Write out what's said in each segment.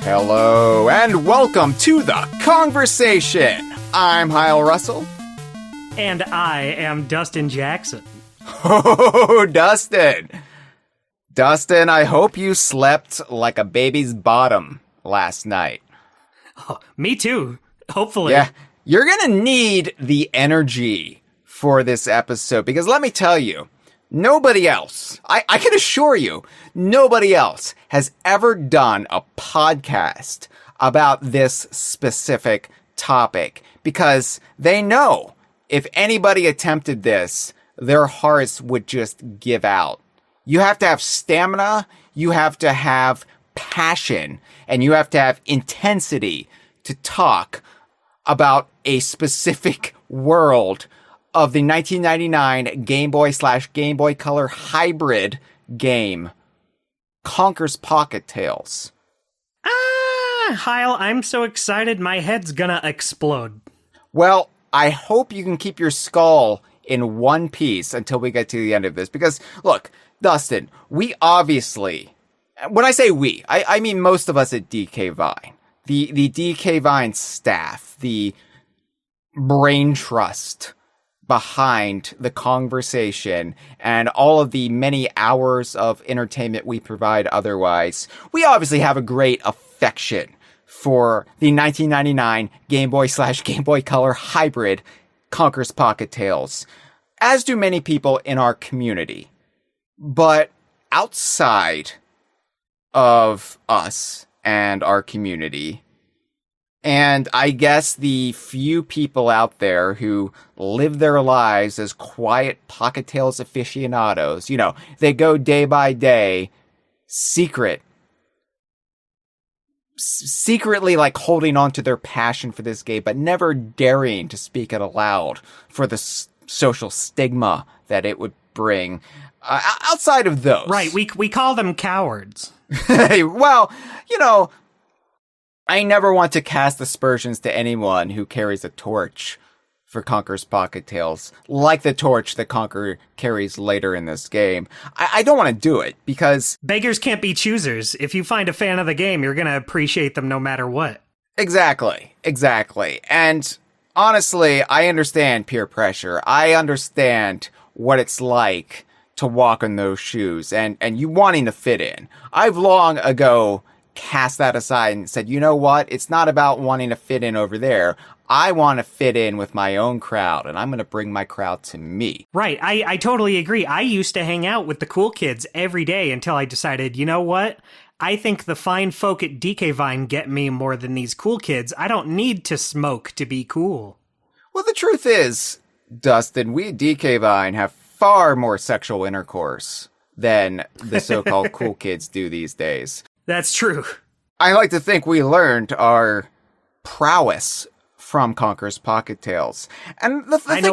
Hello, and welcome to the Kongversation. I'm Hyle Russell. And I am Dustin Jackson. Oh, Dustin. Dustin, I hope you slept like a baby's bottom last night. Oh, me too. Hopefully. Yeah, you're gonna need the energy for this episode, because let me tell you, nobody else, I can assure you, nobody else has ever done a podcast about this specific topic, because they know if anybody attempted this, their hearts would just give out. You have to have stamina, you have to have passion, and you have to have intensity to talk about a specific world of the 1999 Game Boy / Game Boy Color hybrid game, Conker's Pocket Tales. Hyle, I'm so excited my head's gonna explode. Well, I hope you can keep your skull in one piece until we get to the end of this. Because, look, Dustin, we obviously, when I say we, I mean most of us at DK Vine. The DK Vine staff, the brain trust behind the Kongversation and all of the many hours of entertainment we provide otherwise, we obviously have a great affection for the 1999 Game Boy / Game Boy Color hybrid Conker's Pocket Tales, as do many people in our community. But outside of us and our community, and I guess the few people out there who live their lives as quiet Pocket Tales aficionados, you know, they go day by day, secretly like holding on to their passion for this game, but never daring to speak it aloud for the social stigma that it would bring. Outside of those. Right, we call them cowards. Well, you know, I never want to cast aspersions to anyone who carries a torch for Conker's Pocket Tales, like the torch that Conker carries later in this game. I don't want to do it, because beggars can't be choosers. If you find a fan of the game, you're going to appreciate them no matter what. Exactly. And honestly, I understand peer pressure. I understand what it's like to walk in those shoes and you wanting to fit in. I've long ago cast that aside and said, you know what? It's not about wanting to fit in over there. I want to fit in with my own crowd, and I'm going to bring my crowd to me. Right. I totally agree. I used to hang out with the cool kids every day until I decided, you know what? I think the fine folk at DK Vine get me more than these cool kids. I don't need to smoke to be cool. Well, the truth is, Dustin, we at DK Vine have far more sexual intercourse than the so-called cool kids do these days. That's true. I like to think we learned our prowess from Conker's Pocket Tales. And the thing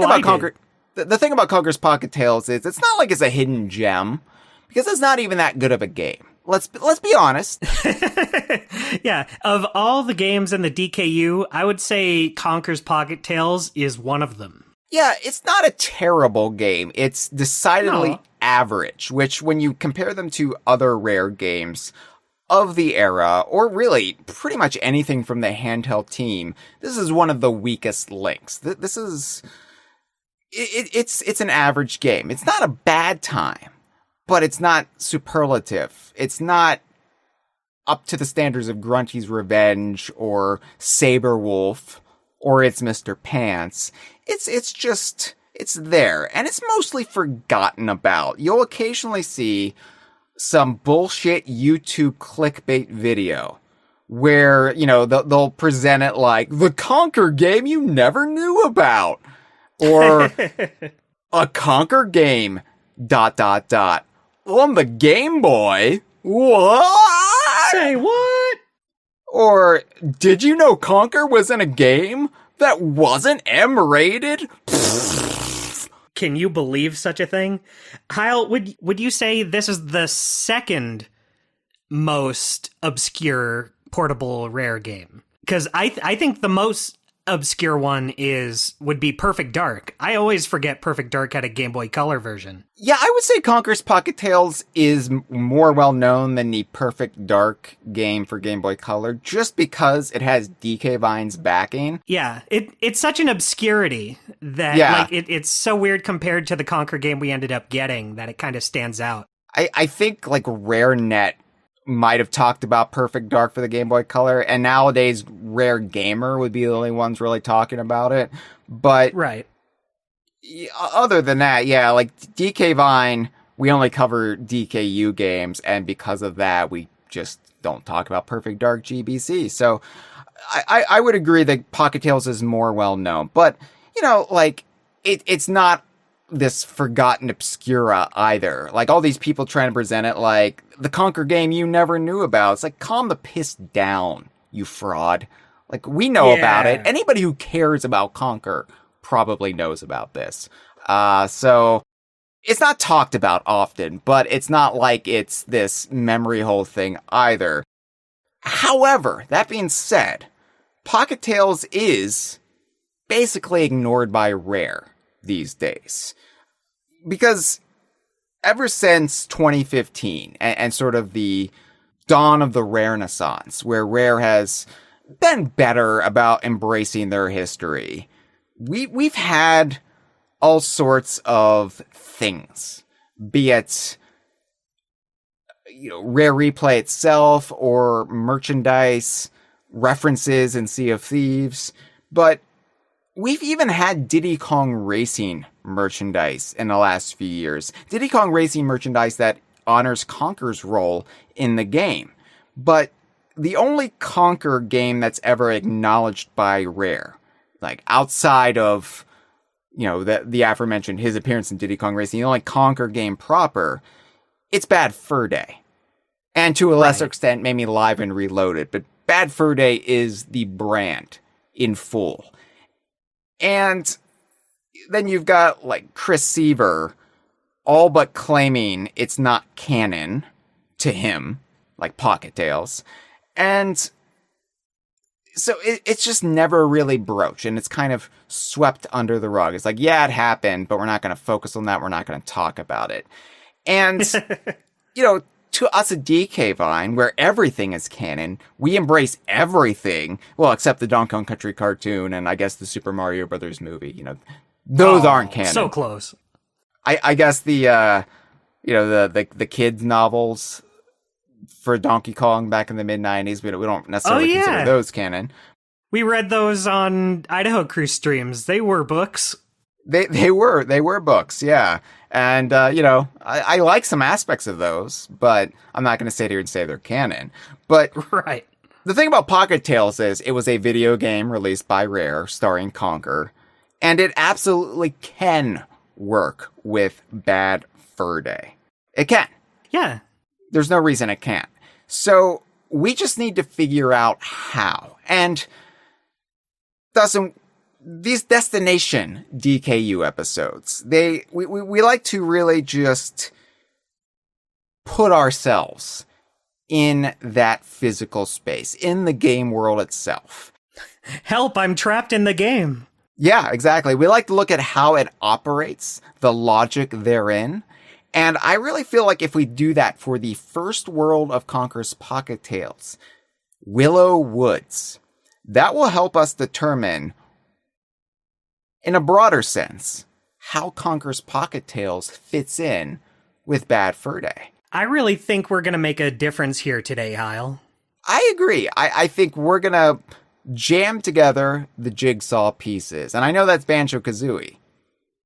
about Conker's Pocket Tales is it's not like it's a hidden gem, because it's not even that good of a game. Let's be honest. Yeah, of all the games in the DKU, I would say Conker's Pocket Tales is one of them. Yeah, it's not a terrible game. It's decidedly average, which when you compare them to other Rare games of the era, or really pretty much anything from the handheld team, this is one of the weakest links. This is... It's an average game. It's not a bad time, but it's not superlative. It's not up to the standards of Grunty's Revenge or Saberwolf or It's Mr. Pants. It's there, and it's mostly forgotten about. You'll occasionally see some bullshit YouTube clickbait video where, you know, they'll present it like the Conker game you never knew about, or a Conker game ... on the Game Boy. What? Say what? Or, did you know Conker was in a game that wasn't M-rated? Can you believe such a thing? Hyle, would you say this is the second most obscure portable rare game? Because I think the most obscure one would be Perfect Dark. I always forget Perfect Dark had a Game Boy Color version. Yeah, I would say Conker's Pocket Tales is more well known than the Perfect Dark game for Game Boy Color, just because it has DK Vine's backing. Yeah, it's such an obscurity that like it's so weird compared to the Conker game we ended up getting that it kind of stands out. I think like RareNet might have talked about Perfect Dark for the Game Boy Color, and nowadays Rare Gamer would be the only ones really talking about it. But right. Other than that, yeah, like DK Vine, we only cover DKU games, and because of that, we just don't talk about Perfect Dark GBC. So I would agree that Pocket Tales is more well known, but you know, like it's not this forgotten obscura either. Like all these people trying to present it like the Conker game you never knew about. It's like, calm the piss down, you fraud. Like, we know about it. Anybody who cares about Conker probably knows about this. So it's not talked about often, but it's not like it's this memory hole thing either. However, that being said, Pocket Tales is basically ignored by Rare these days. Because ever since 2015 and sort of the dawn of the Rare Renaissance, where Rare has been better about embracing their history, we've had all sorts of things, be it Rare Replay itself or merchandise, references in Sea of Thieves, but we've even had Diddy Kong Racing merchandise in the last few years. Diddy Kong Racing merchandise that honors Conker's role in the game. But the only Conker game that's ever acknowledged by Rare, like outside of, the aforementioned, his appearance in Diddy Kong Racing, the only Conker game proper, it's Bad Fur Day. And to a lesser extent, maybe Live and Reloaded. But Bad Fur Day is the brand in full. And then you've got, like, Chris Seaver all but claiming it's not canon to him, like Pocket Tales. And so it's just never really broached, and it's kind of swept under the rug. It's like, yeah, it happened, but we're not going to focus on that. We're not going to talk about it. And, to us at DK Vine, where everything is canon, we embrace everything, well, except the Donkey Kong Country cartoon and I guess the Super Mario Brothers movie. Those aren't canon. So close. I guess the kids novels for Donkey Kong back in the mid-90s, we don't necessarily consider those canon. We read those on Idaho Cruise streams. They were books. They were books, yeah. And, I like some aspects of those, but I'm not going to sit here and say they're canon. But right. The thing about Pocket Tales is it was a video game released by Rare starring Conker, and it absolutely can work with Bad Fur Day. It can. Yeah. There's no reason it can't. So we just need to figure out how. And Dustin, these destination DKU episodes, we like to really just put ourselves in that physical space, in the game world itself. Help, I'm trapped in the game. Yeah, exactly. We like to look at how it operates, the logic therein. And I really feel like if we do that for the first world of Conker's Pocket Tales, Willow Woods, that will help us determine, in a broader sense, how Conker's Pocket Tales fits in with Bad Fur Day. I really think we're going to make a difference here today, Hyle. I agree. I think we're going to jam together the jigsaw pieces. And I know that's Banjo-Kazooie,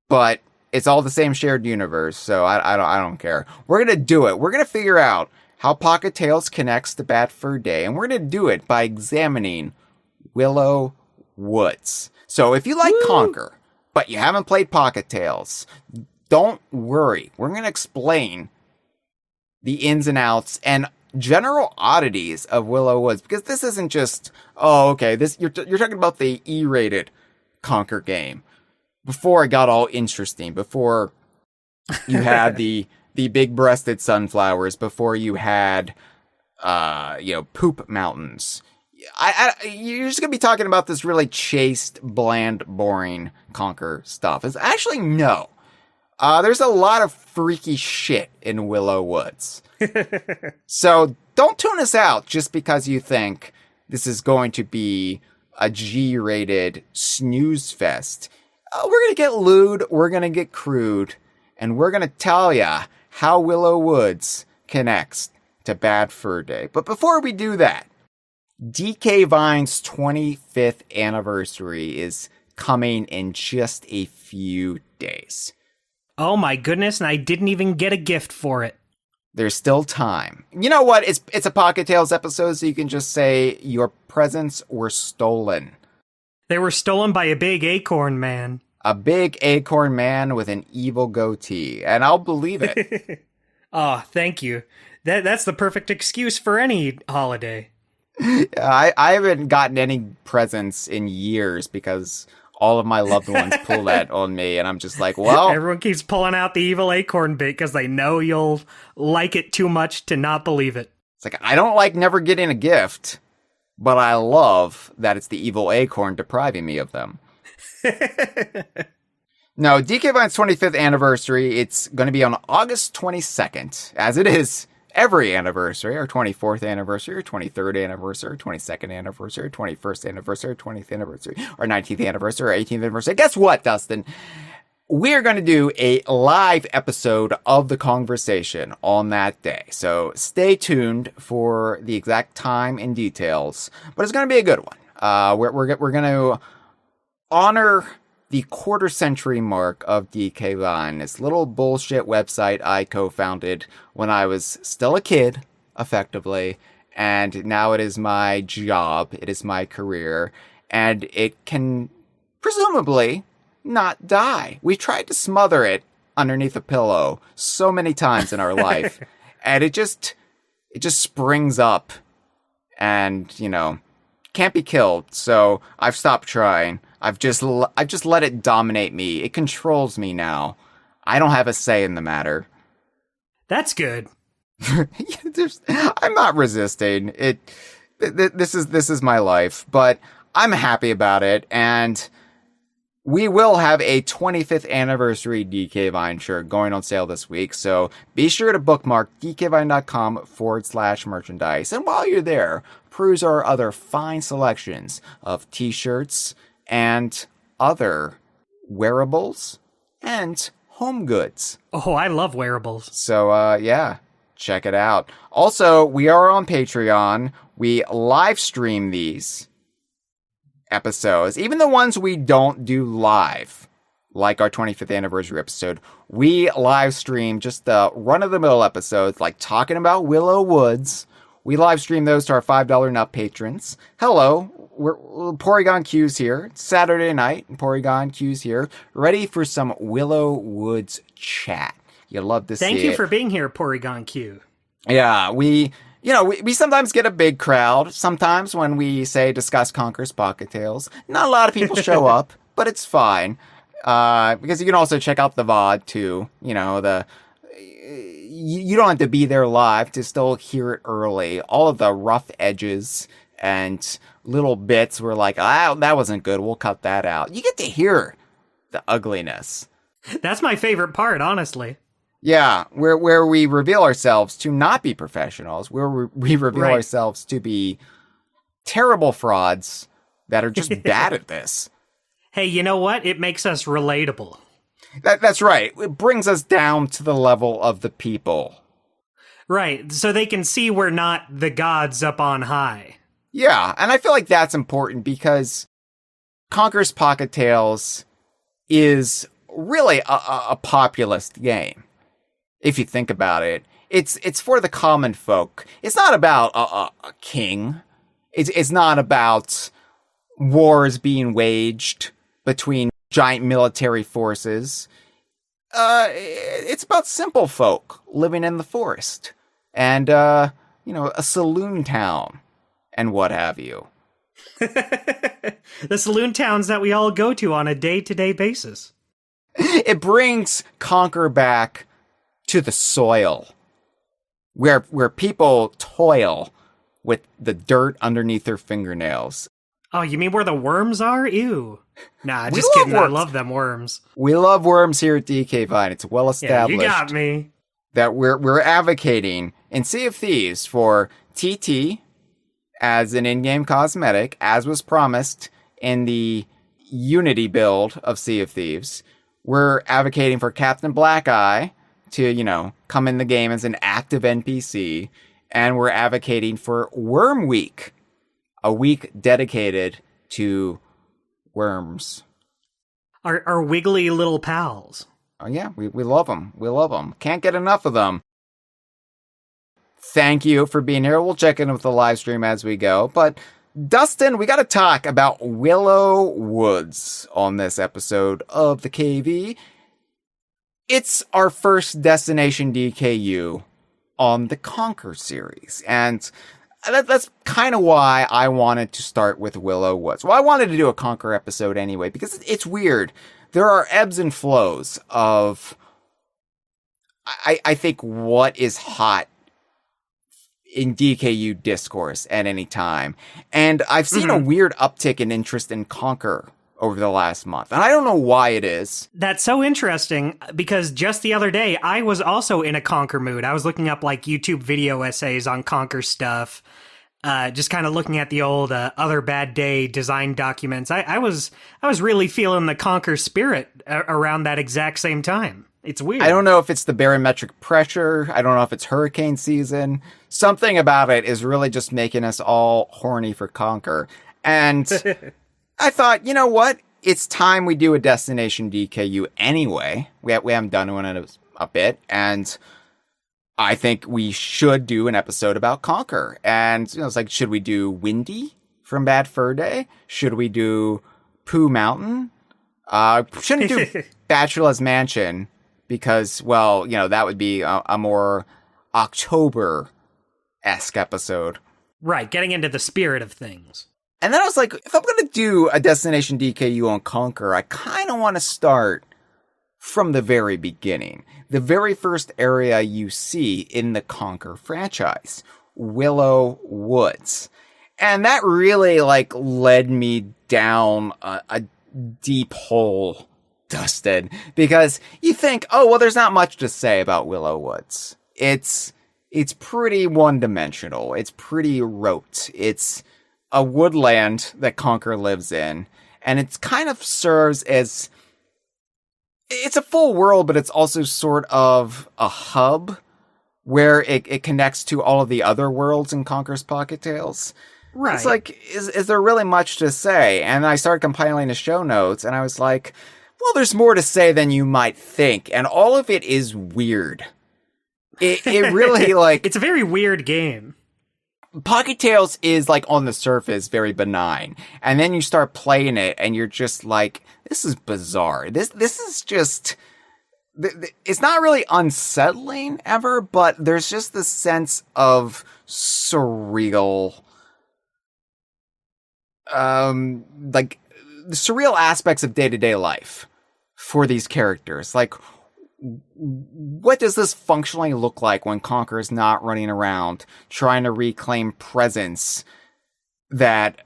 but it's all the same shared universe, so I don't care. We're going to do it. We're going to figure out how Pocket Tales connects to Bad Fur Day, and we're going to do it by examining Willow Woods. So if you like Conker, but you haven't played Pocket Tales, don't worry. We're going to explain the ins and outs and general oddities of Willow Woods, because this isn't just, oh, okay, you're talking about the E-rated Conker game. Before it got all interesting, before you had the big-breasted sunflowers, before you had, poop mountains. You're just going to be talking about this really chaste, bland, boring Conker stuff. It's actually, no. There's a lot of freaky shit in Willow Woods. So don't tune us out just because you think this is going to be a G-rated snooze fest. We're going to get lewd, we're going to get crude, and we're going to tell ya how Willow Woods connects to Bad Fur Day. But before we do that, DK Vine's 25th anniversary is coming in just a few days. Oh my goodness, and I didn't even get a gift for it. There's still time. You know what? It's a Pocket Tales episode, so you can just say your presents were stolen. They were stolen by a big acorn man. A big acorn man with an evil goatee, and I'll believe it. Oh, thank you. That's the perfect excuse for any holiday. I haven't gotten any presents in years because all of my loved ones pull that on me, and I'm just like, well... Everyone keeps pulling out the evil acorn bit because they know you'll like it too much to not believe it. It's like, I don't like never getting a gift, but I love that it's the evil acorn depriving me of them. No, DK Vine's 25th anniversary, it's going to be on August 22nd, as it is every anniversary, our 24th anniversary, our 23rd anniversary, our 22nd anniversary, our 21st anniversary, our 20th anniversary, our 19th anniversary, our 18th anniversary. Guess what, Dustin? We're going to do a live episode of The Kongversation on that day. So stay tuned for the exact time and details, but it's going to be a good one. We're going to honor the quarter-century mark of DK Vine, this little bullshit website I co-founded when I was still a kid, effectively, and now it is my job, it is my career, and it can, presumably, not die. We tried to smother it underneath a pillow so many times in our life, and it just springs up, and, can't be killed, so I've stopped trying. I've just let it dominate me. It controls me now. I don't have a say in the matter. That's good. I'm not resisting it. This is my life, but I'm happy about it, and we will have a 25th anniversary DK Vine shirt going on sale this week. So be sure to bookmark dkvine.com/merchandise, and while you're there, peruse our other fine selections of t-shirts and other wearables and home goods. Oh, I love wearables. So, check it out. Also, we are on Patreon. We live stream these episodes, even the ones we don't do live, like our 25th anniversary episode. We live stream just the run-of-the-mill episodes, like talking about Willow Woods. We live stream those to our $5 and up patrons. Hello, we're Porygon Q's here. It's Saturday night, and Porygon Q's here, ready for some Willow Woods chat. You'll love to see it. Thank you for being here, Porygon Q. Yeah, we sometimes get a big crowd. Sometimes when we say discuss Conker's Pocket Tales, not a lot of people show up, but it's fine. Because you can also check out the VOD too. You don't have to be there live to still hear it early. All of the rough edges and little bits were like, that wasn't good, we'll cut that out. You get to hear the ugliness. That's my favorite part, honestly. Yeah, where we reveal ourselves to not be professionals, where we reveal ourselves to be terrible frauds that are just bad at this. Hey, you know what? It makes us relatable. That's right. It brings us down to the level of the people. Right, so they can see we're not the gods up on high. Yeah, and I feel like that's important because Conker's Pocket Tales is really a populist game. If you think about it, it's for the common folk. It's not about a king. It's not about wars being waged between giant military forces. It's about simple folk living in the forest. And, a saloon town and what have you. The saloon towns that we all go to on a day-to-day basis. It brings Conker back to the soil, where people toil with the dirt underneath their fingernails. Oh, you mean where the worms are? Ew. Nah, We just love kidding. I worms. love them worms. We love worms here at DK Vine. It's well Yeah, established you got me. that we're advocating in Sea of Thieves for TT as an in-game cosmetic, as was promised in the Unity build of Sea of Thieves. We're advocating for Captain Blackeye to, come in the game as an active NPC. And we're advocating for Worm Week, a week dedicated to worms. Our wiggly little pals. Oh, yeah, we love them. We love them. Can't get enough of them. Thank you for being here. We'll check in with the live stream as we go. But, Dustin, we got to talk about Willow Woods on this episode of the KV. It's our first Destination DKU on the Conker series. And that's kind of why I wanted to start with Willow Woods. Well, I wanted to do a Conker episode anyway, because it's weird. There are ebbs and flows of, I think, what is hot in DKU discourse at any time. And I've seen a weird uptick in interest in Conker over the last month. And I don't know why it is. That's so interesting, because just the other day, I was also in a Conker mood. I was looking up like YouTube video essays on Conker stuff, just kind of looking at the old Other Bad Day design documents. I was really feeling the Conker spirit around that exact same time. It's weird. I don't know if it's the barometric pressure. I don't know if it's hurricane season. Something about it is really just making us all horny for Conker. And I thought, you know what? It's time we do a Destination DKU anyway. We haven't done one in a bit, and I think we should do an episode about Conker. And it's like, should we do Windy from Bad Fur Day? Should we do Pooh Mountain? Shouldn't do Bachelor's Mansion because, well, that would be a more October-esque episode. Right, getting into the spirit of things. And then I was like, if I'm going to do a Destination DKU on Conker, I kind of want to start from the very beginning. The very first area you see in the Conker franchise, Willow Woods. And that really, led me down a deep hole, Dustin. Because you think, oh, well, there's not much to say about Willow Woods. It's pretty one-dimensional. It's pretty rote. It's a woodland that Conker lives in, and it's kind of serves as, it's a full world, but it's also sort of a hub where it connects to all of the other worlds in Conker's Pocket Tales. Right. It's like, is there really much to say? And I started compiling the show notes, and I was like, well, there's more to say than you might think, and all of it is weird. It really, It's a very weird game. Pocket Tales is, on the surface, very benign. And then you start playing it, and you're just like, this is bizarre. This is just... It's not really unsettling, ever, but there's just this sense of surreal... the surreal aspects of day-to-day life for these characters. What does this functionally look like when Conker is not running around trying to reclaim presents that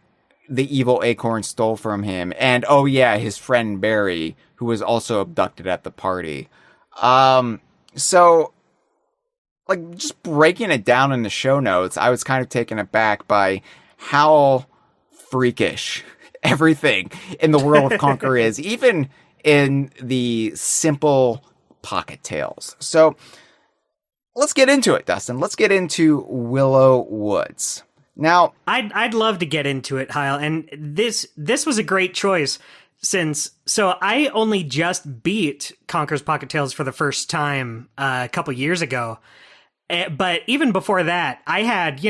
the evil Acorn stole from him? And, oh yeah, his friend Barry, who was also abducted at the party. So, just breaking it down in the show notes, I was kind of taken aback by how freakish everything in the world of Conker is, even in the simple Pocket Tales. So let's get into it, Dustin. Let's get into Willow Woods. Now, I'd love to get into it, Hyle, and this was a great choice so I only just beat Conker's Pocket Tales for the first time a couple years ago. But even before that, I had,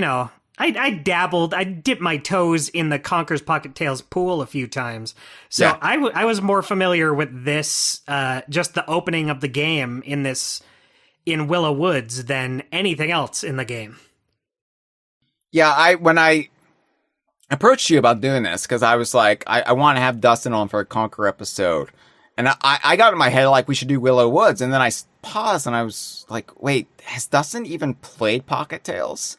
I dabbled, I dipped my toes in the Conker's Pocket Tales pool a few times. So yeah. I was more familiar with this, just the opening of the game in Willow Woods than anything else in the game. Yeah, when I approached you about doing this, because I was like, I want to have Dustin on for a Conker episode. And I got in my head like we should do Willow Woods. And then I paused and I was like, wait, has Dustin even played Pocket Tales?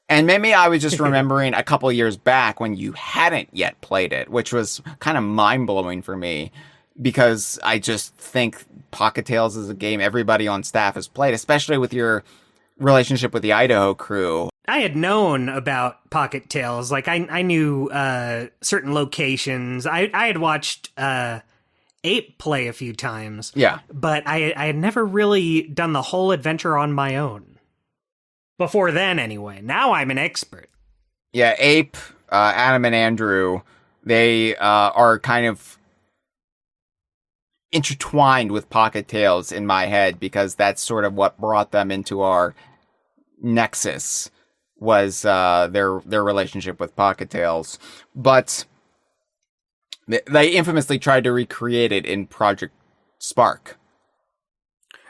And maybe I was just remembering a couple of years back when you hadn't yet played it, which was kind of mind-blowing for me because I just think Pocket Tales is a game everybody on staff has played, especially with your relationship with the Idaho crew. I had known about Pocket Tales. Like, I knew certain locations. I had watched Ape play a few times. Yeah. But I had never really done the whole adventure on my own. Before then, anyway. Now I'm an expert. Yeah, Ape, Adam and Andrew, they are kind of intertwined with Pocket Tales in my head because that's sort of what brought them into our nexus was their relationship with Pocket Tales. But they infamously tried to recreate it in Project Spark.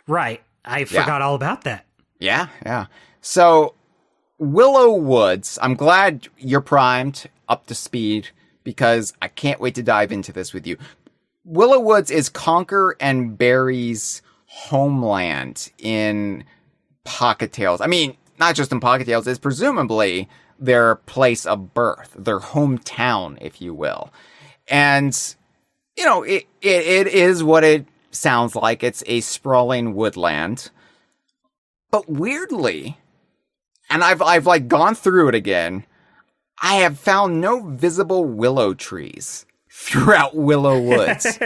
Right. I forgot all about that. Yeah. So, Willow Woods, I'm glad you're primed, up to speed, because I can't wait to dive into this with you. Willow Woods is Conker and Barry's homeland in Pocket Tales. I mean, not just in Pocket Tales, it's presumably their place of birth, their hometown, if you will. And, you know, it is what it sounds like. It's a sprawling woodland. But weirdly, and I've like gone through it again, I have found no visible willow trees throughout Willow Woods.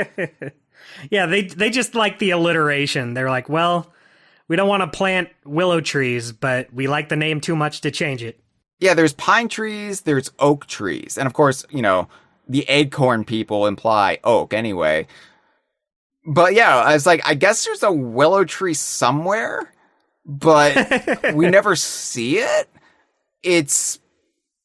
Yeah, they just like the alliteration. They're like, well, we don't want to plant willow trees, but we like the name too much to change it. Yeah, there's pine trees, there's oak trees. And of course, you know, the acorn people imply oak anyway. But yeah, I was like, I guess there's a willow tree somewhere, but we never see it. It's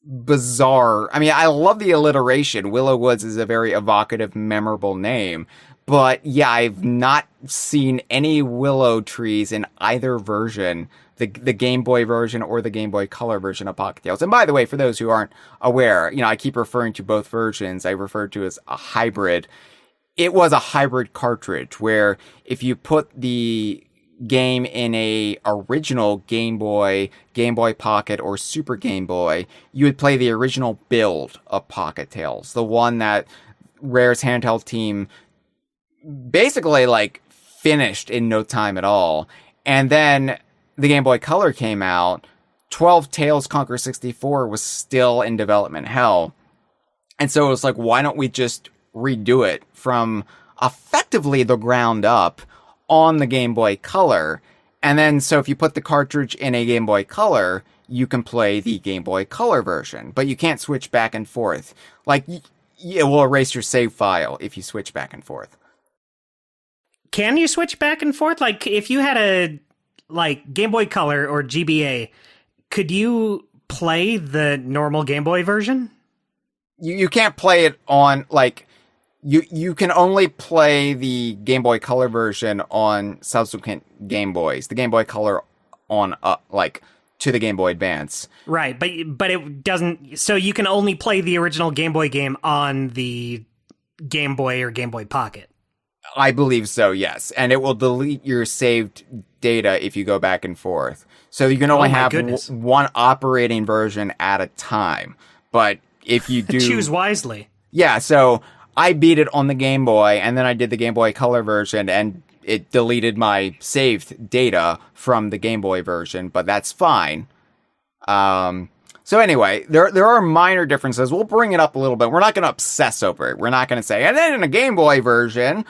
bizarre. I mean, I love the alliteration. Willow Woods is a very evocative, memorable name. But yeah, I've not seen any willow trees in either version, the Game Boy version or the Game Boy Color version of Pocket Tales. And by the way, for those who aren't aware, you know, I keep referring to both versions. I refer to as a hybrid. It was a hybrid cartridge where if you put the game in a original Game Boy Pocket, or Super Game Boy, you would play the original build of Pocket Tales, the one that Rare's handheld team basically like finished in no time at all. And then the Game Boy Color came out. 12 Tales Conker 64 was still in development hell. And so it was like, why don't we just redo it from effectively the ground up on the Game Boy Color? And then, so if you put the cartridge in a Game Boy Color, you can play the Game Boy Color version, but you can't switch back and forth. Like, it will erase your save file if you switch back and forth. Can you switch back and forth? Like, if you had a, like, Game Boy Color or GBA, could you play the normal Game Boy version? You can't play it on, like, you can only play the Game Boy Color version on subsequent Game Boys. The Game Boy Color on, like, to the Game Boy Advance. Right, but it doesn't... So you can only play the original Game Boy game on the Game Boy or Game Boy Pocket. I believe so, yes. And it will delete your saved data if you go back and forth. So you can only have one operating version at a time. But if you do... Choose wisely. Yeah, so I beat it on the Game Boy, and then I did the Game Boy Color version, and it deleted my saved data from the Game Boy version, but that's fine. So anyway, there are minor differences. We'll bring it up a little bit. We're not going to obsess over it. We're not going to say, and then in a Game Boy version...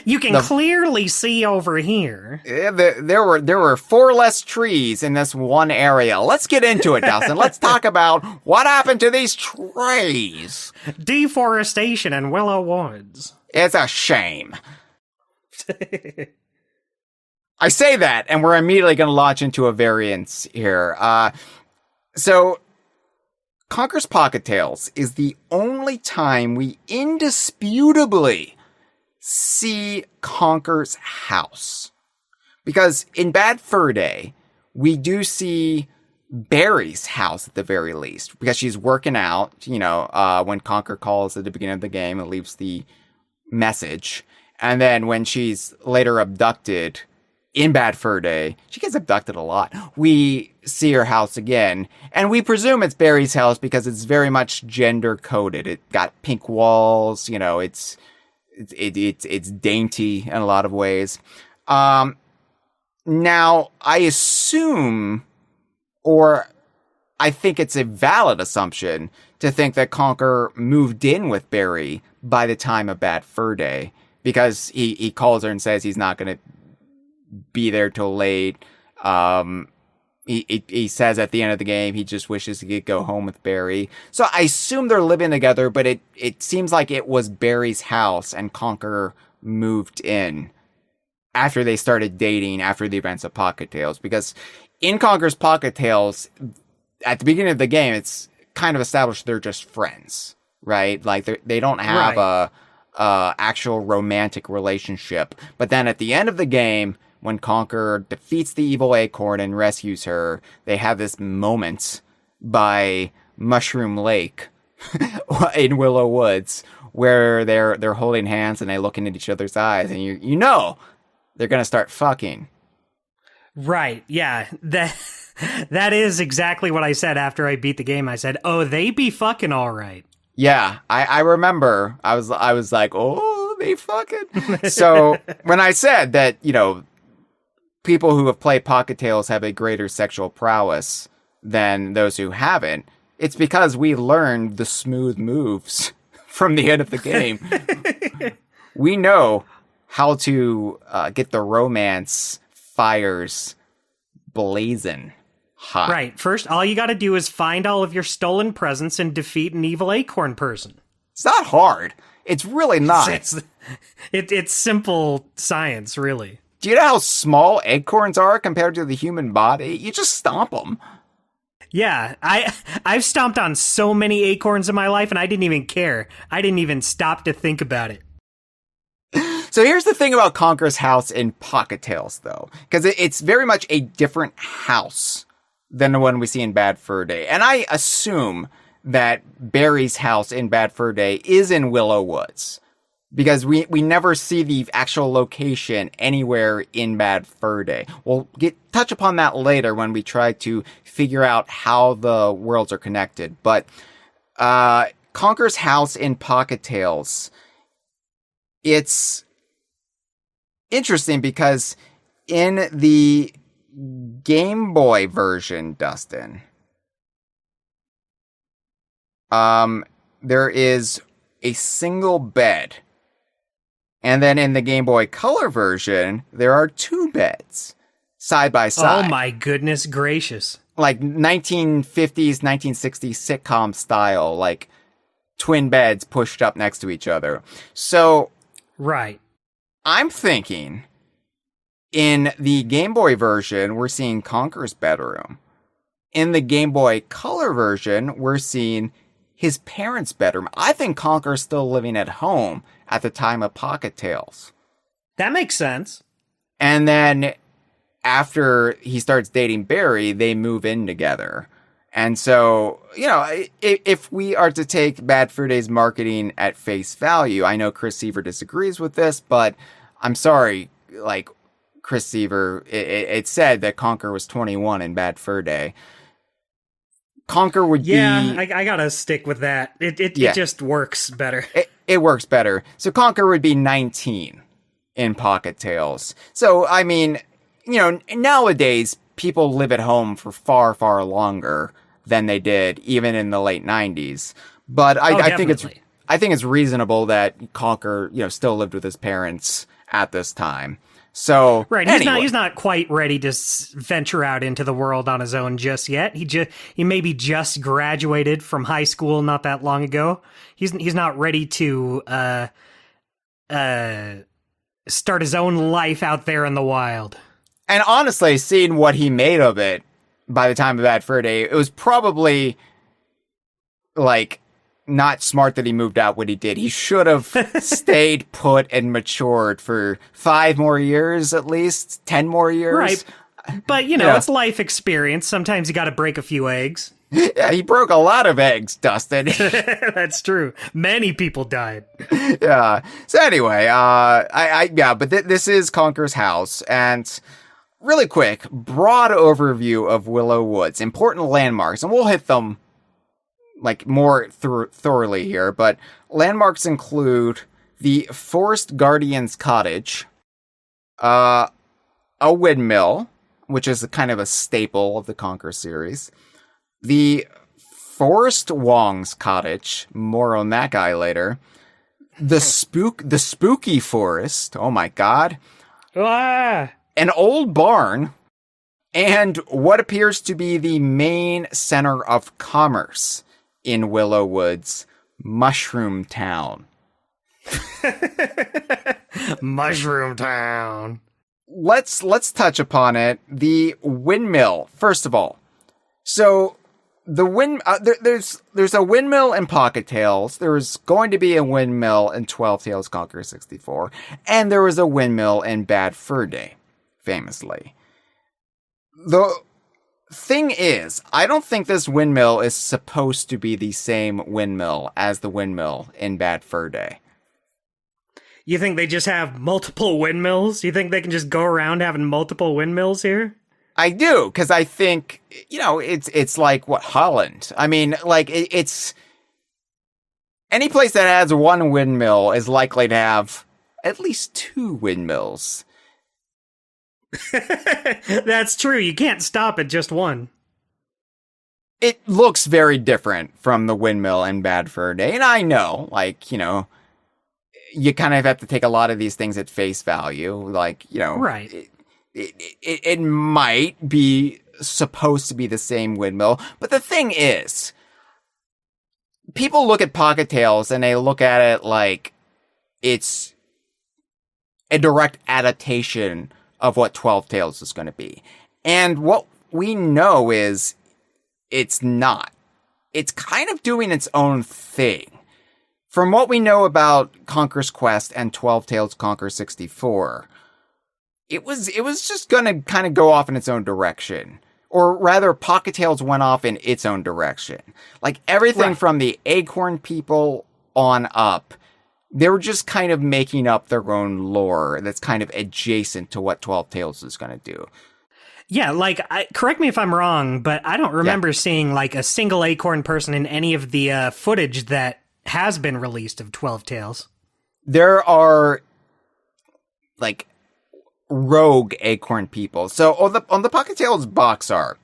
you can clearly see over here. There were 4 less trees in this one area. Let's get into it, Dustin. Let's talk about what happened to these trees. Deforestation in Willow Woods. It's a shame. I say that, and we're immediately going to launch into a variance here. So, Conker's Pocket Tales is the only time we indisputably see Conker's house. Because in Bad Fur Day, we do see Barry's house at the very least, because she's working out, when Conker calls at the beginning of the game and leaves the message. And then when she's later abducted in Bad Fur Day, she gets abducted a lot. We see her house again, and we presume it's Barry's house because it's very much gender coded. It got pink walls, it's dainty in a lot of ways. Now I assume, or I think it's a valid assumption to think that Conker moved in with Barry by the time of Bad Fur Day, because he calls her and says he's not going to be there till late. He says at the end of the game he just wishes he could go home with Barry. So I assume they're living together, but it seems like it was Barry's house and Conker moved in after they started dating after the events of Pocket Tales, because in Conker's Pocket Tales, at the beginning of the game, it's kind of established they're just friends, right? Like they don't have a actual romantic relationship. But then at the end of the game, when Conker defeats the evil acorn and rescues her, they have this moment by Mushroom Lake in Willow Woods where they're holding hands and they look into each other's eyes, and you know they're gonna start fucking. Right? Yeah. That is exactly what I said after I beat the game. I said, "Oh, they be fucking all right." Yeah, I remember. I was like, "Oh, they fucking." So when I said that, people who have played Pocket Tales have a greater sexual prowess than those who haven't, it's because we learned the smooth moves from the end of the game. We know how to get the romance fires blazing hot. Right. First, all you got to do is find all of your stolen presents and defeat an evil acorn person. It's not hard. It's really not. It's simple science, really. Do you know how small acorns are compared to the human body? You just stomp them. Yeah, I've stomped on so many acorns in my life, and I didn't even care. I didn't even stop to think about it. So here's the thing about Conker's house in Pocket Tales, though, because it's very much a different house than the one we see in Bad Fur Day. And I assume that Barry's house in Bad Fur Day is in Willow Woods, because we never see the actual location anywhere in Bad Fur Day. We'll touch upon that later when we try to figure out how the worlds are connected. But Conker's house in Pocket Tales, it's interesting because in the Game Boy version, Dustin, there is a single bed. And then in the Game Boy Color version, there are two beds side by side. Oh my goodness gracious. Like 1950s, 1960s sitcom style, like twin beds pushed up next to each other. So, right. I'm thinking in the Game Boy version, we're seeing Conker's bedroom. In the Game Boy Color version, we're seeing his parents' bedroom. I think Conker's still living at home at the time of Pocket Tales. That makes sense. And then after he starts dating Barry, they move in together. And so, if we are to take Bad Fur Day's marketing at face value, I know Chris Seaver disagrees with this, but I'm sorry, like, Chris Seaver, it said that Conker was 21 in Bad Fur Day. Conker would be... Yeah, I gotta stick with that. It just works better. It works better. So Conker would be 19 in Pocket Tales. So, I mean, nowadays, people live at home for far, far longer than they did even in the late 90s. But I think it's reasonable that Conker, still lived with his parents at this time. So right, anyway. he's not quite ready to venture out into the world on his own just yet. He maybe just graduated from high school not that long ago. He's not ready to start his own life out there in the wild. And honestly, seeing what he made of it by the time of Bad Fur Day, it was probably like not smart that he moved out when he did. He should have stayed put and matured for 5 more years, at least 10 more years. Right. But, it's life experience. Sometimes you got to break a few eggs. Yeah, he broke a lot of eggs, Dustin. That's true. Many people died. Yeah. So anyway, but this is Conker's house, and really quick, broad overview of Willow Woods, important landmarks, and we'll hit them like more thoroughly here. But landmarks include the Forest Guardian's cottage, a windmill, which is kind of a staple of the Conker series. The Forest Wong's cottage, more on that guy later. The spooky forest, oh my god. Ah! An old barn, and what appears to be the main center of commerce in Willow Woods, Mushroom Town. Mushroom Town. Let's touch upon it. The windmill, first of all. So there's a windmill in Pocket Tales. There was going to be a windmill in 12 Tales Conquer 64, and there was a windmill in Bad Fur Day, famously. The thing is, I don't think this windmill is supposed to be the same windmill as the windmill in Bad Fur Day. You think they just have multiple windmills? You think they can just go around having multiple windmills here? I do, because I think, it's like, Holland? I mean, like, it's... Any place that has one windmill is likely to have at least two windmills. That's true. You can't stop at just one. It looks very different from the windmill in Bad Fur Day, and I know, you kind of have to take a lot of these things at face value, Right. It might be supposed to be the same windmill, but the thing is, people look at Pocket Tales and they look at it like it's a direct adaptation of what 12 Tales is going to be. And what we know is it's not. It's kind of doing its own thing. From what we know about Conker's Quest and 12 Tales Conker 64, it was just gonna kind of go off in its own direction. Or rather, Pocket Tales went off in its own direction. Like, everything from the Acorn people on up, they were just kind of making up their own lore that's kind of adjacent to what 12 Tales is gonna do. Yeah, correct me if I'm wrong, but I don't remember seeing, a single Acorn person in any of the footage that has been released of 12 Tales. There are, rogue Acorn people. So on the Pocket Tales box art,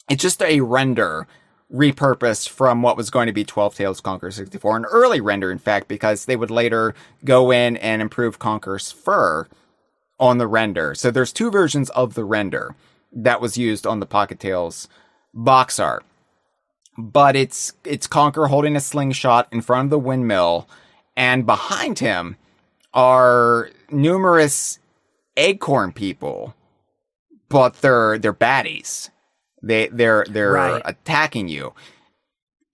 it's just a render repurposed from what was going to be 12 Tales Conker 64, an early render, in fact, because they would later go in and improve Conker's fur on the render. So there's two versions of the render that was used on the Pocket Tales box art. But it's Conker holding a slingshot in front of the windmill, and behind him are numerous Acorn people, but they're baddies. They're right. attacking you.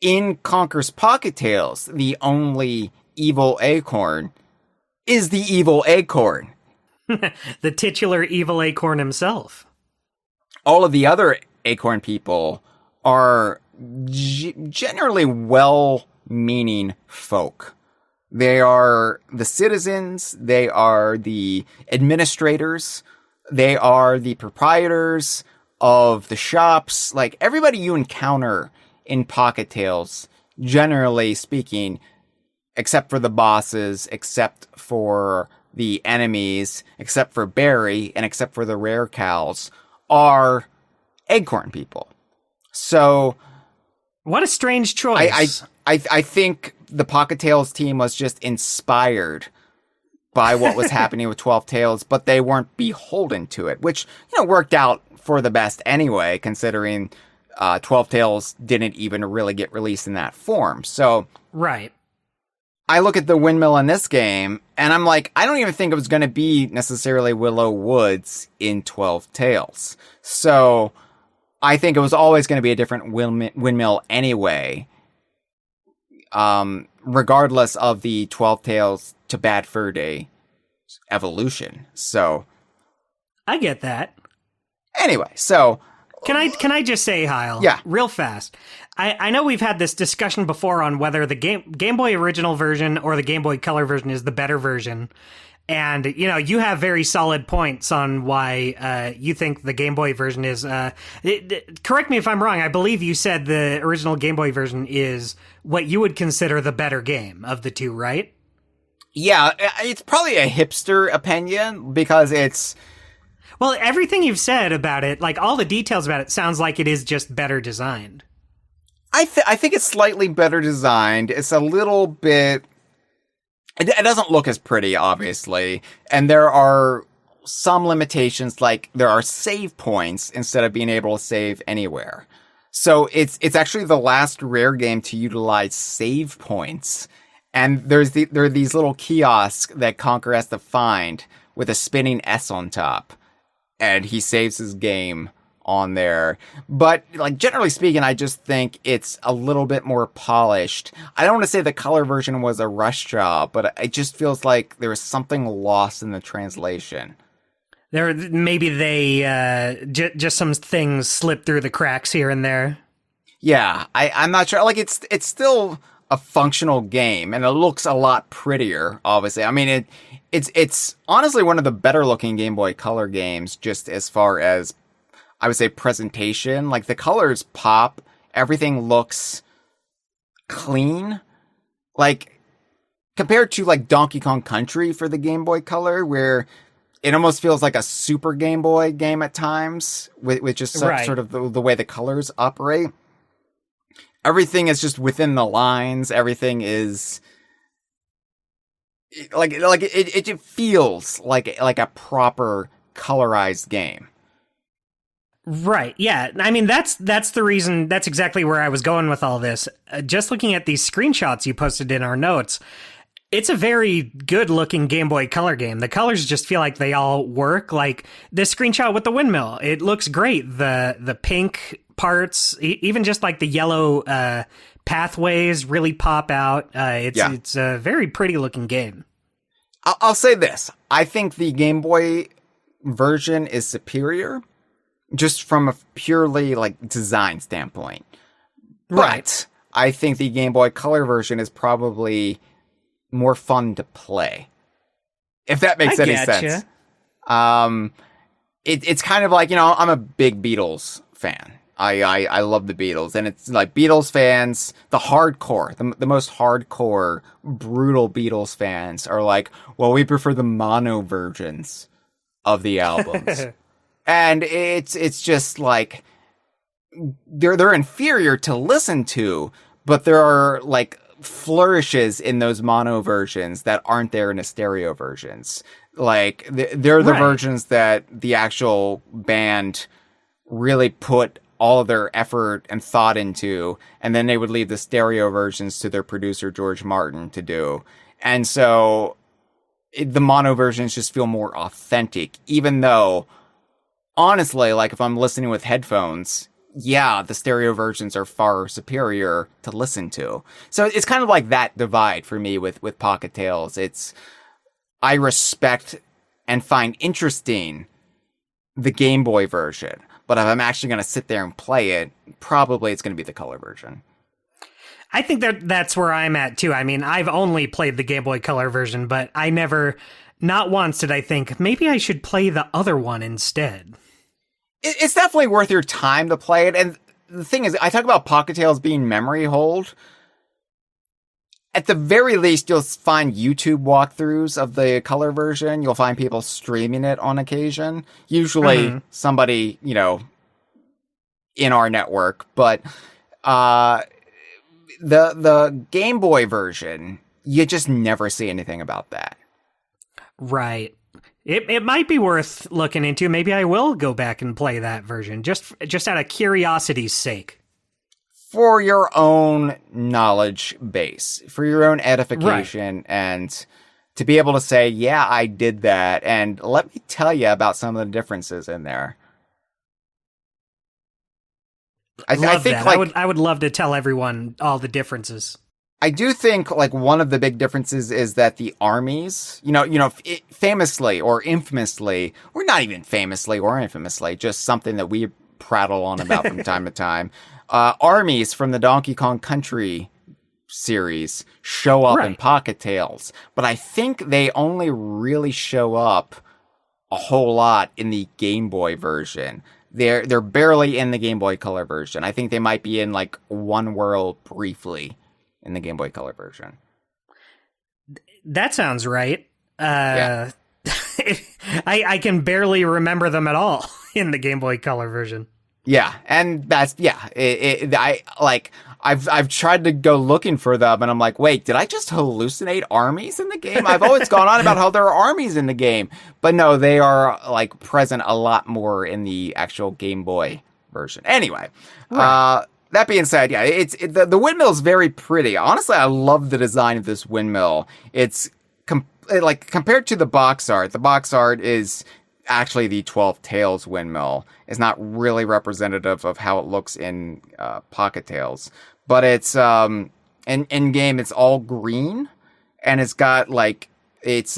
In Conker's Pocket Tales, the only evil Acorn is the evil Acorn. The titular evil Acorn himself. All of the other Acorn people are generally well-meaning folk. They are the citizens, they are the administrators, they are the proprietors of the shops. Like, everybody you encounter in Pocket Tales, generally speaking, except for the bosses, except for the enemies, except for Barry, and except for the rare cows, are Acorn people. So, what a strange choice. I think the Pocket Tales team was just inspired by what was happening with 12 Tales, but they weren't beholden to it, which, worked out for the best anyway, considering 12 Tales didn't even really get released in that form. So, right. I look at the windmill in this game, and I'm like, I don't even think it was going to be necessarily Willow Woods in 12 Tales. So, I think it was always going to be a different windmill anyway, regardless of the 12 Tales to Bad Fur Day evolution. So, I get that. Anyway, so Can I just say, Hyle? Yeah. Real fast. I know we've had this discussion before on whether the Game Boy original version or the Game Boy Color version is the better version. And, you have very solid points on why you think the Game Boy version is... correct me if I'm wrong. I believe you said the original Game Boy version is what you would consider the better game of the two, right? yeah, it's probably a hipster opinion because it's... Well, everything you've said about it, like all the details about it, sounds like it is just better designed. I think it's slightly better designed. It's a little bit... It doesn't look as pretty, obviously. And there are some limitations, like there are save points instead of being able to save anywhere. So it's actually the last Rare game to utilize save points. And there are these little kiosks that Conker has to find with a spinning S on top. And he saves his game on there. But like generally speaking, I just think it's a little bit more polished. I don't want to say the color version was a rush job, but it just feels like there was something lost in the translation. Maybe they just some things slipped through the cracks here and there. Yeah, I'm not sure. Like it's still a functional game, and it looks a lot prettier. Obviously, I mean it's honestly one of the better looking Game Boy Color games, just as far as I would say presentation. Like the colors pop, everything looks clean. Like compared to like Donkey Kong Country for the Game Boy Color, where it almost feels like a Super Game Boy game at times, with just sort of the way the colors operate. Everything is just within the lines. Everything is it feels like a proper colorized game. Right. Yeah. I mean, that's the reason. That's exactly where I was going with all this. Just looking at these screenshots you posted in our notes, it's a very good looking Game Boy Color game. The colors just feel like they all work. Like this screenshot with the windmill, it looks great. The pink parts, even just like the yellow pathways really pop out. It's a very pretty looking game. I'll say this. I think the Game Boy version is superior just from a purely like design standpoint. Right. But I think the Game Boy Color version is probably more fun to play. If that makes any sense. It's kind of like, I'm a big Beatles fan. I love the Beatles, and it's like Beatles fans, the hardcore, the most hardcore, brutal Beatles fans are like, well, we prefer the mono versions of the albums. And it's just like they're inferior to listen to, but there are like flourishes in those mono versions that aren't there in the stereo versions. Like they're the versions that the actual band really put all of their effort and thought into, and then they would leave the stereo versions to their producer George Martin to do. And so the mono versions just feel more authentic, even though honestly, like if I'm listening with headphones, yeah, the stereo versions are far superior to listen to. So it's kind of like that divide for me with Pocket Tales. I respect and find interesting the Game Boy version, but if I'm actually going to sit there and play it, probably it's going to be the color version. I think that's where I'm at too. I mean, I've only played the Game Boy Color version, but I never, not once did I think maybe I should play the other one instead. It's definitely worth your time to play it. And the thing is, I talk about Pocket Tales being memory hold. At the very least, you'll find YouTube walkthroughs of the color version. You'll find people streaming it on occasion. Usually somebody, in our network. But the Game Boy version, you just never see anything about that. Right. It might be worth looking into. Maybe I will go back and play that version, just out of curiosity's sake. For your own knowledge base, for your own edification, and to be able to say, yeah, I did that, and let me tell you about some of the differences in there. I think that. I would love to tell everyone all the differences. I do think like one of the big differences is that the armies, famously or infamously, or not even famously or infamously, just something that we prattle on about from time to time. Armies from the Donkey Kong Country series show up in Pocket Tales, but I think they only really show up a whole lot in the Game Boy version. They're barely in the Game Boy Color version. I think they might be in like one world briefly in the Game Boy Color version. That sounds right. Yeah. I can barely remember them at all in the Game Boy Color version. Yeah, and that's I've tried to go looking for them, and I'm like, wait, did I just hallucinate armies in the game? I've always gone on about how there are armies in the game, but no, they are like present a lot more in the actual Game Boy version. Anyway, that being said, yeah, the windmill is very pretty. Honestly, I love the design of this windmill. It's compared to the box art. The box art is actually the 12 Tails windmill. Is not really representative of how it looks in Pocket Tales, but it's in game it's all green, and it's got like its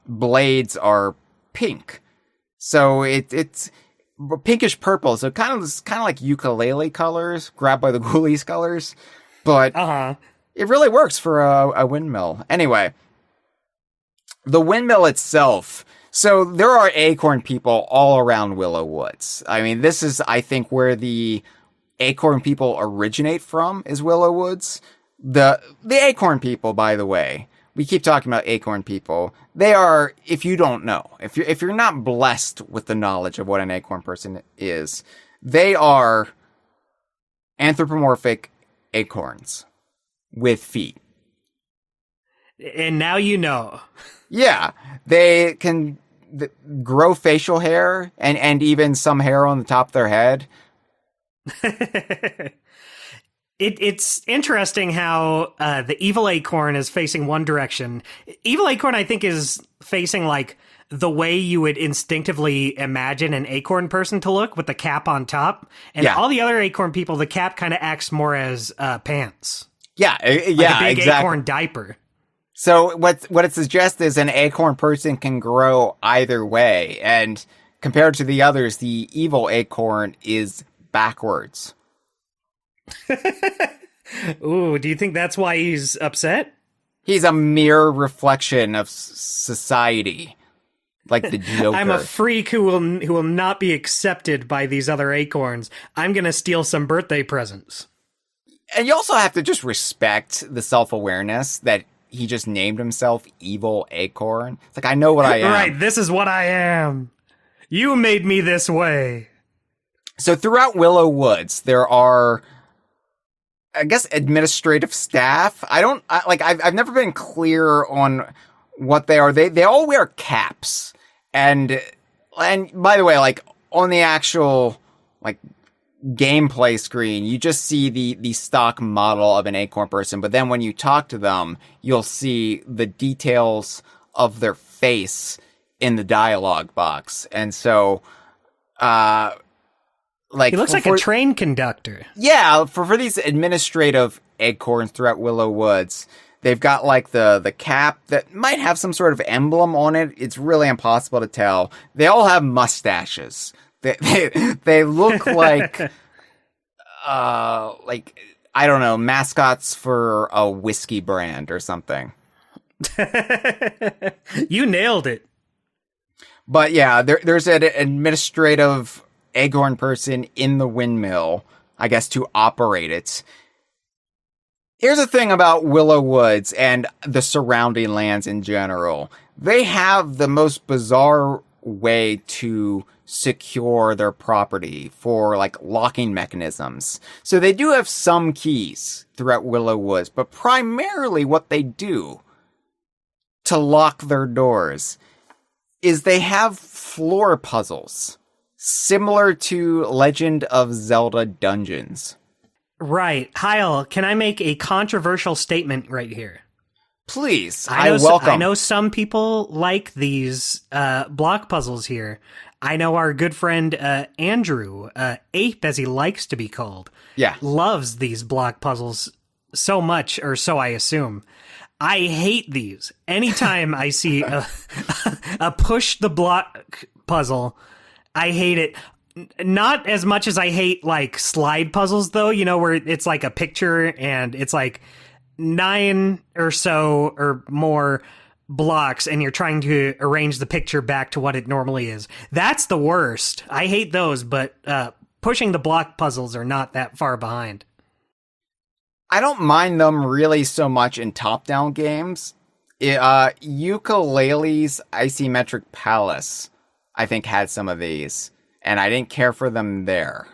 blades are pink, so it's pinkish purple, so kind of like ukulele colors, grabbed by the Ghoulies colors, but it really works for a windmill. Anyway, the windmill itself. So there are acorn people all around Willow Woods. I mean, this is, I think, where the acorn people originate from, is Willow Woods. The acorn people, by the way, we keep talking about acorn people. They are, if you don't know, if you're not blessed with the knowledge of what an acorn person is, they are anthropomorphic acorns with feet. And now you know. Yeah, they can grow facial hair and even some hair on the top of their head. It's interesting how the evil acorn is facing one direction. Evil acorn, I think, is facing like the way you would instinctively imagine an acorn person to look, with the cap on top. And all the other acorn people, the cap kind of acts more as pants. Yeah, like a big acorn diaper. So what it suggests is an acorn person can grow either way, and compared to the others, the evil acorn is backwards. Ooh, do you think that's why he's upset? He's a mere reflection of society, like the Joker. I'm a freak who will not be accepted by these other acorns. I'm gonna steal some birthday presents. And you also have to just respect the self-awareness that he just named himself Evil Acorn. It's like, I know what I am. Right, this is what I am. You made me this way. So throughout Willow Woods, there are, I guess, administrative staff. I've never been clear on what they are. They all wear caps. And by the way, like on the actual like gameplay screen, you just see the stock model of an acorn person, but then when you talk to them, you'll see the details of their face in the dialogue box. And so like, he looks like a train conductor. Yeah, for these administrative acorns throughout Willow Woods, they've got like the cap that might have some sort of emblem on it. It's really impossible to tell. They all have mustaches. They look like I don't know, mascots for a whiskey brand or something. You nailed it. But yeah, there's an administrative acorn person in the windmill, I guess, to operate it. Here's the thing about Willow Woods and the surrounding lands in general. They have the most bizarre way to secure their property for like locking mechanisms. So they do have some keys throughout Willow Woods, but primarily what they do to lock their doors is they have floor puzzles similar to Legend of Zelda dungeons. Right. Hyle, can I make a controversial statement right here? Please, I welcome. I know some people like these block puzzles here. I know our good friend Andrew, Ape as he likes to be called, yeah, loves these block puzzles so much, or so I assume. I hate these. Anytime I see a push the block puzzle, I hate it. Not as much as I hate like slide puzzles, though, where it's like a picture and it's like 9 or so or more blocks and you're trying to arrange the picture back to what it normally is. That's the worst. I hate those, but pushing the block puzzles are not that far behind. I don't mind them really so much in top-down games. Ukulele's Isometric Palace, I think, had some of these, and I didn't care for them there.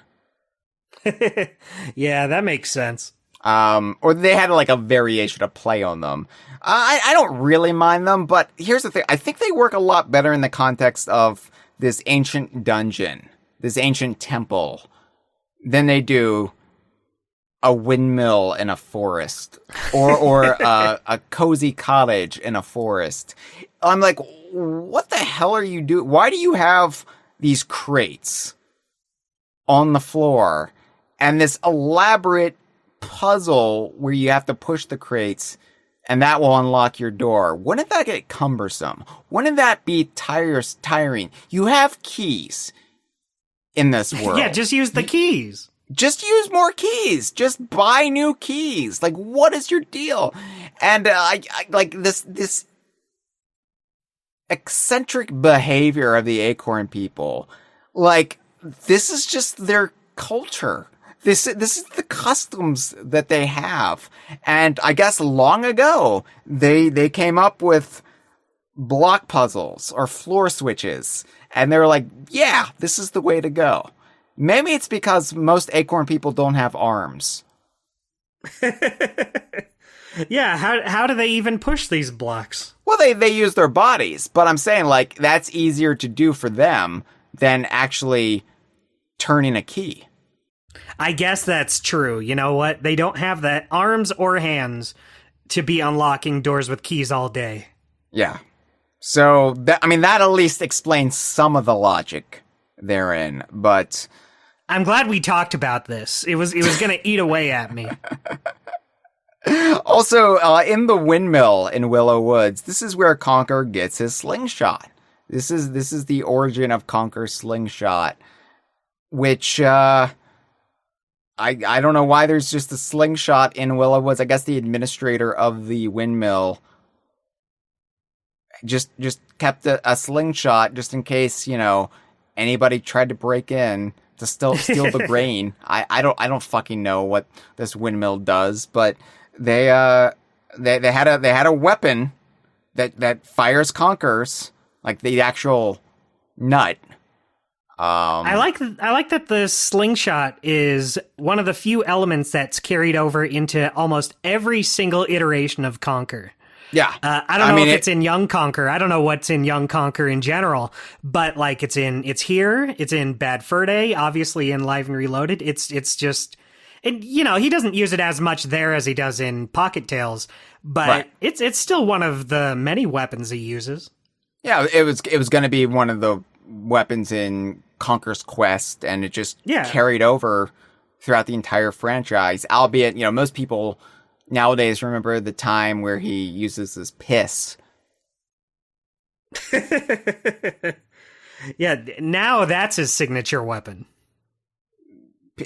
Yeah, that makes sense. Or they had like a variation of play on them. I don't really mind them, but here's the thing. I think they work a lot better in the context of this ancient dungeon, this ancient temple, than they do a windmill in a forest or a cozy cottage in a forest. I'm like, what the hell are you doing? Why do you have these crates on the floor and this elaborate puzzle where you have to push the crates and that will unlock your door? Wouldn't that get cumbersome? Wouldn't that be tiring? You have keys in this world. Yeah, just use the keys. Just use more keys. Just buy new keys. Like, what is your deal? And I like this eccentric behavior of the Acorn people. Like, this is just their culture. This is the customs that they have. And I guess long ago, they came up with block puzzles or floor switches. And they were like, yeah, this is the way to go. Maybe it's because most Acorn people don't have arms. Yeah, how do they even push these blocks? Well, they use their bodies, but I'm saying, like, that's easier to do for them than actually turning a key. I guess that's true. You know what? They don't have the arms or hands to be unlocking doors with keys all day. Yeah. So, that at least explains some of the logic therein, but I'm glad we talked about this. It was going to eat away at me. Also, in the windmill in Willow Woods, this is where Conker gets his slingshot. This is the origin of Conker's slingshot, which I don't know why there's just a slingshot in Willow Woods. I guess the administrator of the windmill just kept a slingshot just in case, anybody tried to break in to steal the grain. I don't fucking know what this windmill does, but they had a weapon that fires Conkers, like the actual nut. I like that the slingshot is one of the few elements that's carried over into almost every single iteration of Conker. Yeah. I don't know if it's in Young Conker. I don't know what's in Young Conker in general, but like it's here, it's in Bad Fur Day, obviously in Live and Reloaded. It's just, and he doesn't use it as much there as he does in Pocket Tales, but right. It's still one of the many weapons he uses. Yeah, it was going to be one of the weapons in Conker's Quest, and it just carried over throughout the entire franchise, albeit, most people nowadays remember the time where he uses his piss. Yeah, now that's his signature weapon.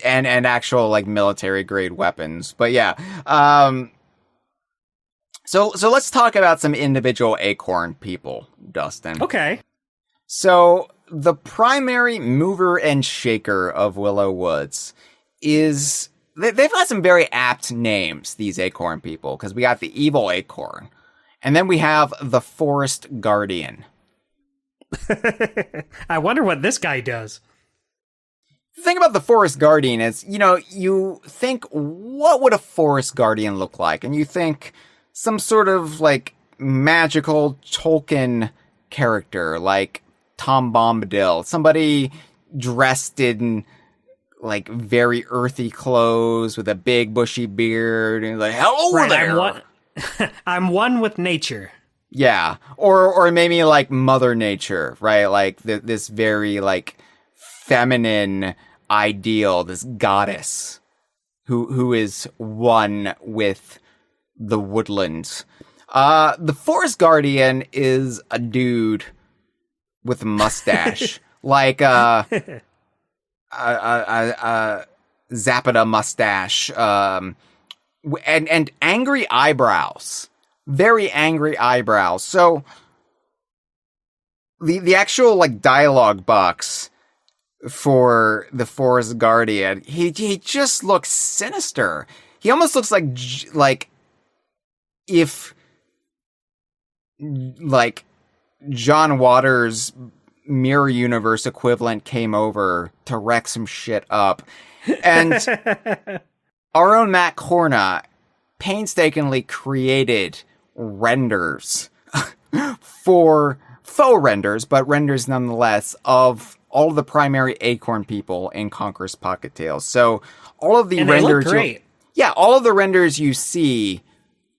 And actual, like, military grade weapons. But yeah. So let's talk about some individual Acorn people, Dustin. Okay. So the primary mover and shaker of Willow Woods is... They've got some very apt names, these Acorn people, because we got the Evil Acorn, and then we have the Forest Guardian. I wonder what this guy does. The thing about the Forest Guardian is, you think, what would a Forest Guardian look like? And you think some sort of, like, magical Tolkien character, like Tom Bombadil, somebody dressed in, like, very earthy clothes with a big bushy beard and like, hello there. I'm one with nature. Yeah. Or maybe like Mother Nature, right? Like this very like feminine ideal, this goddess who is one with the woodlands. The Forest Guardian is a dude with a mustache, like Zapata mustache, and angry eyebrows, very angry eyebrows. So the actual like dialogue box for the Forest Guardian, he just looks sinister. He almost looks like if like John Waters' Mirror Universe equivalent came over to wreck some shit up. And our own Matt Corna painstakingly created renders for faux renders, but renders nonetheless, of all of the primary acorn people in Conker's Pocket Tales. So all of the renders, they look great. Yeah, all of the renders you see,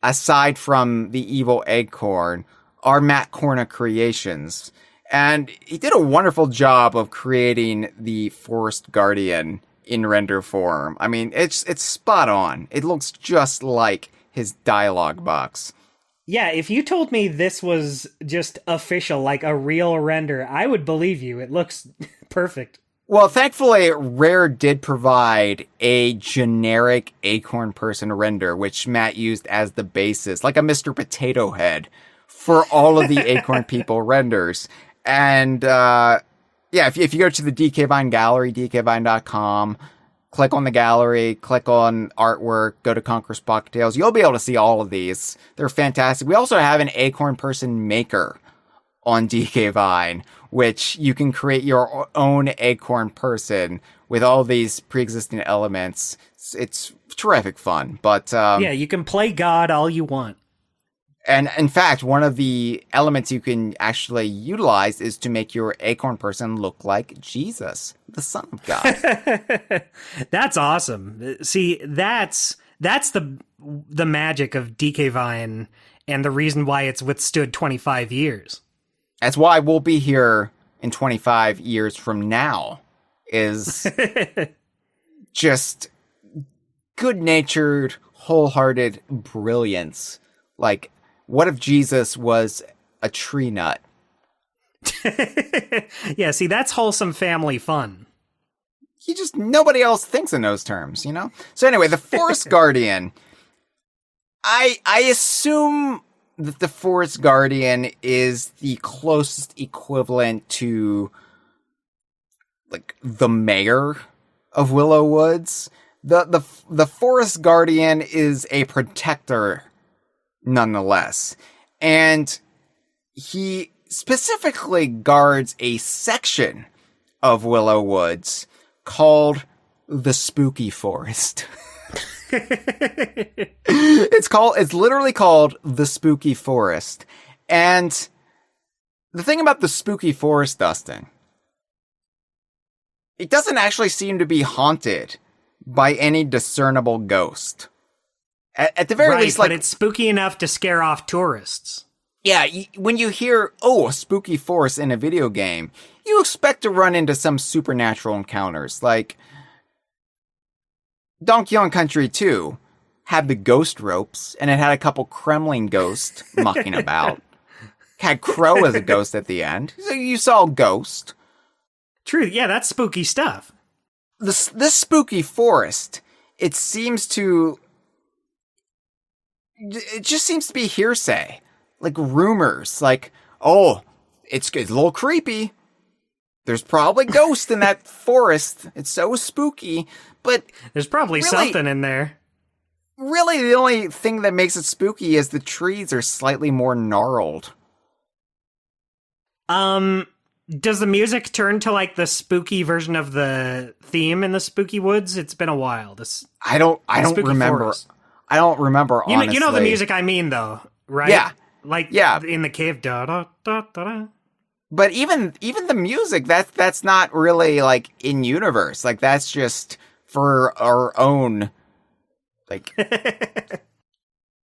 aside from the evil acorn, are Matt Corna creations. And he did a wonderful job of creating the Forest Guardian in render form. I mean, it's spot on. It looks just like his dialogue box. Yeah, if you told me this was just official, like a real render, I would believe you. It looks perfect. Well, thankfully, Rare did provide a generic acorn person render, which Matt used as the basis, like a Mr. Potato Head, for all of the acorn people renders. And yeah, if you go to the DK Vine gallery, dkvine.com, click on the gallery, click on artwork, go to Conker's Pocket Tales, you'll be able to see all of these. They're fantastic. We also have an acorn person maker on DK Vine, which you can create your own acorn person with all these pre-existing elements. It's terrific fun. But yeah, you can play God all you want. And in fact, one of the elements you can actually utilize is to make your acorn person look like Jesus, the Son of God. That's awesome. See, that's the magic of DK Vine and the reason why it's withstood 25 years. That's why we'll be here in 25 years from now, is just good-natured, wholehearted brilliance. Like, what if Jesus was a tree nut? Yeah, see, that's wholesome family fun. Nobody else thinks in those terms, you know? So anyway, the Forest Guardian, I assume that the Forest Guardian is the closest equivalent to, like, the mayor of Willow Woods. The Forest Guardian is a protector, nonetheless. And he specifically guards a section of Willow Woods called the Spooky Forest. It's literally called the Spooky Forest. And the thing about the Spooky Forest, Dustin, it doesn't actually seem to be haunted by any discernible ghost. At the very least, but it's spooky enough to scare off tourists. Yeah, when you hear, a spooky forest in a video game, you expect to run into some supernatural encounters. Like, Donkey Kong Country 2 had the ghost ropes, and it had a couple Kremlin ghosts mucking about. Had Crow as a ghost at the end. So you saw a ghost. True, yeah, that's spooky stuff. This spooky forest, it just seems to be hearsay. Like rumors, like, it's a little creepy. There's probably ghosts in that forest. It's so spooky, but there's probably something in there. Really, the only thing that makes it spooky is the trees are slightly more gnarled. Does the music turn to like the spooky version of the theme in the Spooky Woods? It's been a while. I don't remember. Forest. I don't remember, honestly. You know the music I mean, though, right? Yeah. In the cave, da da da da da. But even the music, that's not really like in universe. Like that's just for our own like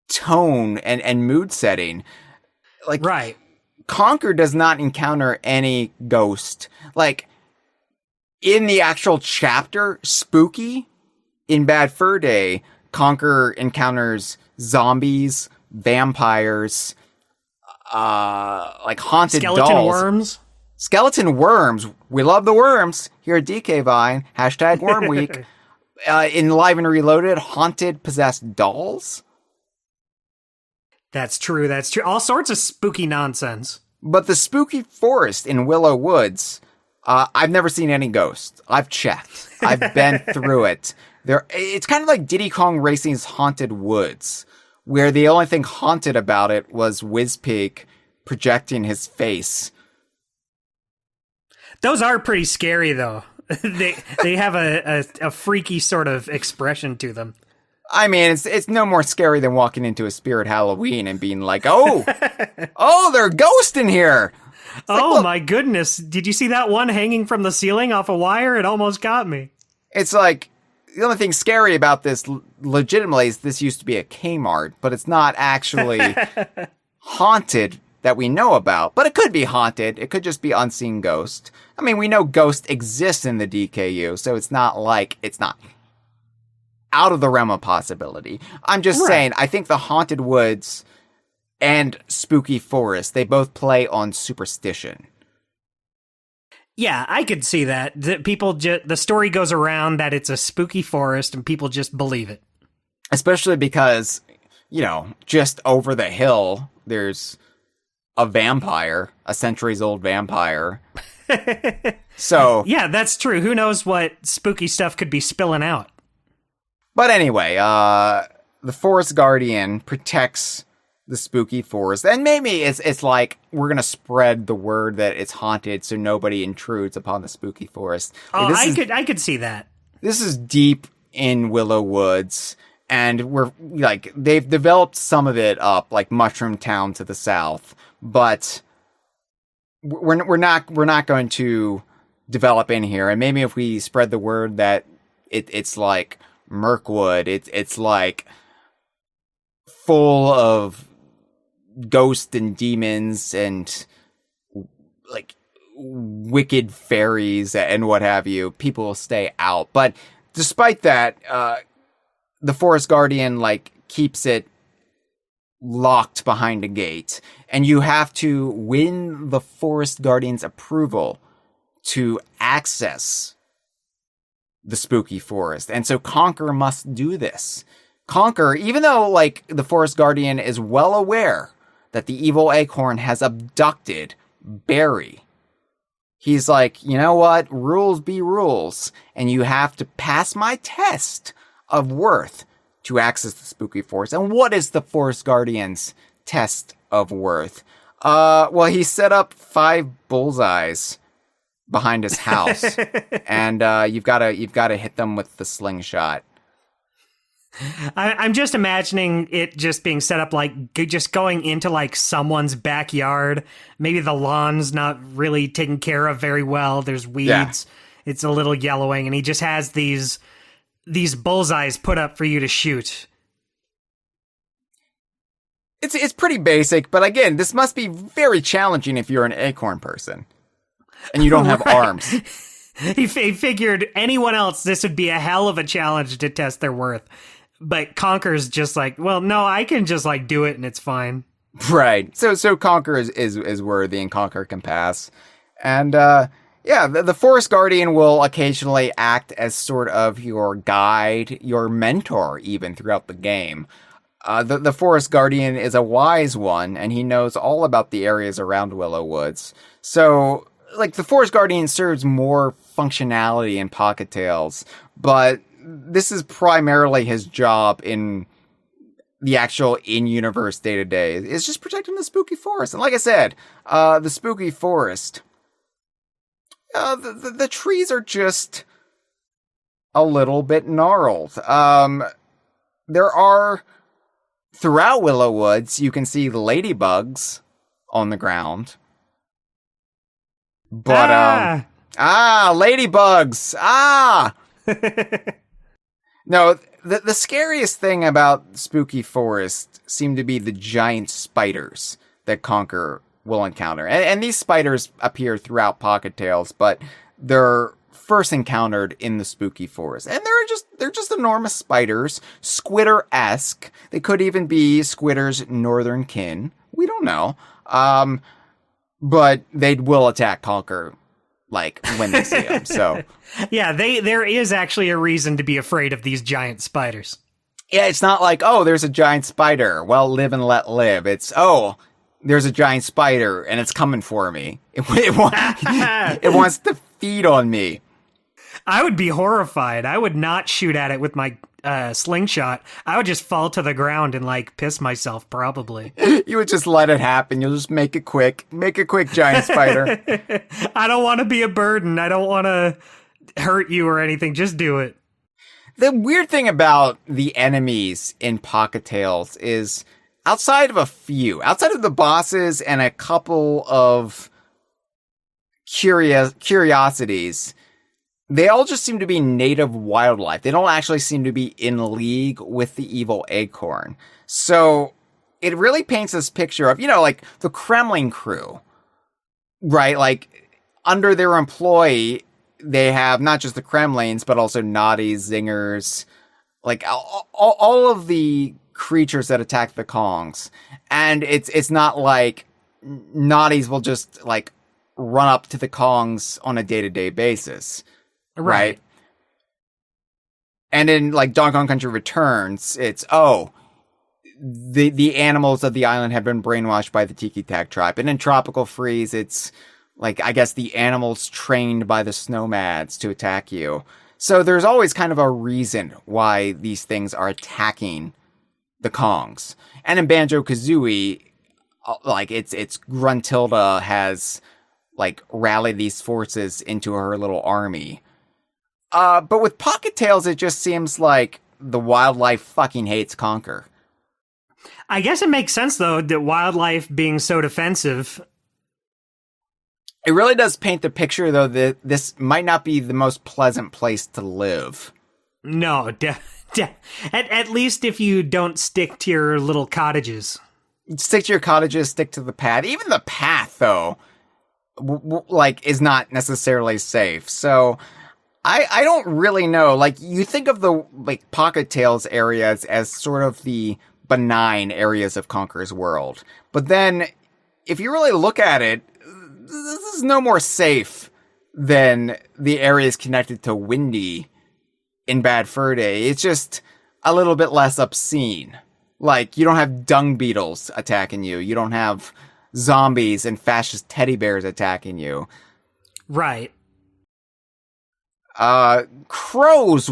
tone and mood setting. Like right. Conker does not encounter any ghost. Like in the actual chapter, Spooky, in Bad Fur Day, Conker encounters zombies, vampires, like haunted Skeleton dolls. worms. Skeleton worms. We love the worms here at DK Vine. Hashtag Worm Week. In Live and Reloaded, haunted, possessed dolls. That's true. That's true. All sorts of spooky nonsense. But the spooky forest in Willow Woods, I've never seen any ghosts. I've checked. I've been through it. It's kind of like Diddy Kong Racing's Haunted Woods, where the only thing haunted about it was Wizpig projecting his face. Those are pretty scary, though. they have a freaky sort of expression to them. I mean, it's no more scary than walking into a Spirit Halloween and being like, oh, there are ghosts in here. Oh, my goodness. Did you see that one hanging from the ceiling off a wire? It almost got me. It's like, the only thing scary about this legitimately is this used to be a Kmart, but it's not actually haunted that we know about. But it could be haunted. It could just be unseen ghost. I mean, we know ghosts exist in the DKU, so it's not like it's not out of the realm of possibility. I'm just saying, I think the Haunted Woods and Spooky Forest, they both play on superstition. Yeah, I could see that. The story goes around that it's a spooky forest and people just believe it. Especially because, just over the hill, there's a vampire, a centuries-old vampire. So yeah, that's true. Who knows what spooky stuff could be spilling out? But anyway, the Forest Guardian protects the spooky forest, and maybe it's like we're gonna spread the word that it's haunted, so nobody intrudes upon the spooky forest. Oh, I could see that. This is deep in Willow Woods, and we're like they've developed some of it up, like Mushroom Town to the south, but we're not going to develop in here. And maybe if we spread the word that it's like Mirkwood, it's like full of ghosts and demons and like wicked fairies and what have you, people will stay out. But despite that, the Forest Guardian keeps it locked behind a gate, and you have to win the Forest Guardian's approval to access the spooky forest. And so Conker must do this. Conker, even though the Forest Guardian is well aware that the evil acorn has abducted Barry, he's like, you know what? Rules be rules, and you have to pass my test of worth to access the spooky forest. And what is the Forest Guardian's test of worth? Well, he set up 5 bullseyes behind his house, and you've got to hit them with the slingshot. I'm just imagining it just being set up just going into someone's backyard. Maybe the lawn's not really taken care of very well. There's weeds. Yeah. It's a little yellowing, and he just has these bullseyes put up for you to shoot. It's pretty basic, but again, this must be very challenging if you're an acorn person and you don't have arms. He figured anyone else, this would be a hell of a challenge to test their worth. But Conker's just well, no, I can just do it and it's fine. Right. So Conker is worthy, and Conker can pass. And the Forest Guardian will occasionally act as sort of your guide, your mentor, even throughout the game. The Forest Guardian is a wise one, and he knows all about the areas around Willow Woods. So, the Forest Guardian serves more functionality in Pocket Tales, but this is primarily his job in the actual in-universe day-to-day. It's just protecting the spooky forest. And like I said, the spooky forest, the trees are just a little bit gnarled. There are, throughout Willow Woods, you can see ladybugs on the ground. But, ladybugs! No, the scariest thing about Spooky Forest seem to be the giant spiders that Conker will encounter. And these spiders appear throughout Pocket Tales, but they're first encountered in the spooky forest. And they're just enormous spiders, Squitter-esque. They could even be Squitter's northern kin. We don't know. But they will attack Conker, like, when they see him, so. Yeah, there is actually a reason to be afraid of these giant spiders. Yeah, it's not like, oh, there's a giant spider. Well, live and let live. It's, oh, there's a giant spider and it's coming for me. It wants to feed on me. I would be horrified. I would not shoot at it with my slingshot. I would just fall to the ground and, like, piss myself, probably. You would just let it happen. You'll just make it quick. Make it quick, giant spider. I don't want to be a burden. I don't want to hurt you or anything. Just do it. The weird thing about the enemies in Pocket Tales is outside of the bosses and a couple of curiosities, they all just seem to be native wildlife. They don't actually seem to be in league with the evil acorn. So it really paints this picture of, like the Kremlin crew, right? Like under their employ, they have not just the Kremlins, but also naughties, zingers, like all of the creatures that attack the Kongs. And it's not like naughties will just like run up to the Kongs on a day-to-day basis. Right. And in like Donkey Kong Country Returns, it's, the animals of the island have been brainwashed by the Tiki Tak tribe. And in Tropical Freeze, it's like, I guess the animals trained by the Snowmads to attack you. So there's always kind of a reason why these things are attacking the Kongs. And in Banjo-Kazooie, like it's Gruntilda has like rallied these forces into her little army. But with Pocket Tales, it just seems like the wildlife fucking hates Conker. I guess it makes sense, though, that wildlife being so defensive. It really does paint the picture, though, that this might not be the most pleasant place to live. No, at least if you don't stick to your little cottages. Stick to your cottages, stick to the path. Even the path, though, like, is not necessarily safe. So I don't really know. Like, you think of the like Pocket Tales areas as sort of the benign areas of Conker's world. But then, if you really look at it, this is no more safe than the areas connected to Windy in Bad Fur Day. It's just a little bit less obscene. Like, you don't have dung beetles attacking you. You don't have zombies and fascist teddy bears attacking you. Right. Crows,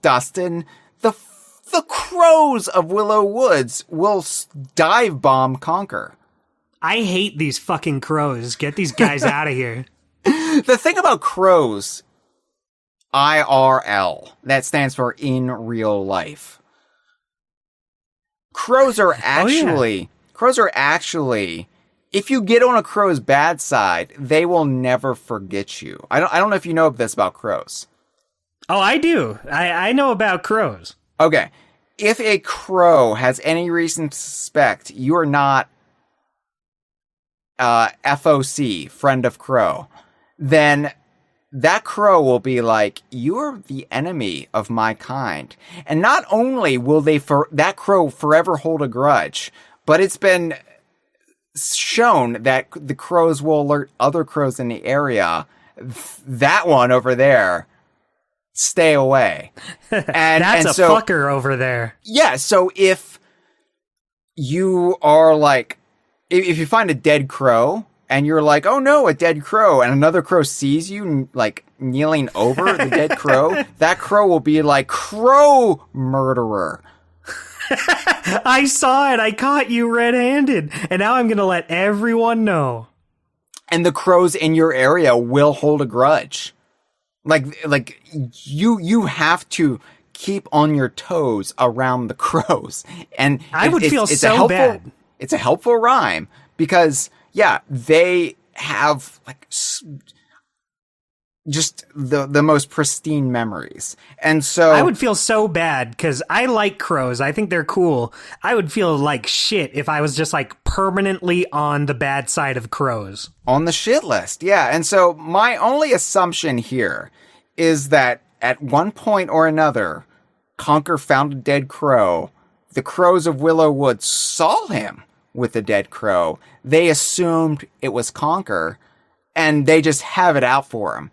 Dustin. The crows of Willow Woods will dive bomb Conker. I hate these fucking crows. Get these guys out of here. The thing about crows, IRL, that stands for in real life. Crows are actually, if you get on a crow's bad side, they will never forget you. I don't know if you know this about crows. Oh, I do. I know about crows. Okay. If a crow has any reason to suspect you are not FOC, friend of crow, then that crow will be like, you're the enemy of my kind. And not only will that crow forever hold a grudge, but it's been shown that the crows will alert other crows in the area. That one over there, stay away. That's a fucker over there. Yeah, so if you are like, if you find a dead crow and you're like, oh no, a dead crow, and another crow sees you like kneeling over the dead crow, that crow will be like, crow murderer. I saw it. I caught you red-handed, and now I'm going to let everyone know. And the crows in your area will hold a grudge. Like you have to keep on your toes around the crows. And I would feel so bad. It's a helpful rhyme because, yeah, they have like, just the most pristine memories. And so I would feel so bad because I like crows. I think they're cool. I would feel like shit if I was just like permanently on the bad side of crows. on the shit list. Yeah. And so my only assumption here is that at one point or another, Conker found a dead crow. The crows of Willow Woods saw him with a dead crow. They assumed it was Conker, and they just have it out for him.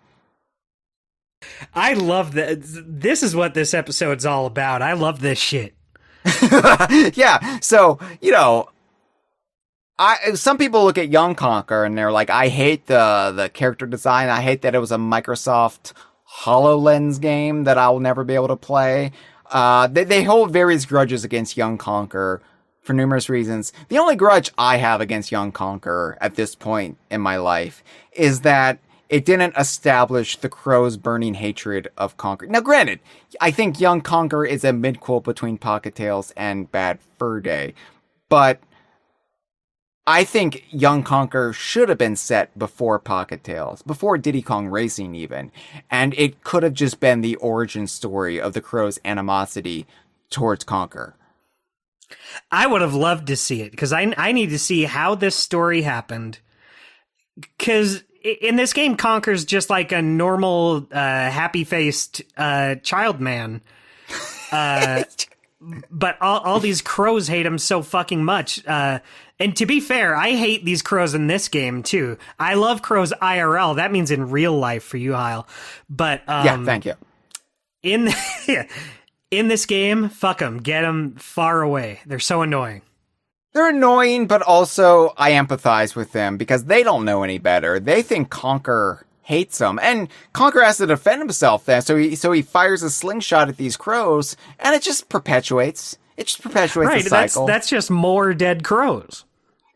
I love that. This is what this episode's all about. I love this shit. Yeah. So, some people look at young Conker and they're like, I hate the character design. I hate that it was a Microsoft HoloLens game that I'll never be able to play. They hold various grudges against young Conker for numerous reasons. The only grudge I have against young Conker at this point in my life is that it didn't establish the crow's burning hatred of Conker. Now, granted, I think young Conker is a midquel between Pocket Tales and Bad Fur Day, but I think young Conker should have been set before Pocket Tales, before Diddy Kong Racing even, and it could have just been the origin story of the crow's animosity towards Conker. I would have loved to see it because I need to see how this story happened. Because in this game, Conker's just like a normal, happy-faced child man. But all these crows hate him so fucking much. And to be fair, I hate these crows in this game, too. I love crows IRL. That means in real life for you, Hyle. But yeah, thank you. In this game, fuck them. Get them far away. They're so annoying. They're annoying, but also I empathize with them because they don't know any better. They think Conker hates them, and Conker has to defend himself then. So he fires a slingshot at these crows, and it just perpetuates. It just perpetuates the cycle. That's just more dead crows.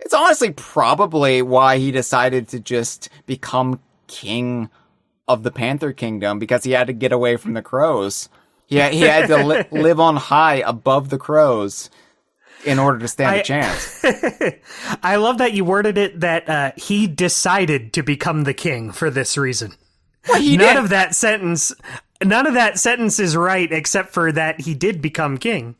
It's honestly probably why he decided to just become king of the Panther Kingdom, because he had to get away from the crows. He had to live on high above the crows in order to stand a chance. I love that you worded it that he decided to become the king for this reason. Well, none of that sentence is right, except for that he did become king.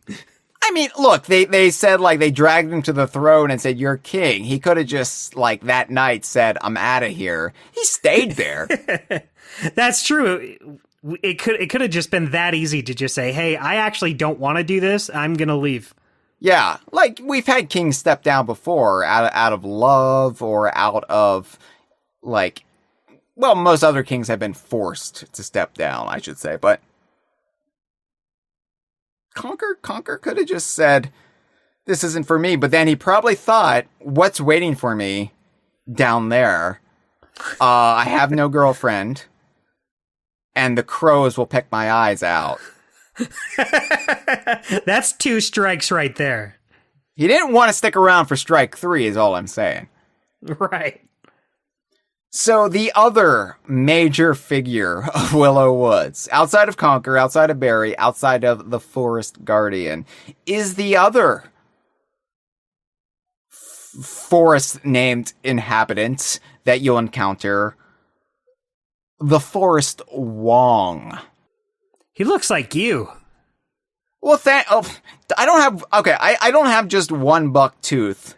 I mean, look, they said, like, they dragged him to the throne and said, you're king. He could have just, like, that night said, I'm out of here. He stayed there. That's true. It could have just been that easy to just say, hey, I actually don't want to do this. I'm going to leave. Yeah, like, we've had kings step down before out of love or out of, like, well, most other kings have been forced to step down, I should say, but Conker could have just said, this isn't for me, but then he probably thought, what's waiting for me down there? I have no girlfriend, and the crows will peck my eyes out. That's 2 strikes right there. He didn't want to stick around for strike 3 is all I'm saying. Right. So the other major figure of Willow Woods, outside of Conker, outside of Barry, outside of the Forest Guardian, is the other forest-named inhabitant that you'll encounter, the Forest Wong. He looks like you. Well, I don't have just one buck tooth.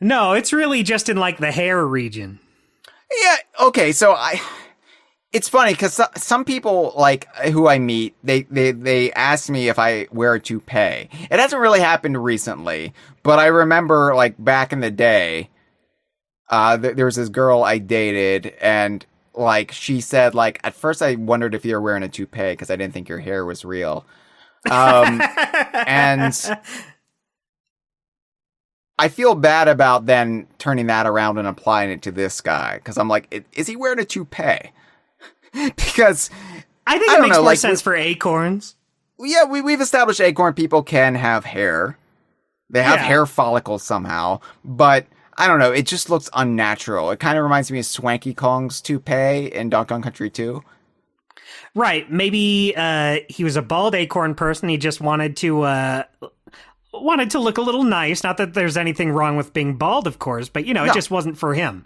No, it's really just in, like, the hair region. Yeah, okay, so it's funny, because some people, like, who I meet, they ask me if I wear a toupee. It hasn't really happened recently, but I remember, like, back in the day, there was this girl I dated, and, like, she said, like, at first I wondered if you were wearing a toupee, because I didn't think your hair was real. And I feel bad about then turning that around and applying it to this guy, because I'm like, is he wearing a toupee? Because I think it makes more sense for acorns. Yeah, we've established acorn people can have hair. They have hair follicles somehow, but I don't know, it just looks unnatural. It kind of reminds me of Swanky Kong's toupee in Donkey Kong Country 2. Right, maybe he was a bald acorn person. He just wanted to look a little nice. Not that there's anything wrong with being bald, of course, but, it just wasn't for him.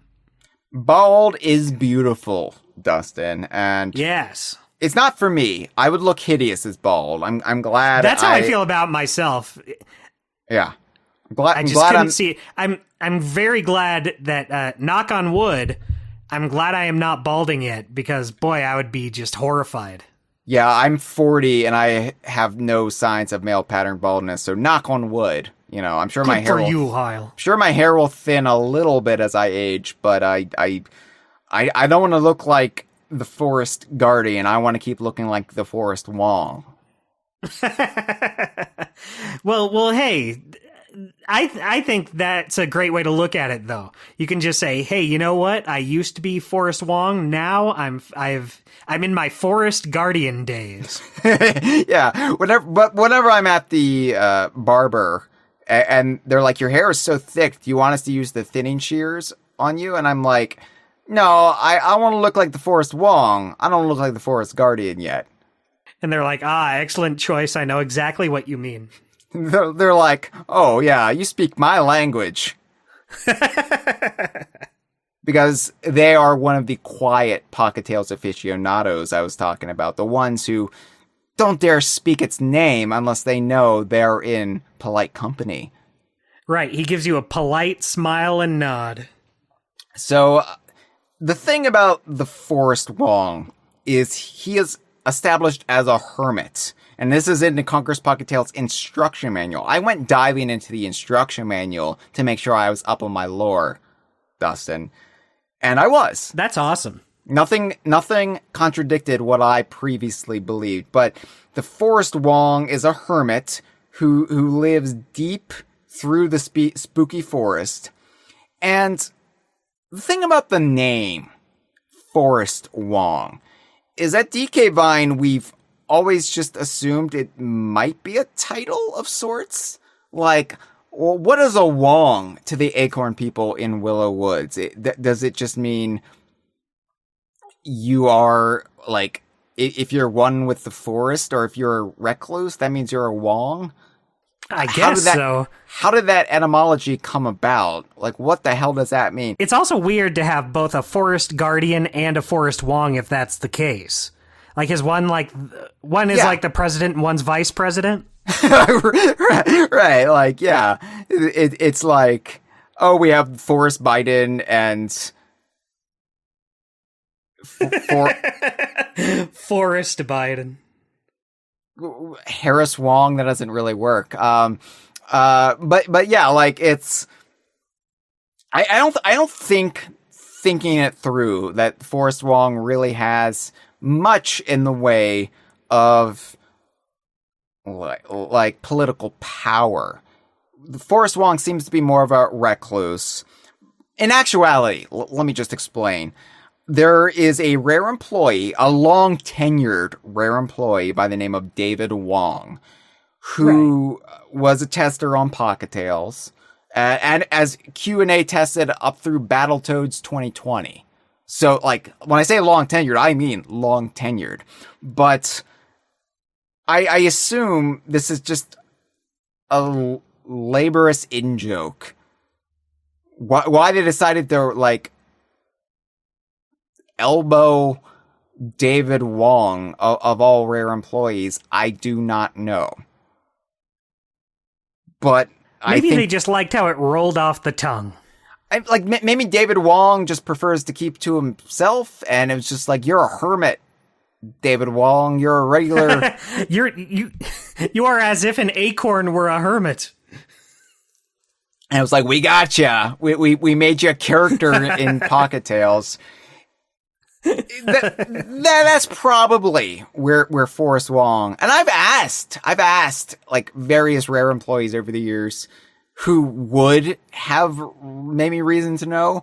Bald is beautiful. Dustin, and Yes. it's not for me. I would look hideous as bald. I'm glad. That's how I feel about myself. Yeah. Glad, I just glad couldn't see. I'm very glad that knock on wood. I'm glad I am not balding yet, because boy, I would be just horrified. Yeah, I'm 40 and I have no signs of male pattern baldness. So knock on wood. You know, I'm sure my hair. For you, Hyle. Sure, my hair will thin a little bit as I age, but I don't want to look like the Forest Guardian. I want to keep looking like the Forest Wong. Well, hey. I think that's a great way to look at it, though. You can just say, "Hey, you know what? I used to be Forest Wong. Now I'm in my Forest Guardian days." Yeah, whenever I'm at the barber and they're like, "Your hair is so thick. Do you want us to use the thinning shears on you?" And I'm like, "No, I want to look like the Forest Wong. I don't look like the Forest Guardian yet." And they're like, excellent choice. I know exactly what you mean. They're like, "Oh, yeah, you speak my language." Because they are one of the quiet Pocket Tales aficionados I was talking about. The ones who don't dare speak its name unless they know they're in polite company. Right, he gives you a polite smile and nod. So, the thing about the Forest Wong is he is established as a hermit. And this is in the Conker's Pocket Tales instruction manual. I went diving into the instruction manual to make sure I was up on my lore, Dustin. And I was. That's awesome. Nothing contradicted what I previously believed. But the Forest Wong is a hermit who lives deep through the spooky forest. And the thing about the name, Forest Wong, is that DK Vine we've always just assumed it might be a title of sorts. Like, well, what is a Wong to the acorn people in Willow Woods? Does it just mean you are, like, if you're one with the forest, or if you're a recluse, that means you're a Wong? I guess so. How did that etymology come about? Like, what the hell does that mean? It's also weird to have both a Forest Guardian and a Forest Wong if that's the case. Like, is one like the president and one's vice president? right, like, yeah. It's like, oh, we have Forrest Biden and Forrest Biden. Harris Wong, that doesn't really work. But yeah, like, it's, I don't think thinking it through that Forrest Wong really has much in the way of like political power. Forrest Wong seems to be more of a recluse. In actuality, let me just explain. There is a rare employee, a long tenured rare employee by the name of David Wong, who was a tester on Pocket Tales, and as Q&A tested up through Battletoads 2020. So, like, when I say long tenured, I mean long tenured. But I assume this is just a laborious in-joke. Why they decided to, like, elbow David Wong of all rare employees, I do not know. But maybe they just liked how it rolled off the tongue. Maybe David Wong just prefers to keep to himself, and it was just like, you're a hermit, David Wong. You're a regular. You are as if an acorn were a hermit. And it was like, we gotcha. We made you a character in Pocket Tales. That's probably where Forrest Wong. And I've asked like various rare employees over the years who would have maybe reason to know,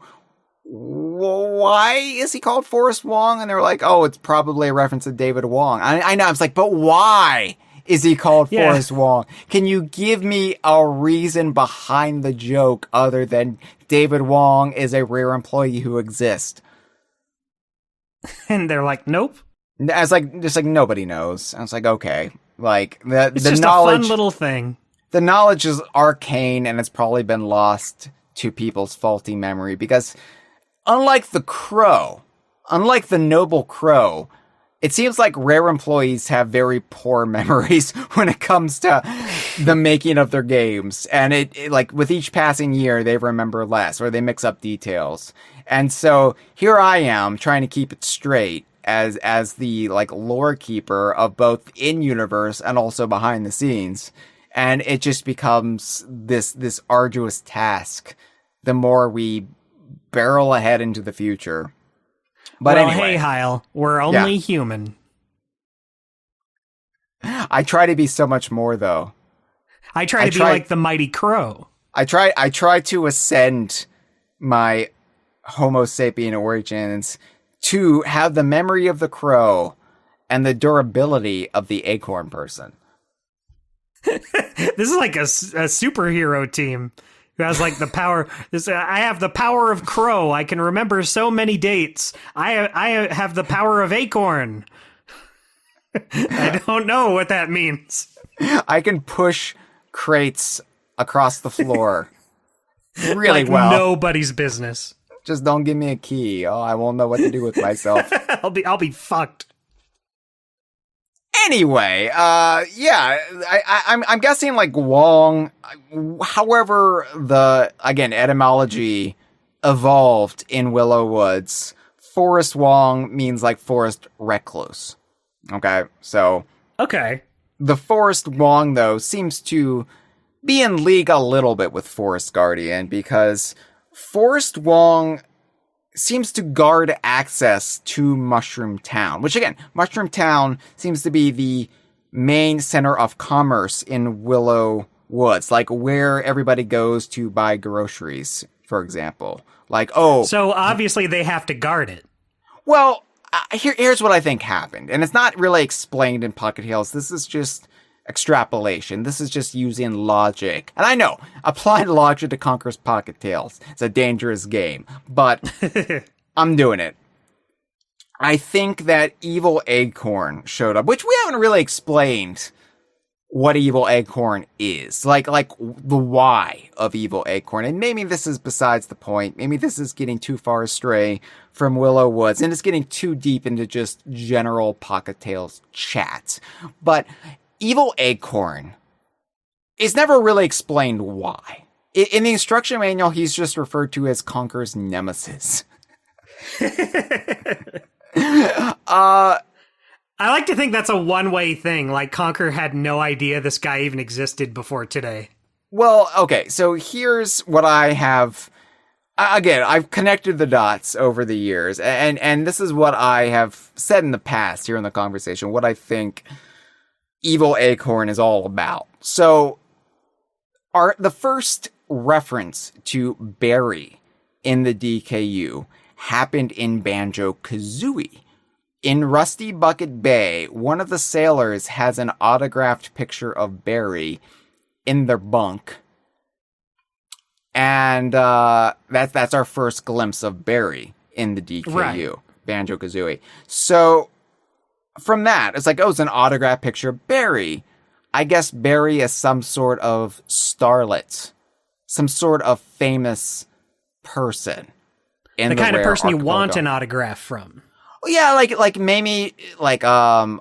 why is he called Forrest Wong? And they're like, oh, it's probably a reference to David Wong. I know. I was like, but why is he called Forrest Wong? Can you give me a reason behind the joke other than David Wong is a rare employee who exists? And they're like, nope. I was like, just like, nobody knows. I was like, okay. Like, it's the just knowledge, a fun little thing. The knowledge is arcane, and it's probably been lost to people's faulty memory, because unlike the Crow, unlike the noble crow, it seems like rare employees have very poor memories when it comes to the making of their games. And it like with each passing year, they remember less or they mix up details. And so here I am trying to keep it straight as the like lore keeper of both in universe and also behind the scenes. And it just becomes this arduous task the more we barrel ahead into the future. But well, anyway, hey, Hyle, we're only human. I try to be so much more, though. I try to be like the mighty crow. I try to ascend my Homo sapien origins to have the memory of the crow and the durability of the acorn person. This is like a superhero team who has like the power. I have the power of crow. I can remember so many dates. I have the power of acorn. I don't know what that means. I can push crates across the floor really like well. Nobody's business. Just don't give me a key. Oh, I won't know what to do with myself. I'll be fucked. Anyway, yeah, I'm guessing like Wong, however the, again, etymology evolved in Willow Woods, Forest Wong means like forest recluse. Okay, so. Okay. The Forest Wong, though, seems to be in league a little bit with Forest Guardian because Forest Wong seems to guard access to Mushroom Town, which again, Mushroom Town seems to be the main center of commerce in Willow Woods, like where everybody goes to buy groceries, for example. Like, oh. So obviously they have to guard it. Well, here's what I think happened. And it's not really explained in Pocket Tales. This is just extrapolation. This is just using logic. And I know, applying logic to Conker's Pocket Tales. It's a dangerous game. But I'm doing it. I think that Evil Acorn showed up, which we haven't really explained what Evil Acorn is. Like the why of Evil Acorn. And maybe this is besides the point. Maybe this is getting too far astray from Willow Woods. And it's getting too deep into just general Pocket Tales chat. But Evil Acorn is never really explained why. In the instruction manual, he's just referred to as Conker's nemesis. I like to think that's a one-way thing. Like, Conker had no idea this guy even existed before today. Well, okay, so here's what I have. Again, I've connected the dots over the years, and this is what I have said in the past here in the conversation, what I think Evil Acorn is all about. So, the first reference to Barry in the DKU happened in Banjo-Kazooie. In Rusty Bucket Bay, one of the sailors has an autographed picture of Barry in their bunk. And that's our first glimpse of Barry in the DKU, right. Banjo-Kazooie. So from that, it's like, oh, it's an autographed picture of Barry. I guess Barry is some sort of starlet, some sort of famous person. The kind of person you want an autograph from. Yeah, like maybe like a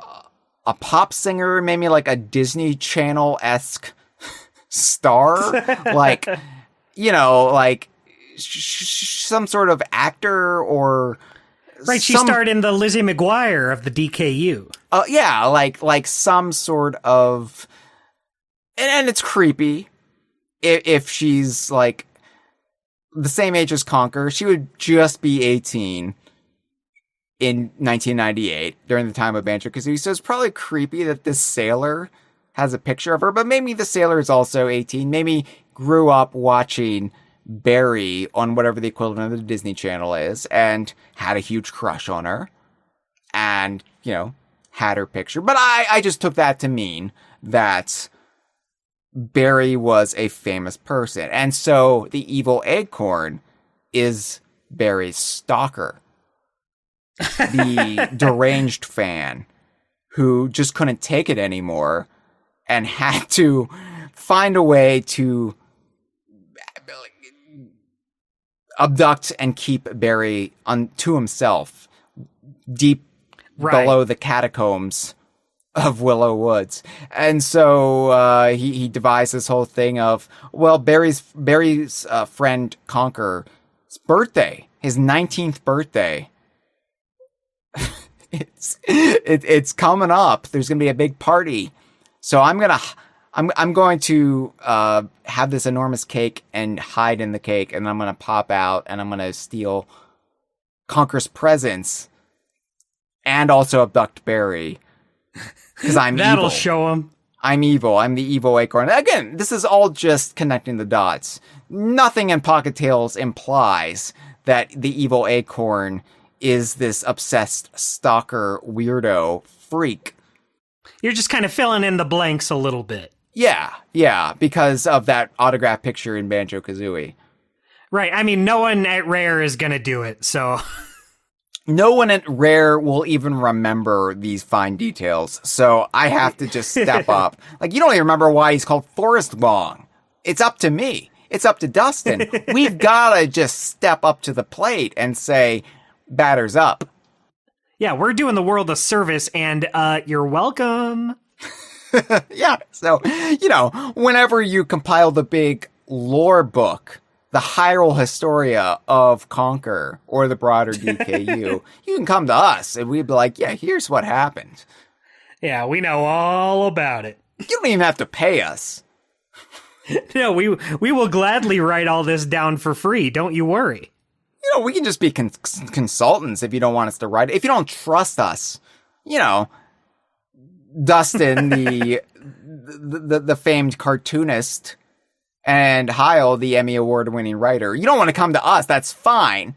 pop singer, maybe like a Disney Channel-esque star, like, you know, like some sort of actor or right. She starred in the Lizzie McGuire of the DKU. Yeah, like some sort of, and it's creepy if she's like the same age as Conker. She would just be 18. In 1998, during the time of Banjo-Kazooie, so it's probably creepy that this sailor has a picture of her, but maybe the sailor is also 18, maybe grew up watching Barry on whatever the equivalent of the Disney Channel is, and had a huge crush on her, and, you know, had her picture. But I just took that to mean that Barry was a famous person, and so the Evil Acorn is Barry's stalker. The deranged fan who just couldn't take it anymore and had to find a way to abduct and keep Barry to himself deep below the catacombs of Willow Woods. And so he devised this whole thing of, well, Barry's friend Conker's birthday, his 19th birthday. It's coming up. There's going to be a big party. So I'm going to have this enormous cake and hide in the cake, and I'm going to pop out and I'm going to steal Conker's presents and also abduct Barry. Because I'm That'll evil. show him. I'm evil. I'm the evil acorn. Again, this is all just connecting the dots. Nothing in Pocket Tales implies that the evil acorn is this obsessed stalker weirdo freak. You're just kind of filling in the blanks a little bit. Yeah, because of that autograph picture in Banjo-Kazooie. Right, I mean, no one at Rare is going to do it, so... No one at Rare will even remember these fine details, so I have to just step up. Like, you don't even remember why he's called Forest Wong. It's up to me. It's up to Dustin. We've got to just step up to the plate and say, batter's up. Yeah, we're doing the world a service, and you're welcome. Yeah, so, whenever you compile the big lore book, the Hyrule Historia of Conker, or the broader DKU, you can come to us, and we'd be like, yeah, here's what happened. Yeah, we know all about it. You don't even have to pay us. No, we will gladly write all this down for free, don't you worry. We can just be consultants if you don't want us to write it. If you don't trust us, Dustin, the famed cartoonist, and Hyle, the Emmy Award-winning writer. You don't want to come to us, that's fine.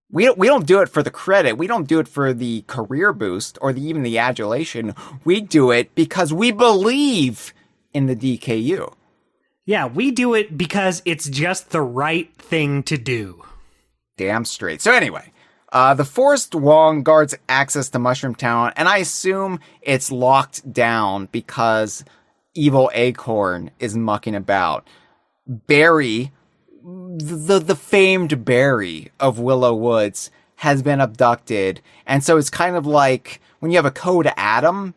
We don't do it for the credit. We don't do it for the career boost or even the adulation. We do it because we believe in the DKU. Yeah, we do it because it's just the right thing to do. Damn straight. So anyway, the Forest Wong guards access to Mushroom Town, and I assume it's locked down because Evil Acorn is mucking about. Barry, the famed Barry of Willow Woods, has been abducted, and so it's kind of like when you have a code Adam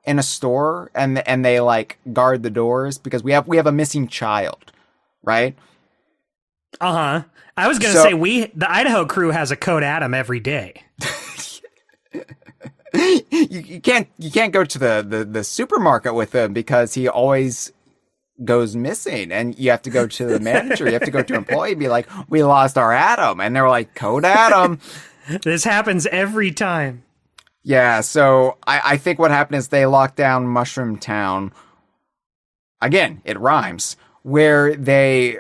in a store, and they like guard the doors because we have a missing child, right? Uh-huh. I was gonna say the Idaho crew has a code Adam every day. You can't go to the supermarket with him because he always goes missing, and you have to go to the manager, you have to go to an employee and be like, we lost our Adam, and they're like, code Adam. This happens every time. Yeah, so I think what happened is they locked down Mushroom Town. Again, it rhymes. Where they,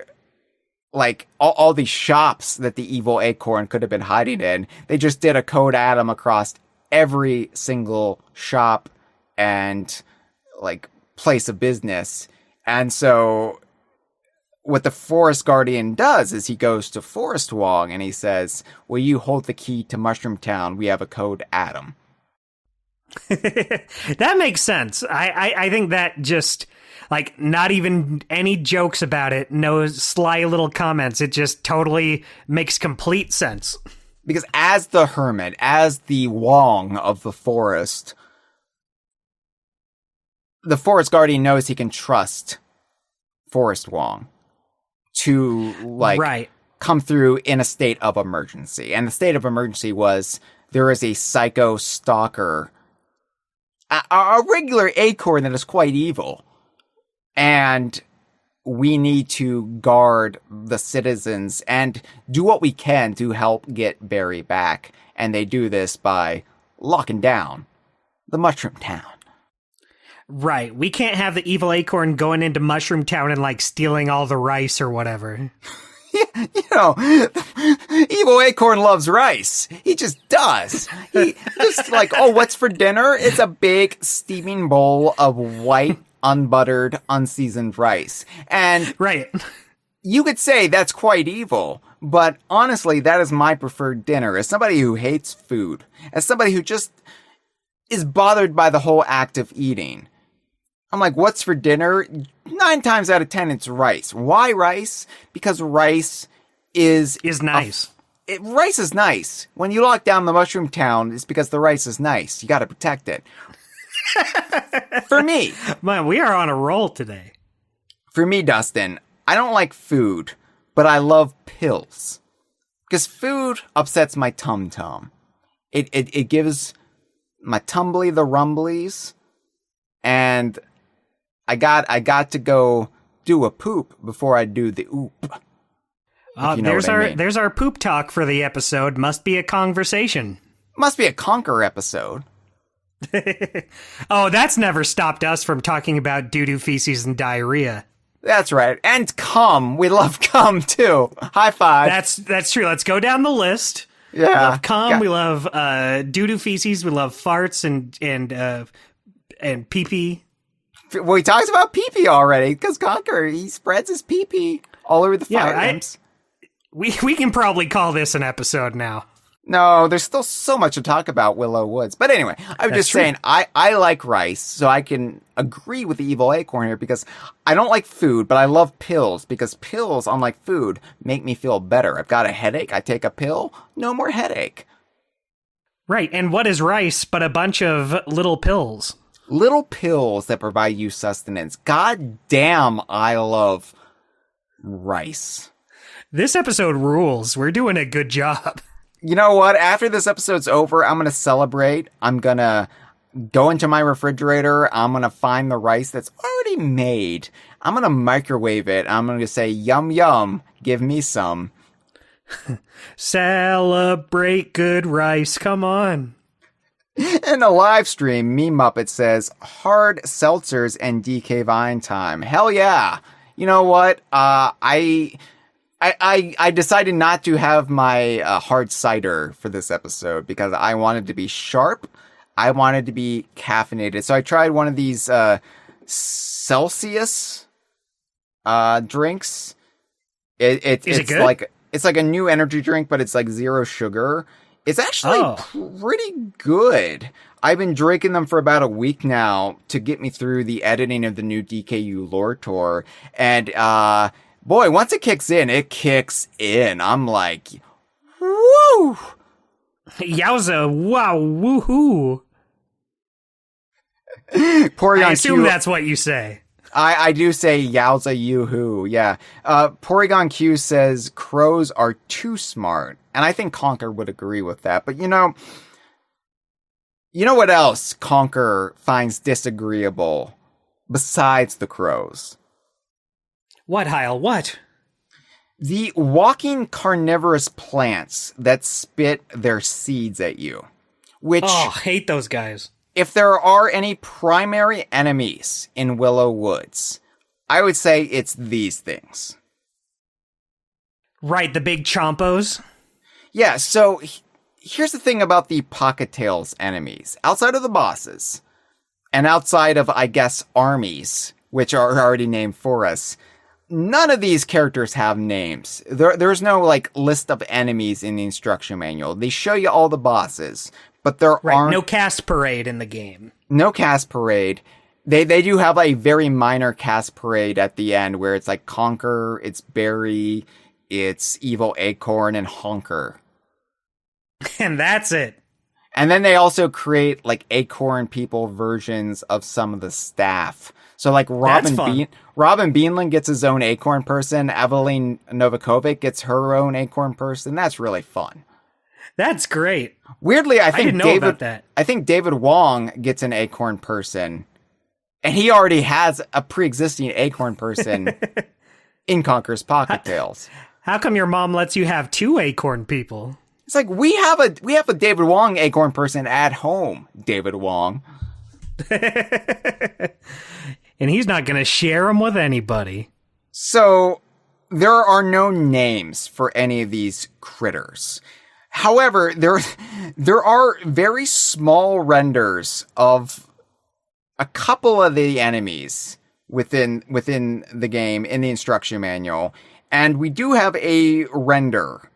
like, all these shops that the evil acorn could have been hiding in, they just did a code Adam across every single shop and, like, place of business. And so what the Forest Guardian does is he goes to Forest Wong and he says, will you hold the key to Mushroom Town? We have a code Adam. That makes sense. I think that just, like, not even any jokes about it, no sly little comments. It just totally makes complete sense. Because as the hermit, as the Wong of the Forest Guardian knows he can trust Forest Wong to, like, come through in a state of emergency. And the state of emergency was there is a psycho stalker, a regular acorn that is quite evil. And we need to guard the citizens and do what we can to help get Barry back. And they do this by locking down the Mushroom Town. Right. We can't have the evil acorn going into Mushroom Town and, like, stealing all the rice or whatever. Evil acorn loves rice. He just does. He just like, oh, what's for dinner? It's a big steaming bowl of white, unbuttered, unseasoned rice. And right. You could say that's quite evil, but honestly, that is my preferred dinner. As somebody who hates food, as somebody who just is bothered by the whole act of eating, I'm like, what's for dinner? 9 times out of 10, it's rice. Why rice? Because rice is nice. rice is nice. When you lock down the mushroom town, it's because the rice is nice. You got to protect it. For me. Man, we are on a roll today. For me, Dustin, I don't like food, but I love pills. Because food upsets my tum-tum. It gives my tumbly the rumblies, and I got to go do a poop before I do the oop. There's our poop talk for the episode. Must be a Kongversation. Must be a Conker episode. Oh, that's never stopped us from talking about doo-doo, feces, and diarrhea. That's right. And cum. We love cum, too. High five. That's true. Let's go down the list. Yeah. We love cum. We love doo-doo, feces. We love farts and pee-pee. Well, he talks about pee-pee already, because Conker, he spreads his pee-pee all over the fire lamps. We can probably call this an episode now. No, there's still so much to talk about Willow Woods. But anyway, I'm just saying, I like rice, so I can agree with the evil acorn here, because I don't like food, but I love pills, because pills, unlike food, make me feel better. I've got a headache, I take a pill, no more headache. Right, and what is rice but a bunch of little pills? Little pills that provide you sustenance. God damn, I love rice. This episode rules. We're doing a good job. You know what? After this episode's over, I'm going to celebrate. I'm going to go into my refrigerator. I'm going to find the rice that's already made. I'm going to microwave it. I'm going to say, yum, yum, give me some. Celebrate good rice. Come on. In a live stream, Me Muppet says, hard seltzers and DK Vine time. Hell yeah. You know what? I decided not to have my hard cider for this episode because I wanted to be sharp. I wanted to be caffeinated. So I tried one of these Celsius drinks. Is it good? It's like a new energy drink, but it's like 0 sugar. It's actually pretty good. I've been drinking them for about a week now to get me through the editing of the new DKU lore tour. And boy, once it kicks in, it kicks in. I'm like, woo! Yowza, wow, woohoo. Porygon I assume Q, that's what you say. I do say yowza, yoo-hoo, yeah. Porygon Q says crows are too smart. And I think Conker would agree with that. But you know what else Conker finds disagreeable besides the crows? What, Hyle? What? The walking carnivorous plants that spit their seeds at you. Which, hate those guys. If there are any primary enemies in Willow Woods, I would say it's these things. Right, the big chompos? Yeah, so here's the thing about the Pocket Tails enemies. Outside of the bosses, and outside of, I guess, armies, which are already named for us, none of these characters have names. There's no, list of enemies in the instruction manual. They show you all the bosses, but there aren't... No cast parade in the game. No cast parade. They do have a very minor cast parade at the end where it's like Conker, it's Barry, it's Evil Acorn, and Honker. And that's it. And then they also create Acorn people versions of some of the staff. So Robin Beanland gets his own Acorn person. Eveline Novakovic gets her own Acorn person. That's really fun. That's great. Weirdly, I didn't know about that. I think David Wong gets an Acorn person. And he already has a pre-existing Acorn person in Conker's Pocket Tales. How come your mom lets you have 2 Acorn people? It's like we have a David Wong Acorn person at home, David Wong. And he's not going to share them with anybody. So there are no names for any of these critters. However, there are very small renders of a couple of the enemies within the game in the instruction manual, and we do have a render.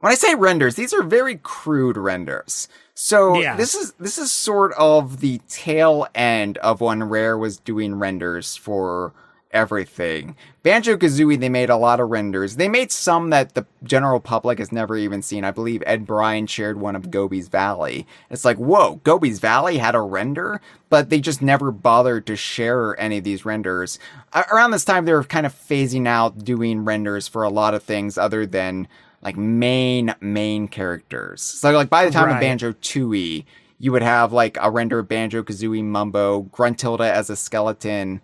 When I say renders, these are very crude renders. So this is sort of the tail end of when Rare was doing renders for everything. Banjo-Kazooie, they made a lot of renders. They made some that the general public has never even seen. I believe Ed Bryan shared one of Gobi's Valley. It's like, whoa, Gobi's Valley had a render? But they just never bothered to share any of these renders. Around this time, they were kind of phasing out doing renders for a lot of things other than like main characters. So like by the time of Banjo-Tooie, you would have like a render of Banjo-Kazooie, Mumbo, Gruntilda as a skeleton,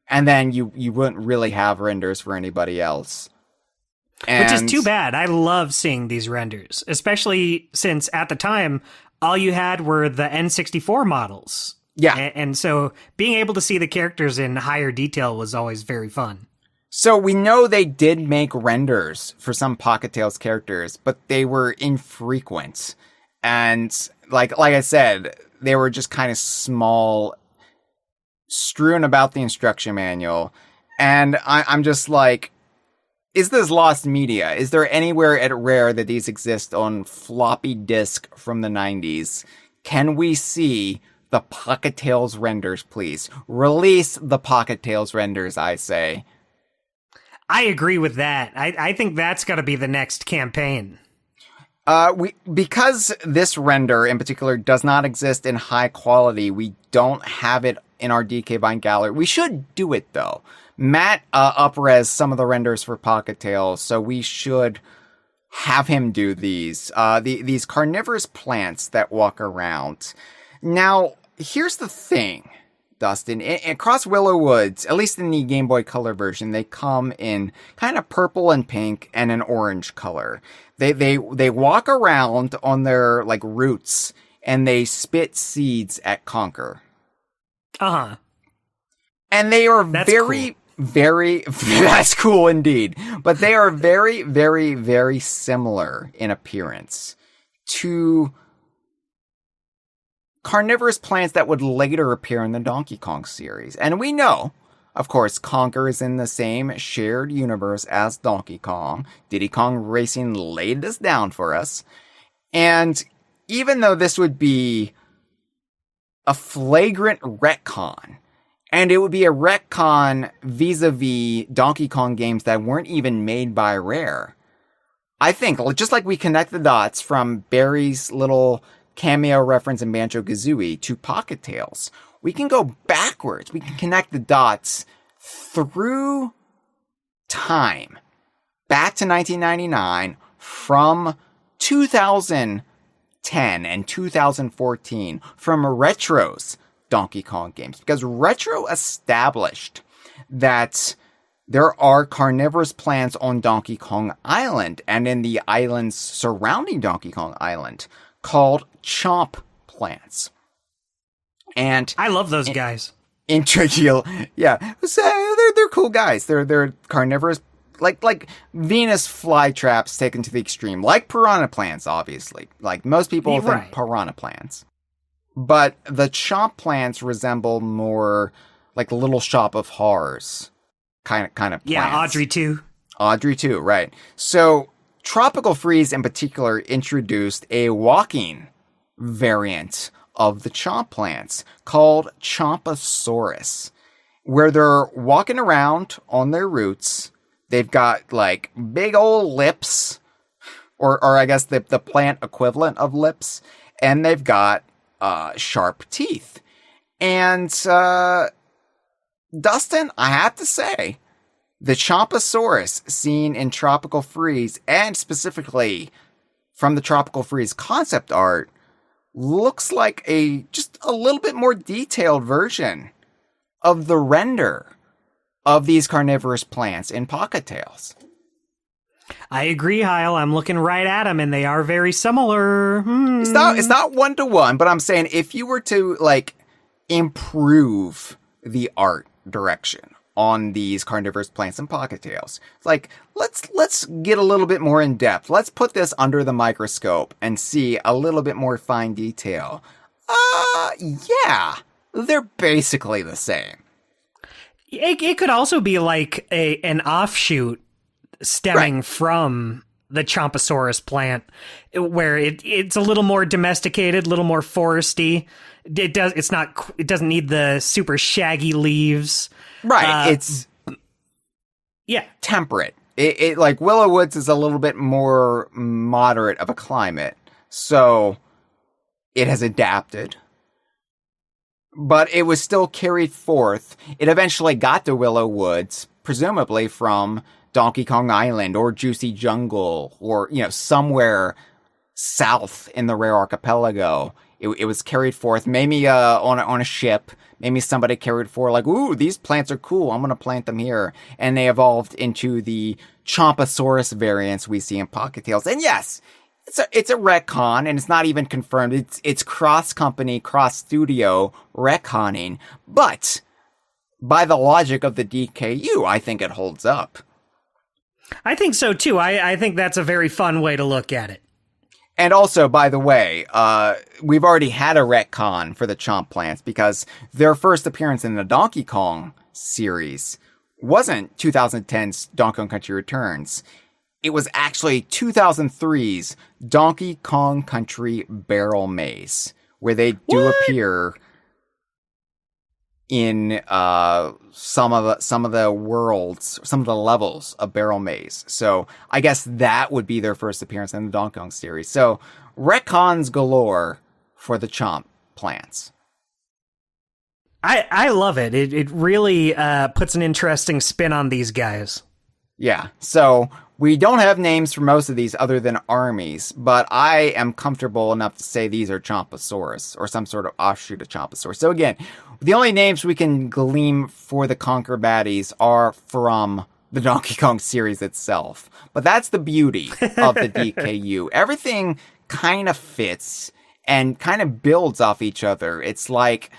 and then you wouldn't really have renders for anybody else. Which is too bad. I love seeing these renders, especially since at the time, all you had were the N64 models. Yeah. And so being able to see the characters in higher detail was always very fun. So we know they did make renders for some Pocket Tales characters, but they were infrequent. And like I said, they were just kind of small, strewn about the instruction manual. And I'm just like, is this lost media? Is there anywhere at Rare that these exist on floppy disk from the 90s? Can we see the Pocket Tales renders, please? Release the Pocket Tales renders, I say. I agree with that. I think that's got to be the next campaign. Because this render in particular does not exist in high quality, we don't have it in our DK Vine gallery. We should do it though. Matt upres some of the renders for Pocket Tales, so we should have him do these. These carnivorous plants that walk around. Now, here's the thing, Dustin. Across Willow Woods, at least in the Game Boy Color version, they come in kind of purple and pink and an orange color. They walk around on their like roots and they spit seeds at Conker. Uh-huh. And they are That's very, cool. very, that's cool indeed. But they are very, very, very similar in appearance to carnivorous plants that would later appear in the Donkey Kong series. And we know, of course, Conker is in the same shared universe as Donkey Kong. Diddy Kong Racing laid this down for us. And even though this would be a flagrant retcon, and it would be a retcon vis-a-vis Donkey Kong games that weren't even made by Rare, I think, just like we connect the dots from Barry's little cameo reference in Banjo-Kazooie to Pocket Tales, we can go backwards. We can connect the dots through time, back to 1999, from 2010 and 2014, from Retro's Donkey Kong games, because Retro established that there are carnivorous plants on Donkey Kong Island and in the islands surrounding Donkey Kong Island called chomp plants. And I love those guys. Yeah. So they're cool guys. They're carnivorous, like Venus flytraps taken to the extreme, like piranha plants, obviously. Like most people think piranha plants. But the chomp plants resemble more like Little Shop of Horrors kind of plants. Yeah, Audrey 2. Audrey 2, right. So Tropical Freeze in particular introduced a walking variant of the chomp plants called Chomposaurus, where they're walking around on their roots. They've got like big old lips, or I guess the plant equivalent of lips, and they've got sharp teeth. And Dustin, I have to say, the Chomposaurus seen in Tropical Freeze, and specifically from the Tropical Freeze concept art, looks like just a little bit more detailed version of the render of these carnivorous plants in Pocket Tales. I agree, Hyle. I'm looking right at them, and they are very similar. It's not 1-to-1, but I'm saying if you were to like improve the art direction on these carnivorous plants in Pocket Tales, like let's get a little bit more in depth. Let's put this under the microscope and see a little bit more fine detail. Yeah, they're basically the same. It could also be like an offshoot stemming from the Chomposaurus plant, where it's a little more domesticated, a little more foresty. It doesn't need the super shaggy leaves. Right. Yeah. temperate. It like Willow Woods is a little bit more moderate of a climate, so it has adapted. But it was still carried forth. It eventually got to Willow Woods, presumably from Donkey Kong Island or Juicy Jungle or, somewhere south in the Rare Archipelago. It was carried forth, maybe on a ship. Maybe somebody carried forward like, ooh, these plants are cool. I'm going to plant them here. And they evolved into the Chompasaurus variants we see in Pocket Tales. And yes, it's a retcon, and it's not even confirmed. It's cross-company, cross-studio retconning. But by the logic of the DKU, I think it holds up. I think so, too. I think that's a very fun way to look at it. And also, by the way, we've already had a retcon for the Chomp plants because their first appearance in the Donkey Kong series wasn't 2010's Donkey Kong Country Returns. It was actually 2003's Donkey Kong Country Barrel Maze, where they do appear in some of the worlds, some of the levels of Barrel Maze. So I guess that would be their first appearance in the Donkey Kong series. So retcons galore for the Chomp plants. I love it. It really puts an interesting spin on these guys. Yeah, so we don't have names for most of these other than armies, but I am comfortable enough to say these are Chompasaurus, or some sort of offshoot of Chompasaurus. So again, the only names we can glean for the Conker baddies are from the Donkey Kong series itself. But that's the beauty of the DKU. Everything kind of fits and kind of builds off each other. It's like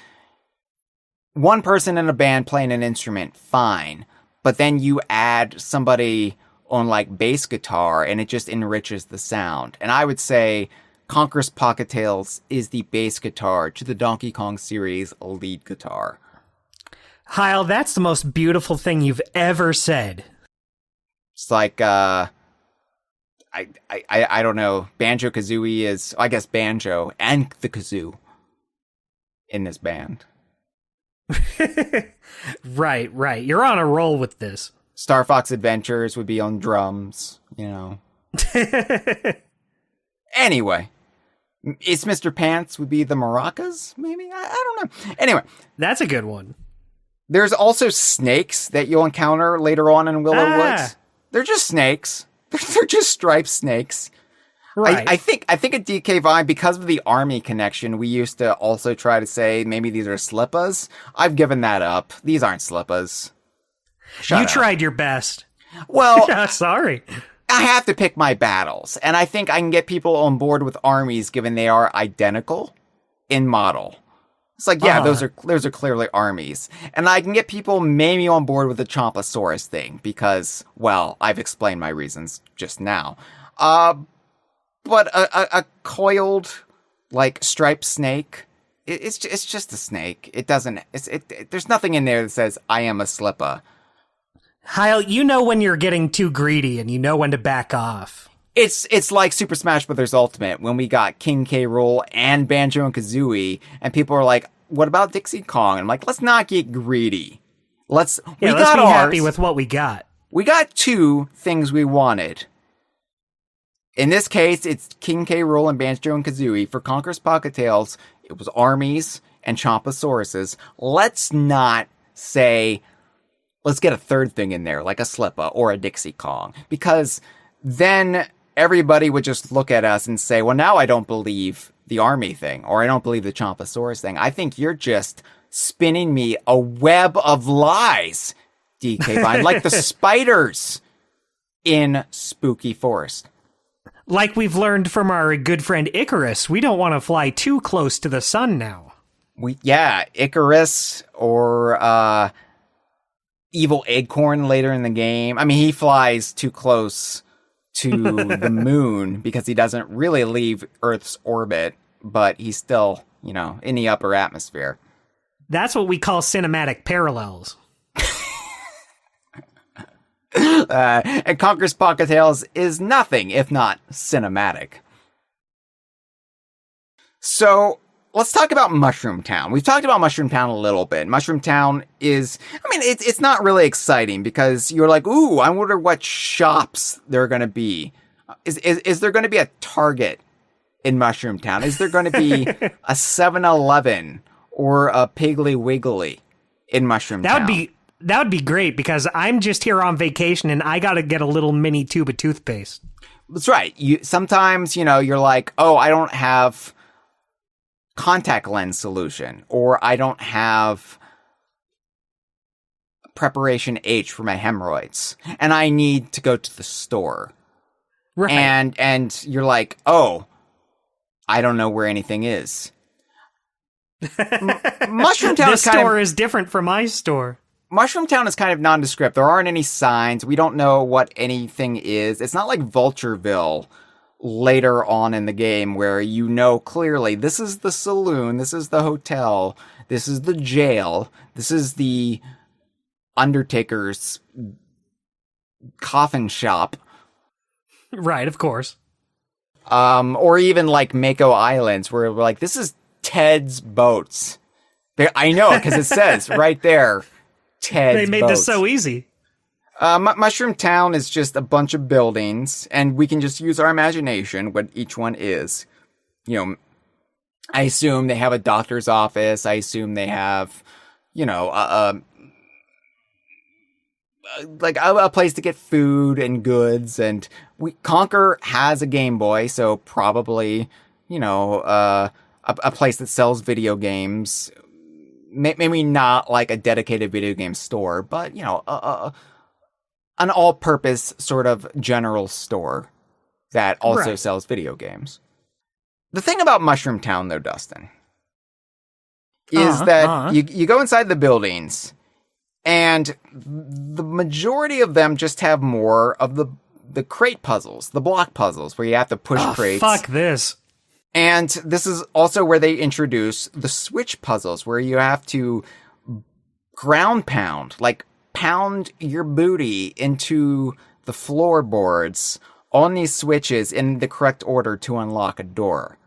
one person in a band playing an instrument, fine. But then you add somebody on like bass guitar and it just enriches the sound. And I would say Conker's Pocket Tales is the bass guitar to the Donkey Kong series lead guitar. Hyle, that's the most beautiful thing you've ever said. It's like, I don't know. Banjo-Kazooie is, I guess, banjo and the kazoo in this band. Right. You're on a roll with this. Star Fox Adventures would be on drums, Anyway, It's Mr. Pants would be the maracas, maybe? I don't know. Anyway. That's a good one. There's also snakes that you'll encounter later on in Willow Woods. They're just snakes. They're just striped snakes. Right. I think at DK Vine, because of the army connection, we used to also try to say maybe these are slippas. I've given that up. These aren't slippas. Shut up. Tried your best. Well, sorry. I have to pick my battles, and I think I can get people on board with armies given they are identical in model. It's like, yeah, those are clearly armies. And I can get people maybe on board with the Chompasaurus thing because, well, I've explained my reasons just now. But a coiled, like, striped snake, it's just a snake. It doesn't, there's nothing in there that says, I am a slippa. Hyle, you know when you're getting too greedy and you know when to back off. It's like Super Smash Bros. Ultimate when we got King K. Rool and Banjo and Kazooie, and people are like, what about Dixie Kong? And I'm like, let's not get greedy. Let's be happy with what we got. We got two things we wanted. In this case, it's King K. Rool and Banjo and Kazooie. For Conker's Pocket Tales, it was armies and Chompasauruses. Let's not say, let's get a third thing in there, like a Slippa or a Dixie Kong. Because then everybody would just look at us and say, well, now I don't believe the army thing, or I don't believe the Chompasaurus thing. I think you're just spinning me a web of lies, DK Vine, like the spiders in Spooky Forest. Like we've learned from our good friend Icarus, we don't want to fly too close to the sun now. Icarus or Evil Acorn later in the game. I mean, he flies too close to the moon because he doesn't really leave Earth's orbit, but he's still, in the upper atmosphere. That's what we call cinematic parallels. And Conker's Pocket Tales is nothing if not cinematic. So, let's talk about Mushroom Town. We've talked about Mushroom Town a little bit. Mushroom Town is, I mean, it's not really exciting because you're like, ooh, I wonder what shops there are going to be. Is there going to be a Target in Mushroom Town? Is there going to be a 7-Eleven or a Piggly Wiggly in Mushroom Town? That would be great because I'm just here on vacation and I got to get a little mini tube of toothpaste. That's right. Sometimes, you're like, oh, I don't have contact lens solution, or I don't have preparation H for my hemorrhoids, and I need to go to the store. Right. And you're like, oh, I don't know where anything is. Mushroom Town is different from my store. Mushroom Town is kind of nondescript. There aren't any signs. We don't know what anything is. It's not like Vultureville later on in the game where clearly this is the saloon, this is the hotel, this is the jail, this is the Undertaker's coffin shop. Right, of course. Or even like Mako Islands where we're like, this is Ted's boats. I know, because it says right there, Ted's They made boats. this so easy. Mushroom Town is just a bunch of buildings, and we can just use our imagination what each one is. I assume they have a doctor's office. I assume they have, a place to get food and goods. And Conker has a Game Boy, so probably, a place that sells video games. Maybe not like a dedicated video game store, but, an all-purpose sort of general store that also sells video games. The thing about Mushroom Town, though, Dustin, is that you go inside the buildings, and the majority of them just have more of the crate puzzles, the block puzzles, where you have to push crates. Fuck this. And this is also where they introduce the switch puzzles, where you have to ground pound, like pound your booty into the floorboards on these switches in the correct order to unlock a door.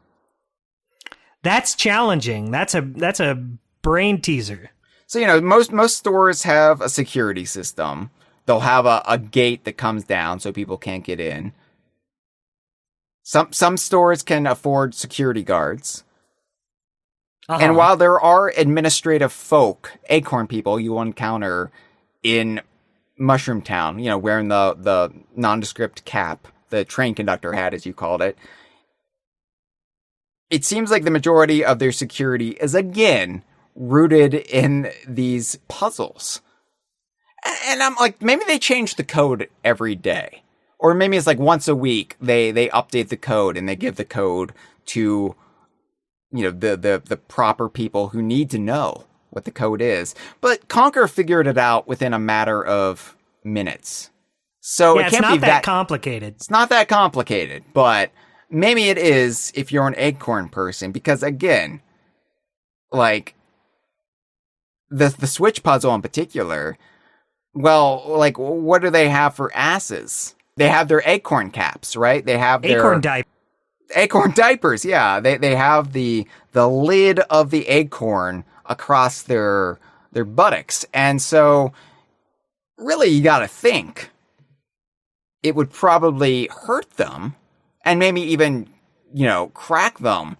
That's challenging. That's a brain teaser. So, most stores have a security system. They'll have a gate that comes down so people can't get in. Some stores can afford security guards. And while there are administrative folk, acorn people you will encounter in Mushroom Town, wearing the nondescript cap the train conductor had, as you called it, it seems like the majority of their security is, again, rooted in these puzzles. And I'm like, maybe they change the code every day. Or maybe it's like once a week they update the code and they give the code to, the proper people who need to know what the code is. But Conker figured it out within a matter of minutes. So it can't be that complicated. It's not that complicated, but maybe it is if you're an acorn person, because again, like the switch puzzle in particular, well, like what do they have for asses? They have their acorn caps, right? They have their acorn diapers. Yeah, they have the lid of the acorn across their buttocks, and so really you got to think it would probably hurt them, and maybe even crack them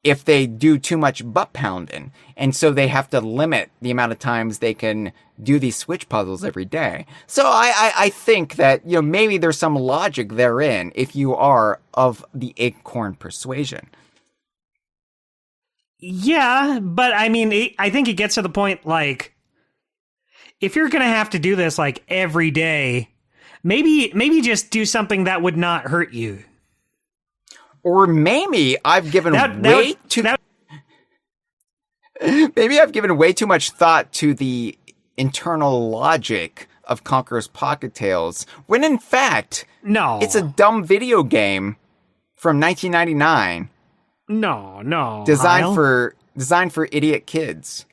if they do too much butt pounding, and so they have to limit the amount of times they can do these switch puzzles every day. So I think that, maybe there's some logic therein if you are of the acorn persuasion. Yeah, but I mean, I think it gets to the point, like, if you're going to have to do this, like, every day, maybe just do something that would not hurt you. Or maybe I've given maybe I've given way too much thought to the internal logic of Conker's Pocket Tales, when in fact, no, it's a dumb video game from 1999. No, designed for idiot kids.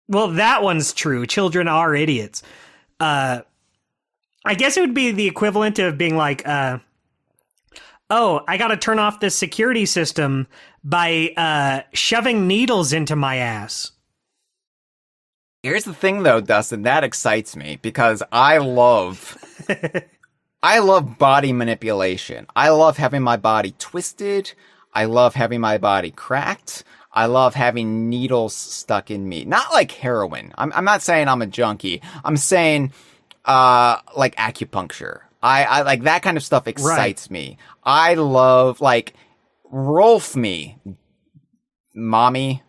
Well, that one's true. Children are idiots. I guess it would be the equivalent of being like, oh, I gotta turn off this security system by shoving needles into my ass. Here's the thing, though, Dustin, that excites me because I love body manipulation. I love having my body twisted. I love having my body cracked. I love having needles stuck in me. Not like heroin. I'm not saying I'm a junkie. I'm saying, like acupuncture. I like that kind of stuff excites me. I love, like, Rolf me, mommy.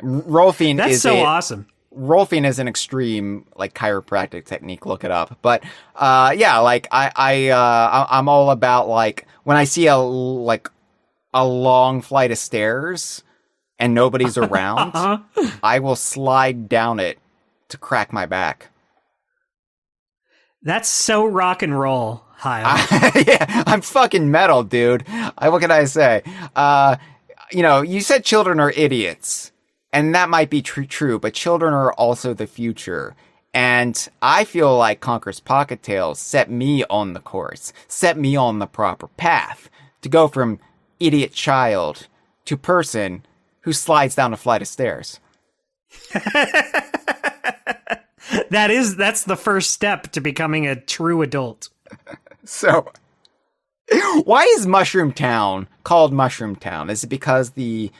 Rolfing That's so awesome. Rolfing is an extreme, like, chiropractic technique. Look it up. But, yeah, like, I'm all about, like, when I see a long flight of stairs and nobody's around, I will slide down it to crack my back. That's so rock and roll, Hyle. Yeah, I'm fucking metal, dude. What can I say? You said children are idiots, and that might be true, but children are also the future. And I feel like Conker's Pocket Tales set me on the course, set me on the proper path to go from idiot child to person who slides down a flight of stairs. That's the first step to becoming a true adult. So, why is Mushroom Town called Mushroom Town? Is it because the,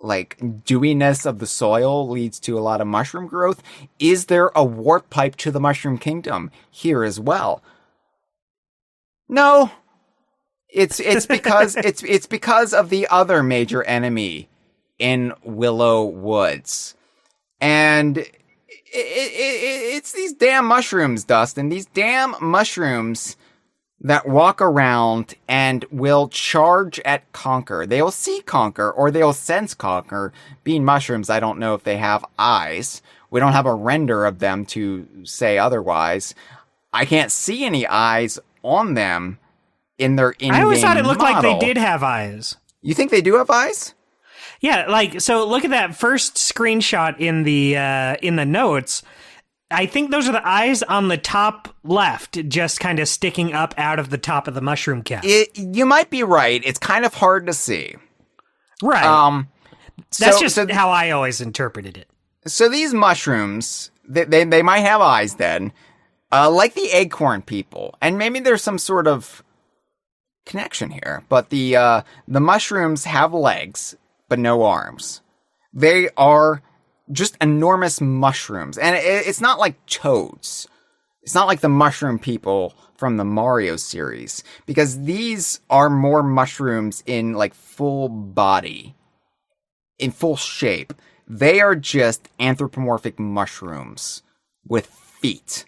like, dewiness of the soil leads to a lot of mushroom growth? Is there a warp pipe to the Mushroom Kingdom here as well? No. It's because it's because of the other major enemy in Willow Woods. And it's these damn mushrooms, Dustin. These damn mushrooms that walk around and will charge at Conker. They'll see Conker, or they'll sense Conker. Being mushrooms, I don't know if they have eyes. We don't have a render of them to say otherwise. I can't see any eyes on them in their in-game I always thought it looked model. like they did have eyes. You think they do have eyes? Yeah, like, so look at that first screenshot in the notes. I think those are the eyes on the top left, just kind of sticking up out of the top of the mushroom cap. You might be right. It's kind of hard to see. Right. That's just how I always interpreted it. So these mushrooms, they might have eyes then, like the acorn people. And maybe there's some sort of connection here. But the mushrooms have legs, but no arms. They are just enormous mushrooms. And it's not like toads. It's not like the mushroom people from the Mario series. Because these are more mushrooms in, like, full body. In full shape. They are just anthropomorphic mushrooms with feet.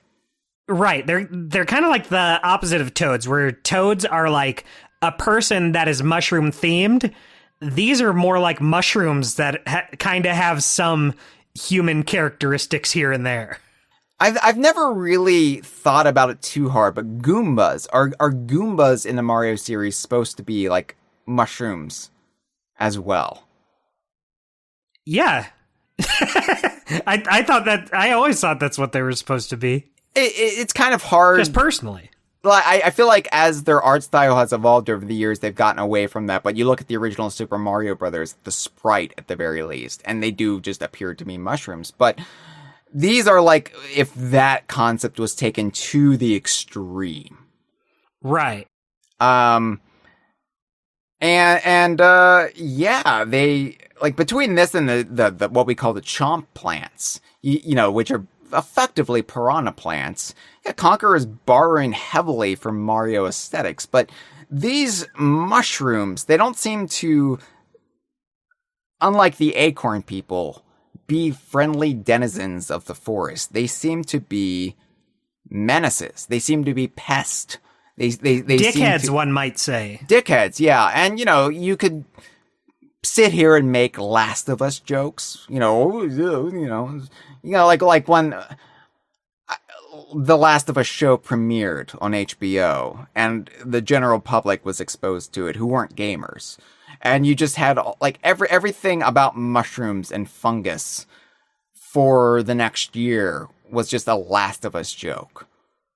Right. They're kind of like the opposite of toads, where toads are like a person that is mushroom themed. These are more like mushrooms that kind of have some human characteristics here and there. I've never really thought about it too hard, but Goombas, are Goombas in the Mario series supposed to be like mushrooms as well? Yeah. I always thought that's what they were supposed to be. It's kind of hard. Just personally. Like, I feel like as their art style has evolved over the years, they've gotten away from that. But you look at the original Super Mario Brothers, the sprite at the very least, and they do just appear to be mushrooms. But these are like if that concept was taken to the extreme. Right. Yeah, they like between this and the what we call the chomp plants, which are effectively piranha plants. Yeah, Conker is borrowing heavily from Mario aesthetics, but these mushrooms, they don't seem to, unlike the acorn people, be friendly denizens of the forest. They seem to be menaces. They seem to be pests. They dickheads, one might say. Dickheads, yeah. And, you could sit here and make Last of Us jokes, like when the Last of Us show premiered on HBO and the general public was exposed to it who weren't gamers. And you just had like everything about mushrooms and fungus for the next year was just a Last of Us joke.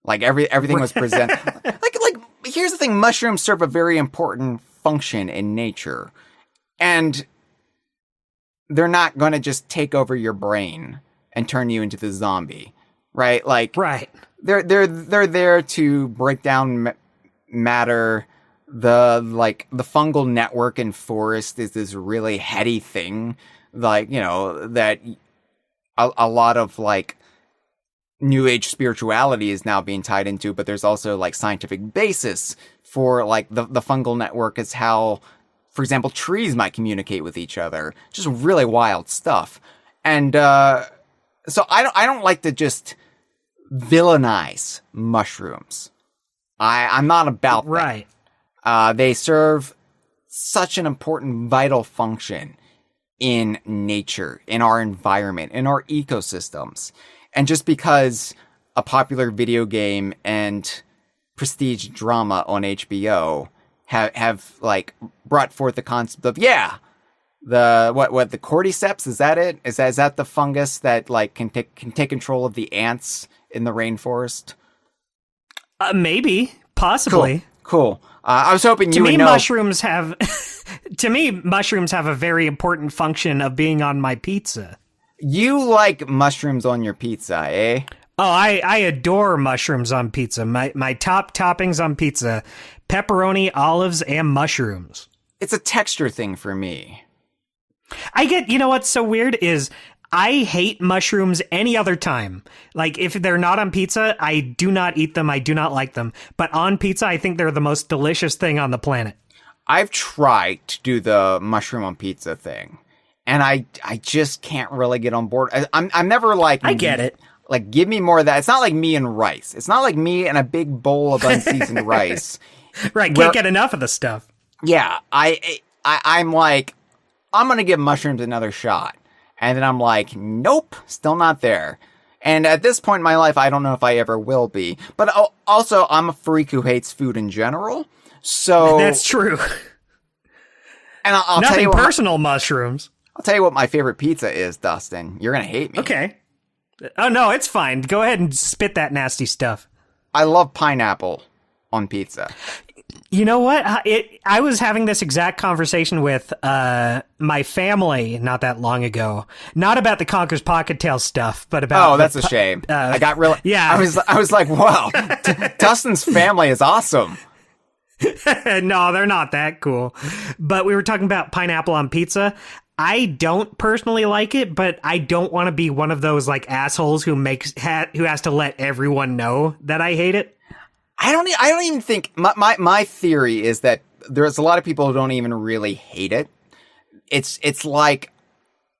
Like everything was presented. like here's the thing. Mushrooms serve a very important function in nature. And they're not going to just take over your brain and turn you into the zombie, right? Like, Right. They're there to break down matter. The fungal network in forest is this really heady thing, like, you know, that a lot of like new age spirituality is now being tied into, but there's also like scientific basis for like the fungal network is how, for example, trees might communicate with each other. Just really wild stuff. And so I don't like to just villainize mushrooms. I'm not about that. Right. They serve such an important vital function in nature, in our environment, in our ecosystems. And just because a popular video game and prestige drama on HBO have like brought forth the concept of, the cordyceps, is that it? Is that the fungus that like can take control of the ants in the rainforest? Maybe, possibly. Cool. I was hoping to you me, would know. mushrooms have a very important function of being on my pizza. You like mushrooms on your pizza, eh? Oh, I adore mushrooms on pizza. My top toppings on pizza: pepperoni, olives, and mushrooms. It's a texture thing for me. You know what's so weird is I hate mushrooms any other time. Like, if they're not on pizza, I do not eat them. I do not like them. But on pizza, I think they're the most delicious thing on the planet. I've tried to do the mushroom on pizza thing, and I just can't really get on board. I'm never like... I get it. Like, give me more of that. It's not like me and rice. It's not like me and a big bowl of unseasoned rice. Right, can't get enough of the stuff. Yeah, I'm like, I'm going to give mushrooms another shot. And then I'm like, nope, still not there. And at this point in my life, I don't know if I ever will be. But also, I'm a freak who hates food in general. So that's true. And I'll Nothing tell you personal, mushrooms. I'll tell you what my favorite pizza is, Dustin. You're going to hate me. Okay. Oh, no, it's fine. Go ahead and spit that nasty stuff. I love pineapple on pizza. You know what? I was having this exact conversation with my family not that long ago. Not about the Conker's Pocket Tail stuff, but about... Oh, that's a shame. I got really... Yeah. I was like, wow, Dustin's family is awesome. No, they're not that cool. But we were talking about pineapple on pizza. I don't personally like it, but I don't want to be one of those like assholes who has to let everyone know that I hate it. I don't even think my theory is that there's a lot of people who don't even really hate it. It's like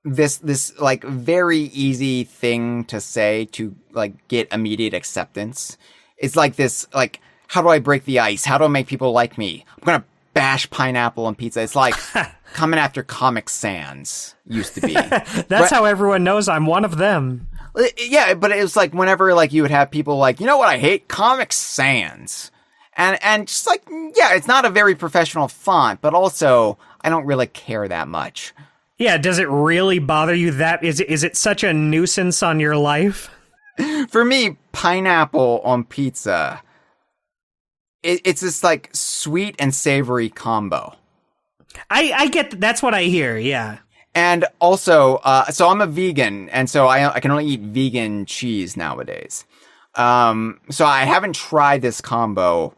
this like very easy thing to say to like get immediate acceptance. It's like this, like, how do I break the ice? How do I make people like me? I'm going to bash pineapple on pizza. It's like coming after Comic Sans used to be. That's how everyone knows I'm one of them. Yeah, but it was like whenever like you would have people like, you know what I hate? Comic Sans. And just like, yeah, it's not a very professional font, but also I don't really care that much. Yeah, does it really bother you that? Is it such a nuisance on your life? For me, pineapple on pizza, it's this like sweet and savory combo. I get that's what I hear, yeah. And also, so I'm a vegan, and so I can only eat vegan cheese nowadays. So I haven't tried this combo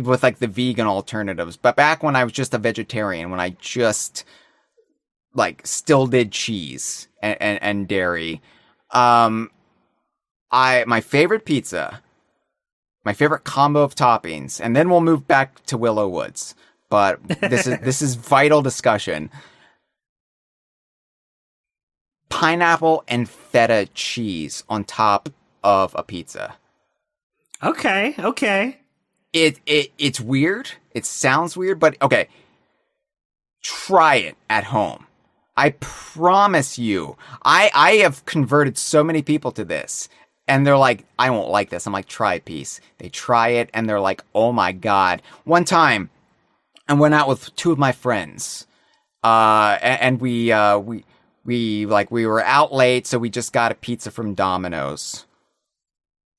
with like the vegan alternatives, but back when I was just a vegetarian, when I just like still did cheese and dairy, my favorite pizza, my favorite combo of toppings, and then we'll move back to Willow Woods. But this is vital discussion. Pineapple and feta cheese on top of a pizza. Okay. It's weird. It sounds weird, but okay. Try it at home. I promise you. I have converted so many people to this. And they're like, I won't like this. I'm like, try a piece. They try it and they're like, oh my God. One time, I went out with two of my friends. And we were out late, so we just got a pizza from Domino's.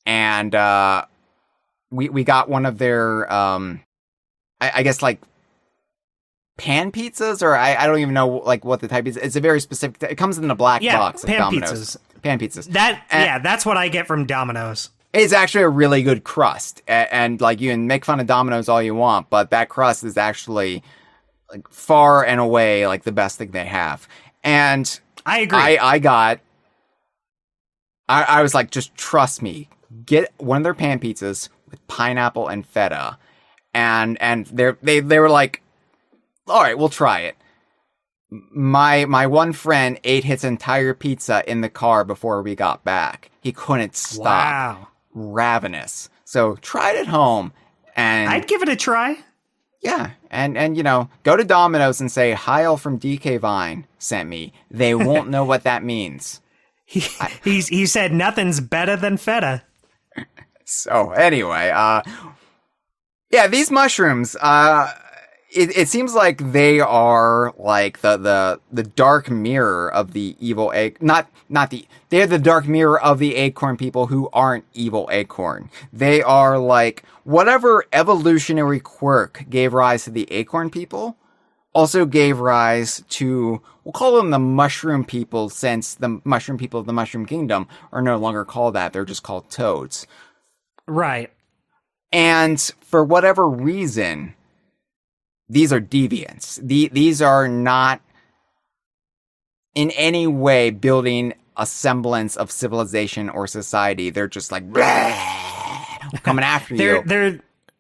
And we got one of their I guess like pan pizzas, or I don't even know like what the type is. It's a very specific. It comes in a black box. Like pan Domino's. pizzas. Pan pizzas. That's what I get from Domino's. It's actually a really good crust, and like you can make fun of Domino's all you want, but that crust is actually like far and away like the best thing they have. And I agree. I was like, just trust me, get one of their pan pizzas with pineapple and feta, and they were like, all right, we'll try it. My one friend ate his entire pizza in the car before we got back. He couldn't stop. Wow. Ravenous. So try it at home, and I'd give it a try. Yeah, and you know, go to Domino's and say Hyle from DK Vine sent me. They won't know what that means. He said nothing's better than feta. So anyway, yeah, these mushrooms, it seems like they are like the dark mirror of the evil egg. They're the dark mirror of the acorn people who aren't evil acorn. They are like whatever evolutionary quirk gave rise to the acorn people also gave rise to, we'll call them the mushroom people, since the mushroom people of the Mushroom Kingdom are no longer called that. They're just called toads. Right. And for whatever reason, these are deviants. These are not in any way building a semblance of civilization or society. They're just like coming after you.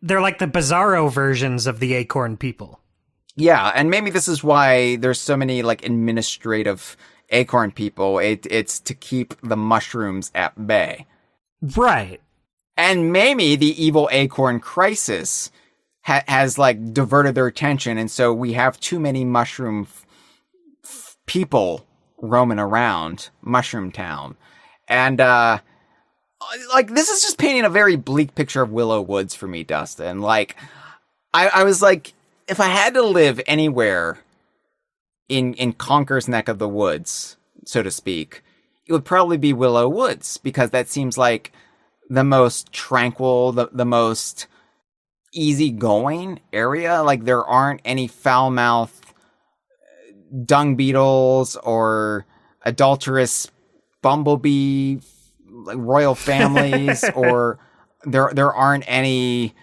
They're like the bizarro versions of the acorn people. Yeah, and maybe this is why there's so many like administrative acorn people. It's to keep the mushrooms at bay. Right. And maybe the evil acorn crisis has like diverted their attention, and so we have too many mushroom people roaming around Mushroom Town. And like this is just painting a very bleak picture of Willow Woods for me, Dustin. Like I was like, if I had to live anywhere in Conker's neck of the woods, so to speak, it would probably be Willow Woods, because that seems like the most tranquil, the most easygoing area. Like there aren't any foul-mouthed dung beetles or adulterous bumblebee like royal families, or there aren't any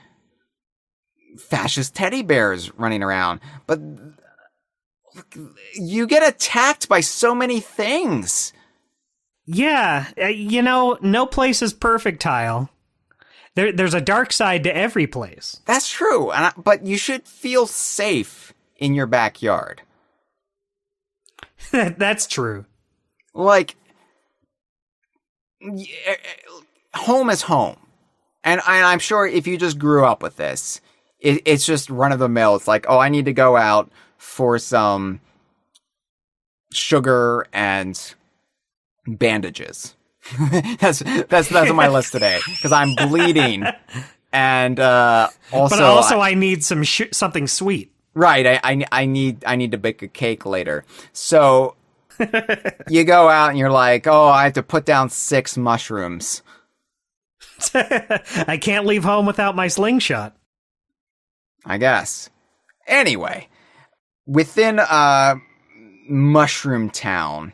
fascist teddy bears running around. But you get attacked by so many things. Yeah, you know, no place is perfect, Hyle. There's a dark side to every place. That's true, but you should feel safe in your backyard. That's true. Like, home is home. And I'm sure if you just grew up with this, it's just run of the mill. It's like, oh, I need to go out for some sugar and bandages. that's on my list today, because I'm bleeding, and also I need some something sweet. Right, I need to bake a cake later. So you go out and you're like, oh, I have to put down 6 mushrooms. I can't leave home without my slingshot, I guess. Anyway, within Mushroom Town,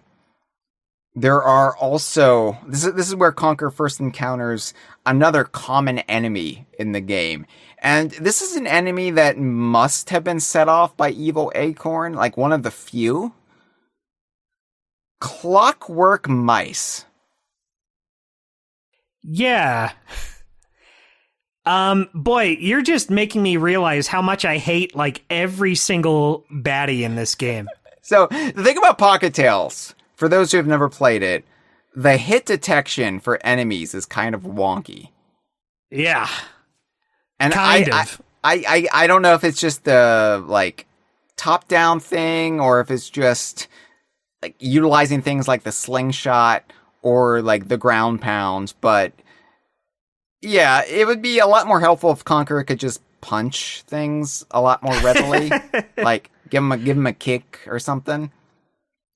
there are also, this is where Conker first encounters another common enemy in the game. And this is an enemy that must have been set off by Evil Acorn, like one of the few. Clockwork mice. Yeah. Boy, you're just making me realize how much I hate like every single baddie in this game. So the thing about Pocket Tales, for those who have never played it, the hit detection for enemies is kind of wonky. Yeah. And I don't know if it's just the like top down thing, or if it's just like utilizing things like the slingshot or like the ground pound, but yeah, it would be a lot more helpful if Conker could just punch things a lot more readily. Like give him a kick or something.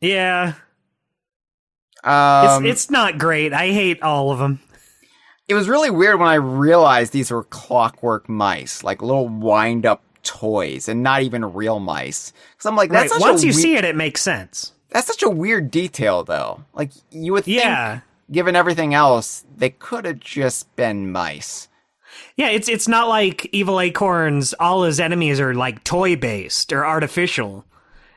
Yeah. It's not great. I hate all of them. It was really weird when I realized these were clockwork mice, like little wind-up toys, and not even real mice. Because I'm like, that's right. Once you see it, it makes sense. That's such a weird detail, though. Like, you would think, given everything else, they could have just been mice. Yeah, it's not like Evil Acorn's, all his enemies are like toy-based or artificial.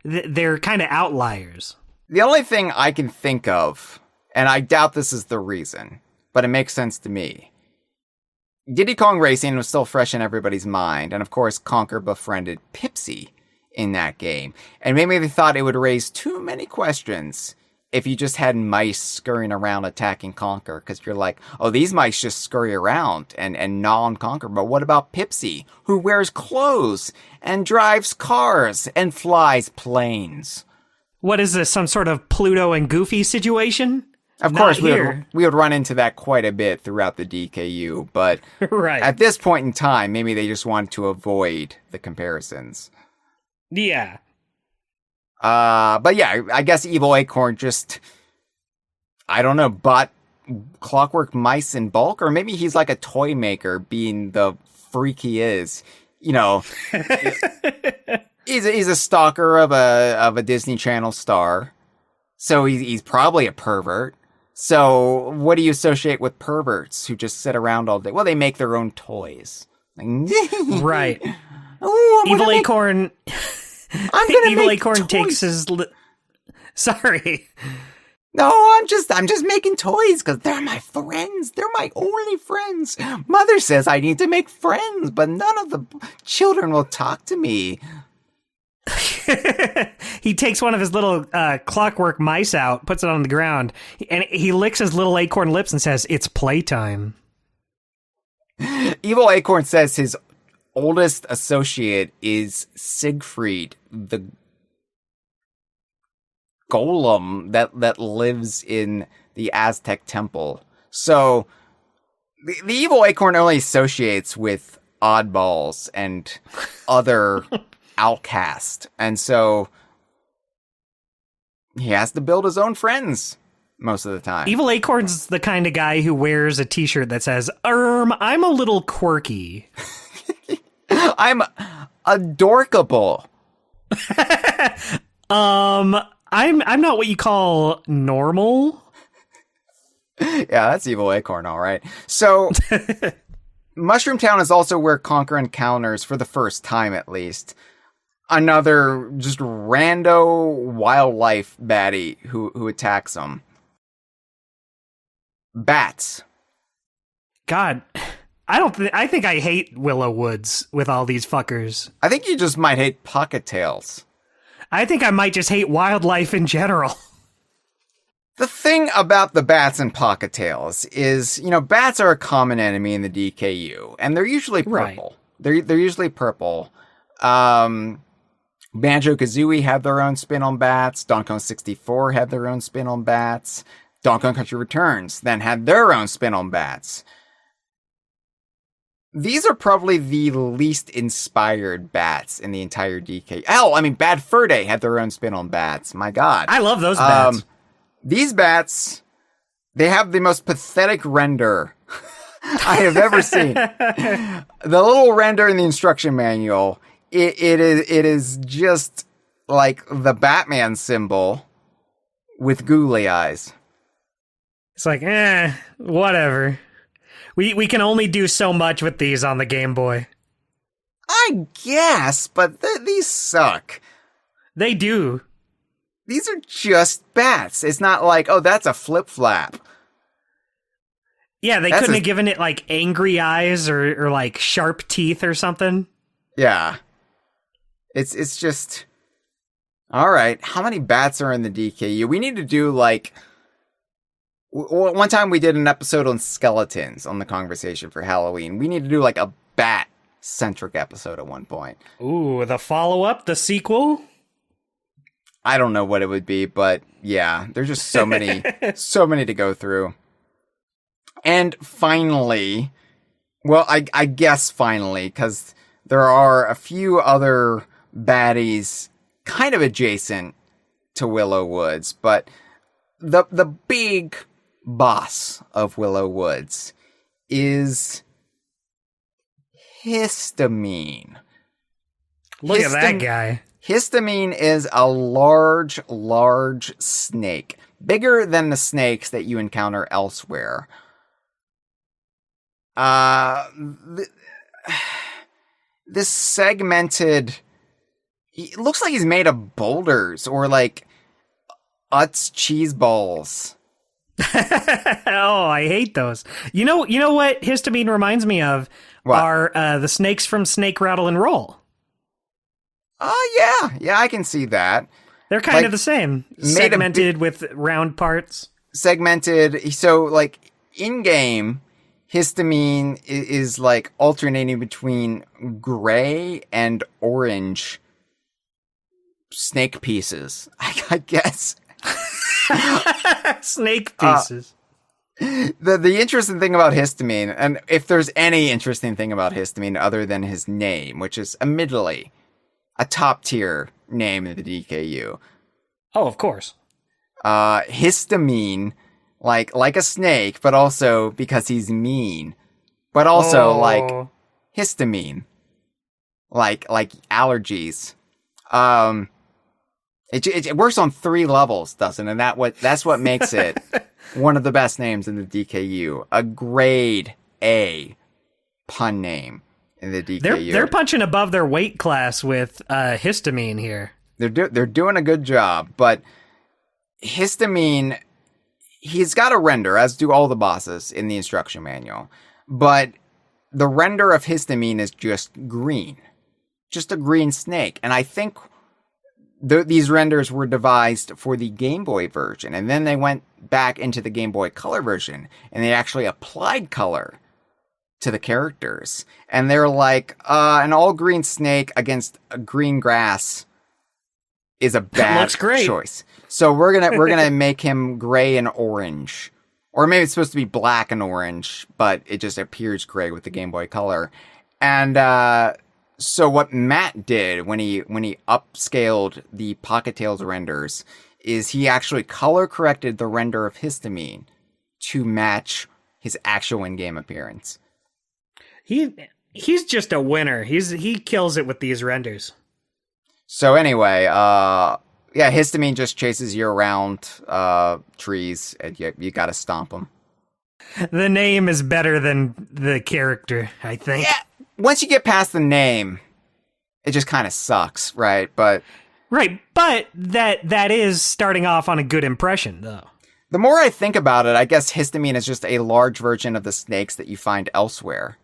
They're kind of outliers. The only thing I can think of, and I doubt this is the reason, but it makes sense to me. Diddy Kong Racing was still fresh in everybody's mind, and of course Conker befriended Pipsy in that game. And maybe they thought it would raise too many questions if you just had mice scurrying around attacking Conker, because you're like, oh, these mice just scurry around and gnaw on Conker. But what about Pipsy, who wears clothes and drives cars and flies planes? What is this, some sort of Pluto and Goofy situation? Of course, we would run into that quite a bit throughout the DKU, but right. At this point in time, maybe they just wanted to avoid the comparisons. Yeah. But yeah, I guess Evil Acorn just, I don't know, bought clockwork mice in bulk, or maybe he's like a toy maker, being the freak he is. You know, he's a stalker of a Disney Channel star, so he's probably a pervert. So what do you associate with perverts who just sit around all day? Well, they make their own toys. Right. Ooh, Evil Acorn. Evil Acorn toys. takes his. Sorry. No, I'm just making toys because they're my friends. They're my only friends. Mother says I need to make friends, but none of the children will talk to me. He takes one of his little clockwork mice out, puts it on the ground, and he licks his little acorn lips and says, "It's playtime." Evil Acorn says his oldest associate is Siegfried, the golem that lives in the Aztec temple. So the Evil Acorn only associates with oddballs and other outcasts, and so he has to build his own friends most of the time. Evil Acorn's the kind of guy who wears a t-shirt that says, I'm a little quirky. I'm adorkable. I'm not what you call normal. Yeah, that's Evil Acorn, all right. So Mushroom Town is also where Conker encounters, for the first time at least, another just rando wildlife baddie who attacks him. Bats. God, I think I hate Willow Woods with all these fuckers. I think you just might hate Pocket Tails. I think I might just hate wildlife in general. The thing about the bats and Pocket Tails is, you know, bats are a common enemy in the DKU, and they're usually purple. Right. They're usually purple. Banjo-Kazooie had their own spin on bats. Donkey Kong 64 had their own spin on bats. Donkey Kong Country Returns then had their own spin on bats. These are probably the least inspired bats in the entire DK. Hell, I mean, Bad Fur Day had their own spin on bats. My God. I love those bats. These bats, they have the most pathetic render I have ever seen. The little render in the instruction manual, it is just like the Batman symbol with googly eyes. It's like, whatever. We can only do so much with these on the Game Boy. I guess, but these suck. They do. These are just bats. It's not like, oh, that's a flip-flap. Yeah, they couldn't have given it, like, angry eyes or like, sharp teeth or something. Yeah. It's just... All right, how many bats are in the DKU? We need to do, like... One time we did an episode on skeletons on the Kongversation for Halloween. We need to do, like, a bat-centric episode at one point. Ooh, the follow-up? The sequel? I don't know what it would be, but yeah, there's just so many, so many to go through. And finally, well, I guess finally, because there are a few other baddies kind of adjacent to Willow Woods, but the big boss of Willow Woods is histamine. Look at that guy. Histamine is a large, large snake. Bigger than the snakes that you encounter elsewhere. This segmented... It looks like he's made of boulders or like Utz cheese balls. Oh, I hate those. You know what histamine reminds me of? What? Are the snakes from Snake Rattle and Roll. Oh, yeah, I can see that. They're kind of the same. Segmented with round parts. Segmented. So, like, in-game, histamine is like alternating between gray and orange snake pieces, I guess. Snake pieces. The interesting thing about histamine, and if there's any interesting thing about histamine other than his name, which is admittedly a top tier name in the DKU. Oh, of course. Histamine, like a snake, but also because he's mean, but also like histamine, like allergies. It works on 3 levels, Dustin, and that's what makes it one of the best names in the DKU. A grade A pun name in the DKU. They're punching above their weight class with histamine here. They're doing a good job, but histamine, he's got a render, as do all the bosses in the instruction manual, but the render of histamine is just green. Just a green snake, and I think these renders were devised for the Game Boy version, and then they went back into the Game Boy Color version, and they actually applied color to the characters. And they're like, an all-green snake against a green grass is a bad choice. So we're gonna make him gray and orange. Or maybe it's supposed to be black and orange, but it just appears gray with the Game Boy Color. And so what Matt did when he upscaled the Pocket Tales renders is he actually color corrected the render of histamine to match his actual in-game appearance. He's just a winner. He kills it with these renders. So anyway, histamine just chases you around trees, and you gotta stomp them. The name is better than the character, I think. Yeah. Once you get past the name, it just kind of sucks, right? But that is starting off on a good impression, though. The more I think about it, I guess histamine is just a large version of the snakes that you find elsewhere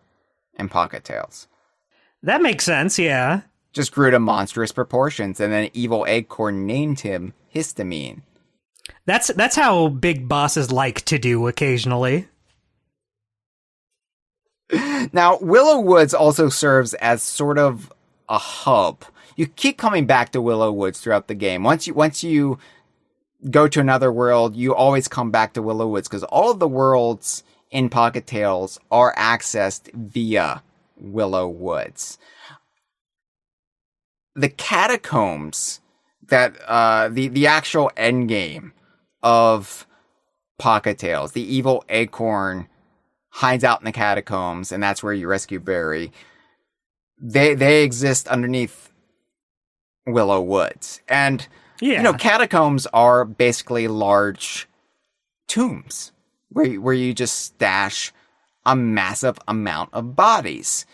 in Pocket Tales. That makes sense, yeah. Just grew to monstrous proportions, and then Evil Acorn named him Histamine. That's how big bosses like to do occasionally. Now, Willow Woods also serves as sort of a hub. You keep coming back to Willow Woods throughout the game. Once you go to another world, you always come back to Willow Woods, because all of the worlds in Pocket Tales are accessed via Willow Woods. The catacombs that the actual end game of Pocket Tales, the evil acorn hides out in the catacombs, and that's where you rescue Barry. They exist underneath Willow Woods. And catacombs are basically large tombs where you just stash a massive amount of bodies.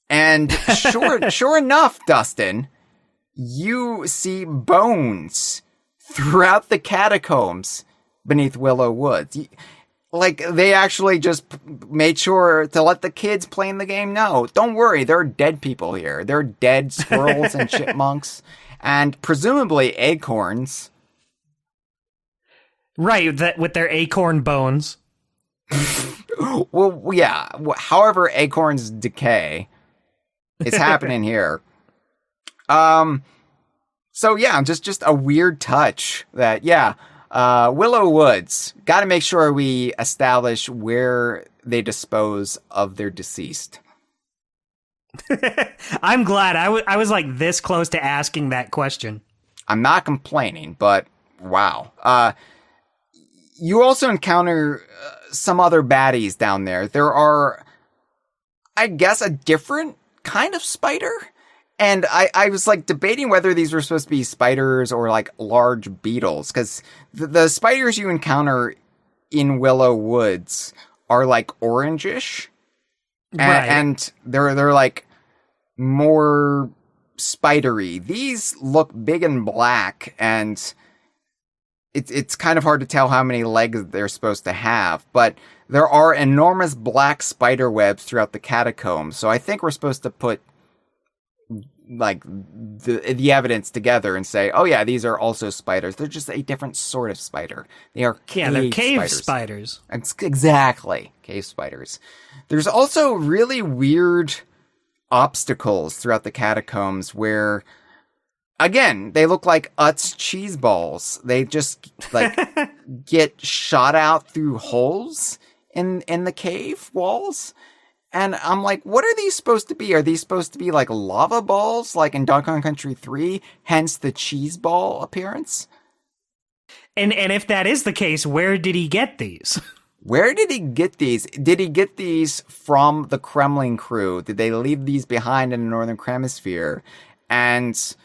And sure enough, Dustin, you see bones throughout the catacombs beneath Willow Woods. Like, they actually just made sure to let the kids playing the game know, don't worry, there are dead people here. There are dead squirrels and chipmunks, and presumably acorns. Right, that with their acorn bones. Well, yeah. However acorns decay, it's happening here. So yeah, just a weird touch that, Willow Woods, got to make sure we establish where they dispose of their deceased. I'm glad. I was like this close to asking that question. I'm not complaining, but wow. you also encounter some other baddies down there. There are, I guess, a different kind of spider. And I was like debating whether these were supposed to be spiders or like large beetles, because the spiders you encounter in Willow Woods are like orangish, and they're like more spidery. These look big and black, and it's kind of hard to tell how many legs they're supposed to have, but there are enormous black spider webs throughout the catacombs. So I think we're supposed to put like the evidence together and say, oh yeah, these are also spiders. They're just a different sort of spider. They are they're cave spiders. Exactly, cave spiders. There's also really weird obstacles throughout the catacombs where, again, they look like Utz cheese balls. They just like get shot out through holes in the cave walls. And I'm like, what are these supposed to be? Are these supposed to be like lava balls, like in Donkey Kong Country 3, hence the cheese ball appearance? And if that is the case, where did he get these? Where did he get these? Did he get these from the Kremlin crew? Did they leave these behind in the Northern Hemisphere? And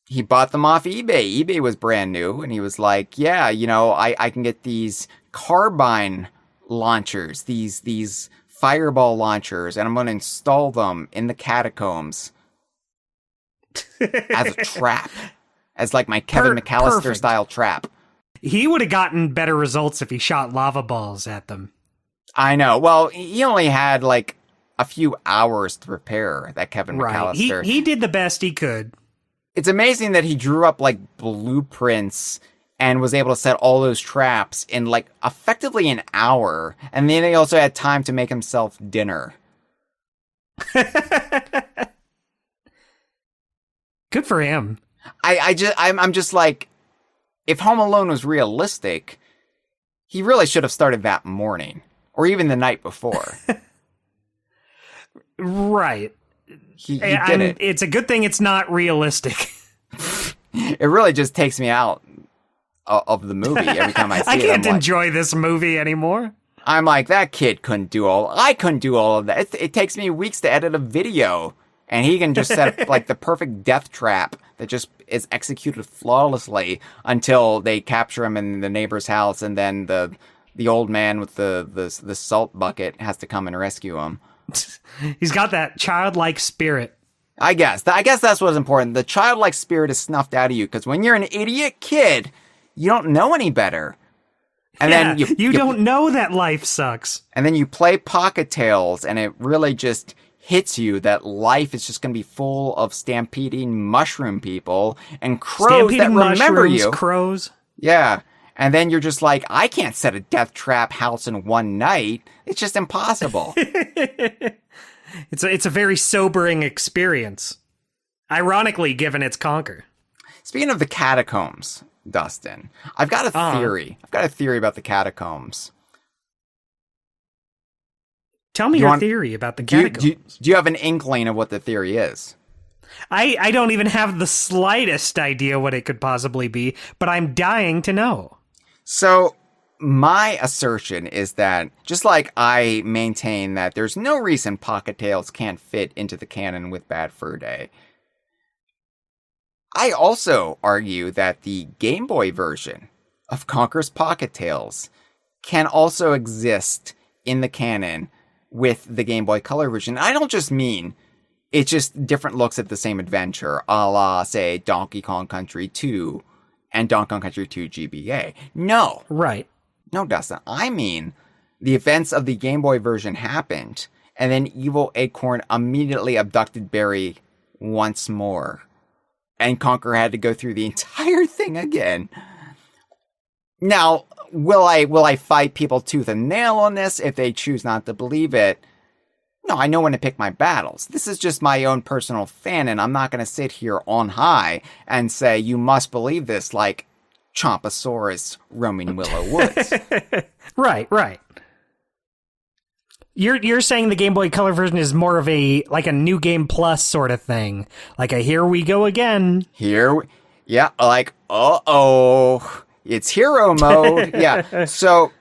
he bought them off eBay. eBay was brand new, and he was like, yeah, you know, I can get these carbine launchers, these fireball launchers, and I'm going to install them in the catacombs as a trap, as like my Kevin McAllister style trap. He would have gotten better results if he shot lava balls at them. I know. Well, he only had like a few hours to prepare, that Kevin McAllister. He did the best he could. It's amazing that he drew up like blueprints and was able to set all those traps in like effectively an hour. And then he also had time to make himself dinner. Good for him. I'm just like, if Home Alone was realistic, he really should have started that morning or even the night before. Right. He did it. It's a good thing it's not realistic. It really just takes me out of the movie every time I see it. I can't enjoy this movie anymore. I'm like, that kid couldn't do I couldn't do all of that. It takes me weeks to edit a video, and he can just set up like the perfect death trap that just is executed flawlessly until they capture him in the neighbor's house, and then the old man with the salt bucket has to come and rescue him. He's got that childlike spirit. I guess that's what's important. The childlike spirit is snuffed out of you, because when you're an idiot kid, you don't know any better. And then you don't know that life sucks. And then you play Pocket Tales, and it really just hits you that life is just going to be full of stampeding mushroom people and crows that remember you. Crows. Yeah. And then you're just like, I can't set a death trap house in one night. It's just impossible. It's a very sobering experience. Ironically, given its Conker. Speaking of the catacombs, Dustin, I've got a theory. I've got a theory about the catacombs. Tell me your theory about the catacombs. Do you have an inkling of what the theory is? I don't even have the slightest idea what it could possibly be, but I'm dying to know. So, my assertion is that, just like I maintain that there's no reason Pocket Tales can't fit into the canon with Bad Fur Day, I also argue that the Game Boy version of Conker's Pocket Tales can also exist in the canon with the Game Boy Color version. I don't just mean it's just different looks at the same adventure, a la, say, Donkey Kong Country 2 and Donkey Kong Country 2 GBA. No. Right. No, Dustin. I mean, the events of the Game Boy version happened, and then Evil Acorn immediately abducted Barry once more. And Conker had to go through the entire thing again. Now, will I fight people tooth and nail on this if they choose not to believe it? No, I know when to pick my battles. This is just my own personal fan, and I'm not going to sit here on high and say, you must believe this, like Chomposaurus roaming Willow Woods. Right. You're saying the Game Boy Color version is more of a New Game Plus sort of thing. Like a here we go again. Yeah, like, uh-oh. It's hero mode. Yeah. So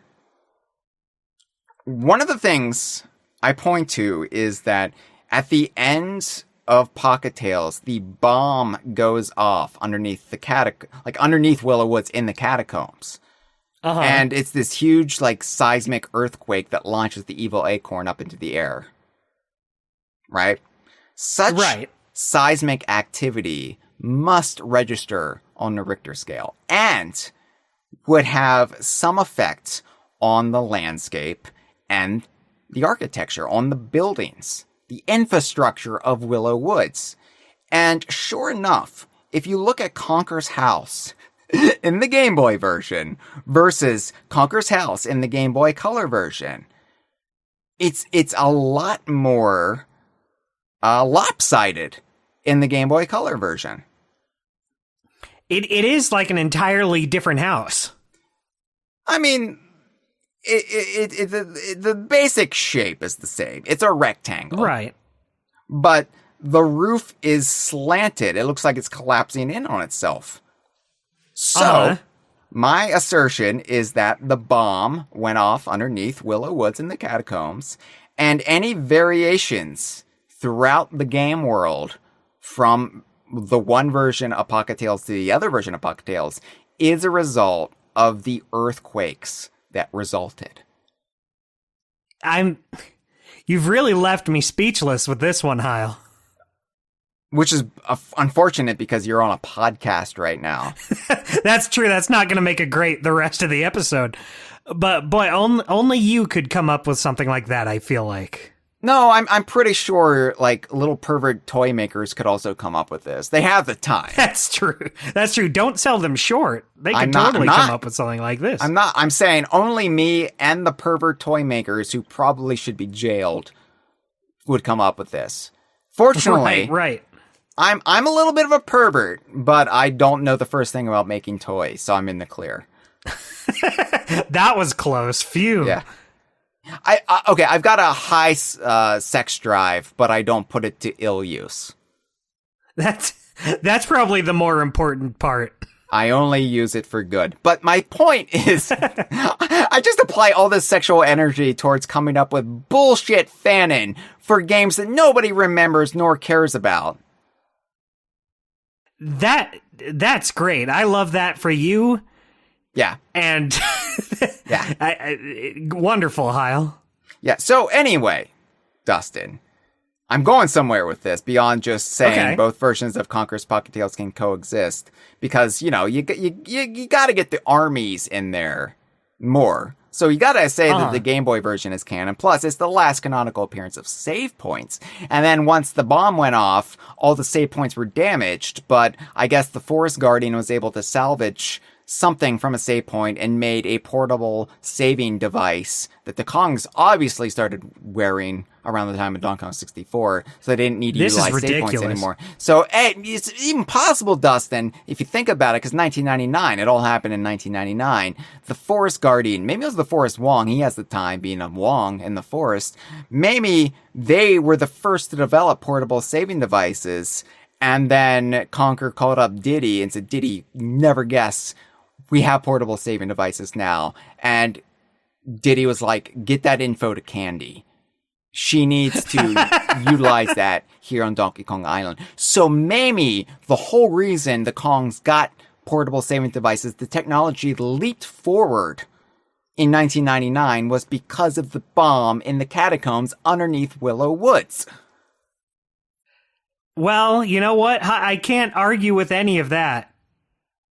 one of the things I point to is that at the end of Pocket Tales, the bomb goes off underneath underneath Willow Woods in the catacombs. And it's this huge, seismic earthquake that launches the evil acorn up into the air. Right? Such seismic activity must register on the Richter scale and would have some effect on the landscape and the architecture, on the buildings, the infrastructure of Willow Woods. And sure enough, if you look at Conker's house in the Game Boy version versus Conker's house in the Game Boy Color version, it's a lot more lopsided in the Game Boy Color version. It is like an entirely different house. I mean, the basic shape is the same. It's a rectangle. Right. But the roof is slanted. It looks like it's collapsing in on itself. So, my assertion is that the bomb went off underneath Willow Woods in the catacombs, and any variations throughout the game world from the one version of Pocket Tales to the other version of Pocket Tales is a result of the earthquakes that resulted. You've really left me speechless with this one, Hyle. Which is unfortunate because you're on a podcast right now. That's true. That's not going to make it great the rest of the episode. But boy, only you could come up with something like that, I feel like. No, I'm pretty sure little pervert toy makers could also come up with this. They have the time. That's true. That's true. Don't sell them short. They could totally come up with something like this. I'm saying only me and the pervert toy makers who probably should be jailed would come up with this. Fortunately, right. I'm a little bit of a pervert, but I don't know the first thing about making toys, so I'm in the clear. That was close. Phew. Yeah. Okay, I've got a high sex drive, but I don't put it to ill use. That's probably the more important part. I only use it for good. But my point is, I just apply all this sexual energy towards coming up with bullshit fanon for games that nobody remembers nor cares about. That's great. I love that for you. Yeah. And yeah. Wonderful, Hyle. Yeah. So anyway, Dustin, I'm going somewhere with this beyond just saying both versions of Conker's Pocket Tales can coexist because, you got to get the armies in there more. So you got to say that the Game Boy version is canon. Plus, it's the last canonical appearance of save points. And then once the bomb went off, all the save points were damaged. But I guess the Forest Guardian was able to salvage something from a save point and made a portable saving device that the Kongs obviously started wearing around the time of Donkey Kong 64, so they didn't need to utilize save points anymore. So it's even possible, Dustin, if you think about it, because 1999, it all happened in 1999, the Forest Guardian, maybe it was the Forest Wong, he has the time being a Wong in the forest, maybe they were the first to develop portable saving devices, and then Conker called up Diddy and said, Diddy, never guess, we have portable saving devices now. And Diddy was like, get that info to Candy. She needs to utilize that here on Donkey Kong Island. So maybe the whole reason the Kongs got portable saving devices, the technology leaped forward in 1999 was because of the bomb in the catacombs underneath Willow Woods. Well, you know what? I can't argue with any of that.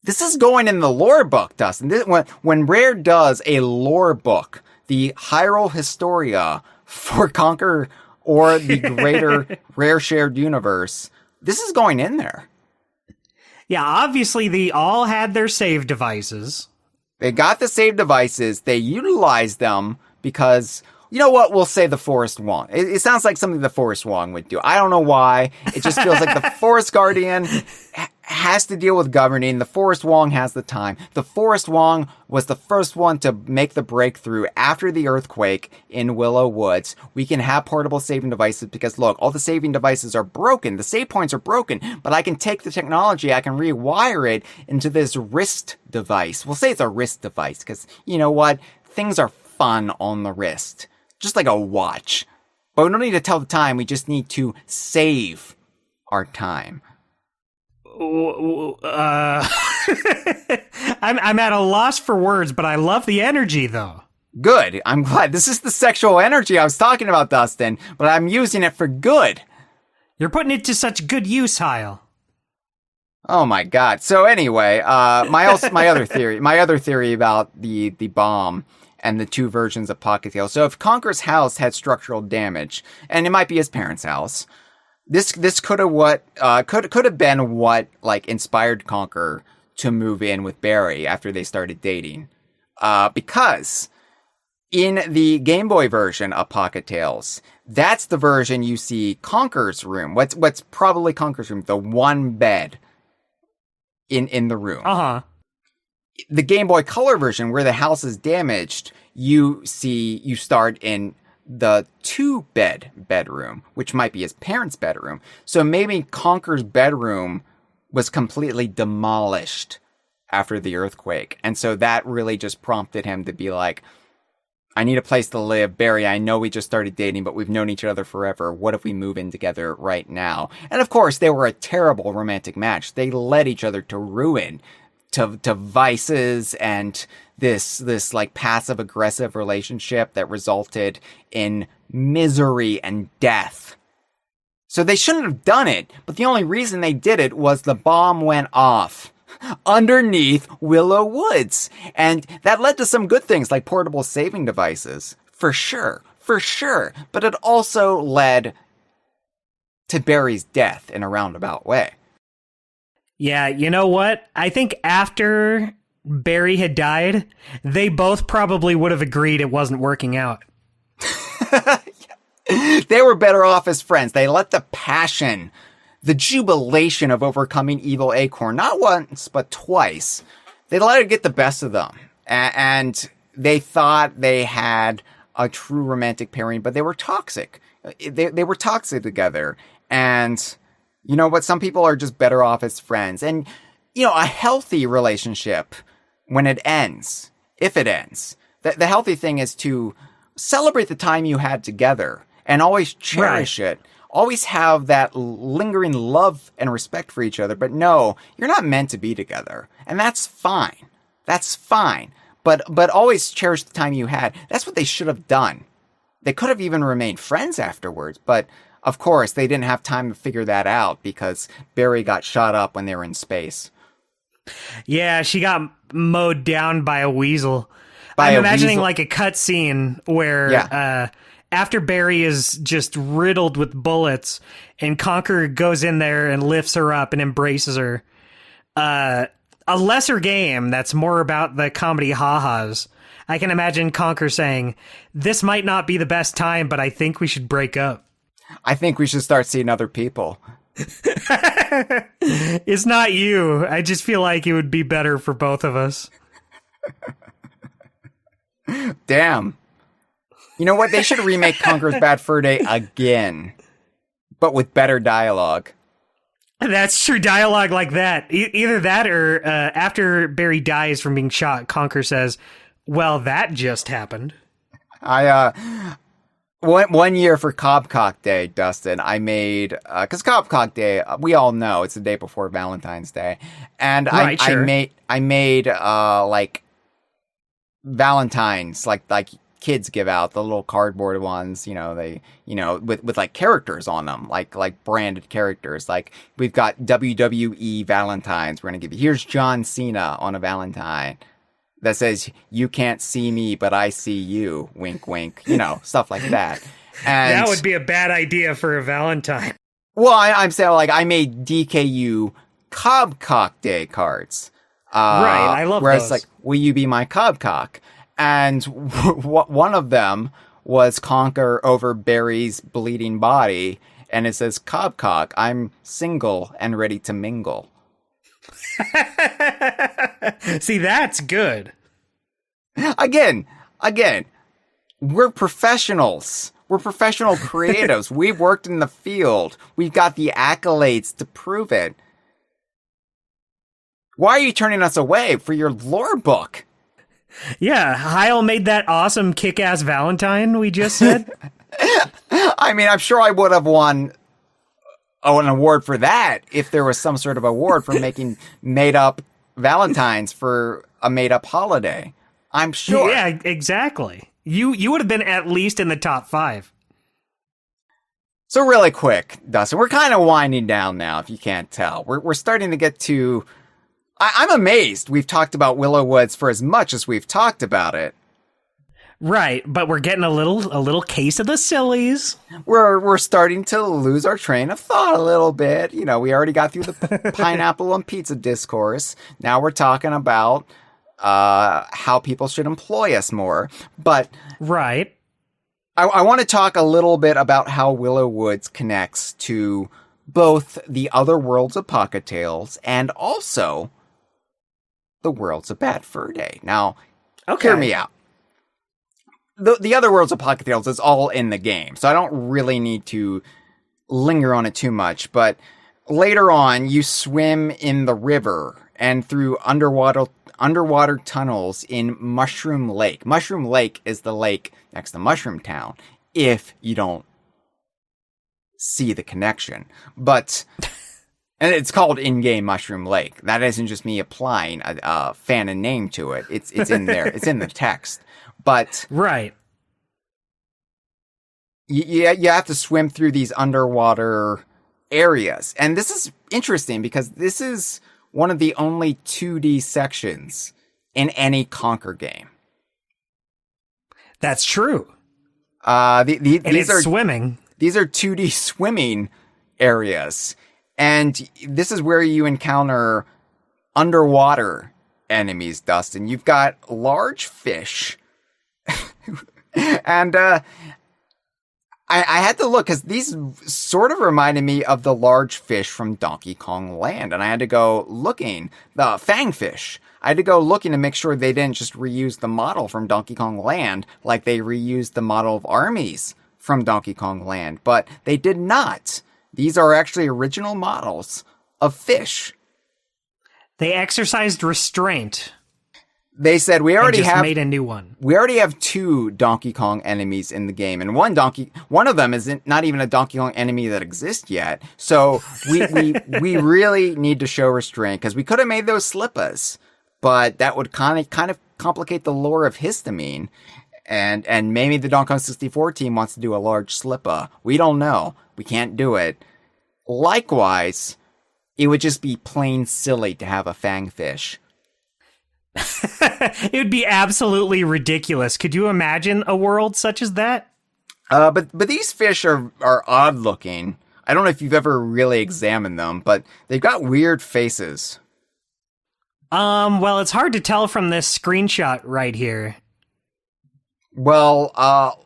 This is going in the lore book, Dustin. When Rare does a lore book, the Hyrule Historia for Conker or the greater Rare shared universe, this is going in there. Yeah, obviously they all had their save devices. They got the save devices. They utilized them because, you know what, we'll say the Forest Wong. It sounds like something the Forest Wong would do. I don't know why. It just feels like the Forest Guardian has to deal with governing. The Forest Wong has the time. The Forest Wong was the first one to make the breakthrough after the earthquake in Willow Woods. We can have portable saving devices because, look, all the saving devices are broken. The save points are broken, but I can take the technology, I can rewire it into this wrist device. We'll say it's a wrist device because, you know what? Things are fun on the wrist. Just like a watch. But we don't need to tell the time. We just need to save our time. I'm at a loss for words, but I love the energy, though. Good. I'm glad. This is the sexual energy I was talking about, Dustin, but I'm using it for good. You're putting it to such good use, Hyle. Oh my god. So anyway, my other theory about the bomb and the two versions of Pocket Tail. So if Conker's house had structural damage, and it might be his parents' house, this could have been what like inspired Conker to move in with Barry after they started dating. Because in the Game Boy version of Pocket Tales, that's the version you see Conker's room. What's probably Conker's room, the one bed in the room. Uh-huh. The Game Boy Color version, where the house is damaged, you start in the bedroom, which might be his parents' bedroom. So maybe Conker's bedroom was completely demolished after the earthquake. And so that really just prompted him to be like, I need a place to live. Barry, I know we just started dating, but we've known each other forever. What if we move in together right now? And of course, they were a terrible romantic match. They led each other to ruin, to vices, and this like passive aggressive relationship that resulted in misery and death. So they shouldn't have done it, but the only reason they did it was the bomb went off underneath Willow Woods. And that led to some good things like portable saving devices. For sure. But it also led to Barry's death in a roundabout way. Yeah, you know what? I think after Barry had died, they both probably would have agreed it wasn't working out. They were better off as friends. They let the passion, the jubilation of overcoming evil Acorn, not once, but twice, they let it get the best of them. And they thought they had a true romantic pairing, but they were toxic. They were toxic together. And you know what? Some people are just better off as friends. And, you know, a healthy relationship, when it ends, if it ends, the healthy thing is to celebrate the time you had together and always cherish it. Always have that lingering love and respect for each other. But no, you're not meant to be together. And that's fine. That's fine. But always cherish the time you had. That's what they should have done. They could have even remained friends afterwards. But, of course, they didn't have time to figure that out because Barry got shot up when they were in space. Yeah, she got mowed down by a weasel. I'm imagining like a cutscene where after Barry is just riddled with bullets and Conker goes in there and lifts her up and embraces her. A lesser game that's more about the comedy ha-has. I can imagine Conker saying, "This might not be the best time, but I think we should break up." I think we should start seeing other people. It's not you. I just feel like it would be better for both of us. Damn. You know what? They should remake Conker's Bad Fur Day again, but with better dialogue. That's true. Dialogue like that. Either that or after Barry dies from being shot, Conker says, "Well, that just happened." One year for Cobcock Day, Dustin, I made, cause Cobcock Day, we all know it's the day before Valentine's Day. And right, sure. I made, like Valentines, like kids give out, the little cardboard ones, with like characters on them, like branded characters. Like we've got WWE Valentines. We're going to give you, here's John Cena on a Valentine that says, "You can't see me, but I see you," wink, wink, stuff like that. And that would be a bad idea for a Valentine. Well, I'm saying, like, I made DKU Cobcock Day cards. Right, I love where those. It's like, "Will you be my Cobcock?" And one of them was Conker over Barry's bleeding body, and it says, "Cobcock, I'm single and ready to mingle." See, that's good. Again, we're professionals. We're professional creatives. We've worked in the field. We've got the accolades to prove it. Why are you turning us away for your lore book? Yeah, Hyle made that awesome kick-ass Valentine we just said. I mean, I'm sure I would have won an award for that if there was some sort of award for making made-up Valentines for a made-up holiday. I'm sure. Yeah, exactly. You would have been at least in the top 5. So really quick, Dustin, we're kind of winding down now, if you can't tell. We're starting to get to... I'm amazed we've talked about Willow Woods for as much as we've talked about it. Right, but we're getting a little case of the sillies. We're starting to lose our train of thought a little bit. You know, we already got through the pineapple and pizza discourse. Now we're talking about how people should employ us more. But right, I want to talk a little bit about how Willow Woods connects to both the other worlds of Pocket Tales and also the worlds of Bad Fur Day. Now, hear me out. The other worlds of Pocket Tales is all in the game, so I don't really need to linger on it too much. But later on, you swim in the river and through underwater tunnels in Mushroom Lake. Mushroom Lake is the lake next to Mushroom Town, if you don't see the connection. But... and it's called in-game Mushroom Lake. That isn't just me applying a fan and name to it. It's in there. It's in the text. But right, you have to swim through these underwater areas. And this is interesting because this is one of the only 2D sections in any Conker game. That's true. These are swimming. These are 2D swimming areas. And this is where you encounter underwater enemies, Dustin. You've got large fish. And I had to look because these sort of reminded me of the large fish from Donkey Kong Land. And I had to go looking, the fangfish. I had to go looking to make sure they didn't just reuse the model from Donkey Kong Land like they reused the model of armies from Donkey Kong Land. But they did not. These are actually original models of fish. They exercised restraint. They said we already made a new one. We already have 2 Donkey Kong enemies in the game, and one of them isn't not even a Donkey Kong enemy that exists yet. So we really need to show restraint because we could have made those slippas, but that would kind of complicate the lore of histamine. And maybe the Donkey Kong 64 team wants to do a large slippa. We don't know. We can't do it. Likewise, it would just be plain silly to have a fangfish. It would be absolutely ridiculous. Could you imagine a world such as that? But these fish are odd looking. I don't know if you've ever really examined them, but they've got weird faces. Well, it's hard to tell from this screenshot right here. Well,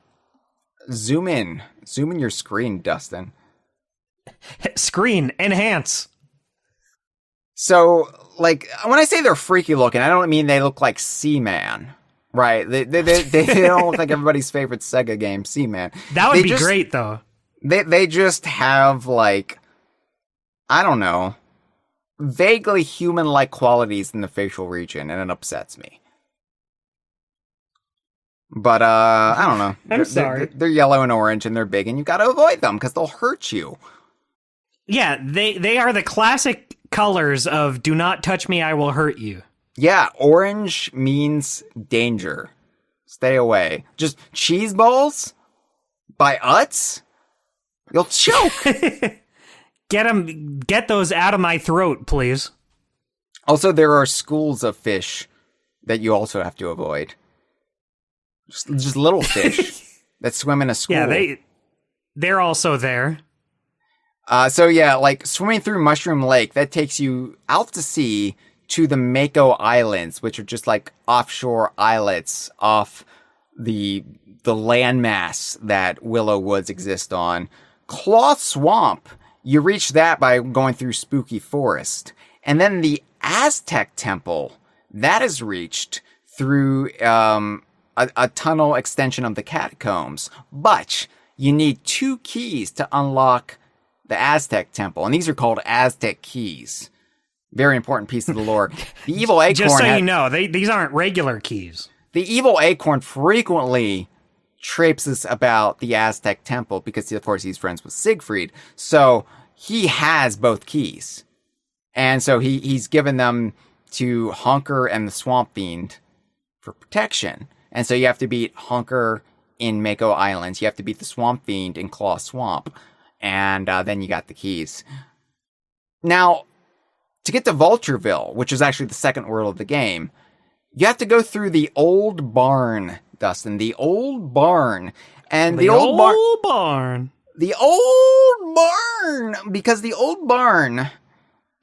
zoom in your screen, Dustin. Screen, enhance. So, like, when I say they're freaky looking, I don't mean they look like Seaman, right? They don't look like everybody's favorite Sega game, Seaman. That would be great, though. They just have, like, I don't know, vaguely human-like qualities in the facial region, and it upsets me. But, I don't know. I'm sorry. They're yellow and orange, and they're big, and you gotta avoid them, because they'll hurt you. Yeah, they are the classic colors of do not touch me, I will hurt you. Yeah, orange means danger. Stay away. Just cheese balls? By Utz? You'll choke! Get those out of my throat, please. Also, there are schools of fish that you also have to avoid. Just little fish that swim in a school. Yeah, they're also there. So yeah, like swimming through Mushroom Lake, that takes you out to sea to the Mako Islands, which are just like offshore islets off the landmass that Willow Woods exist on. Cloth Swamp You reach that by going through Spooky Forest. And then the Aztec Temple, that is reached through a tunnel extension of the catacombs. But you need 2 keys to unlock the Aztec Temple, and these are called Aztec keys. Very important piece of the lore. The evil acorn... Just so you know, these aren't regular keys. The evil acorn frequently traipses about the Aztec Temple because, of course, he's friends with Siegfried. So he has both keys. And so he's given them to Conker and the Swamp Fiend for protection. And so you have to beat Conker in Mako Islands. You have to beat the Swamp Fiend in Claw Swamp. And then you got the keys. Now, to get to Vultureville, which is actually the second world of the game, you have to go through the old barn, Dustin. The old barn. And the old barn. The old barn! Because the old barn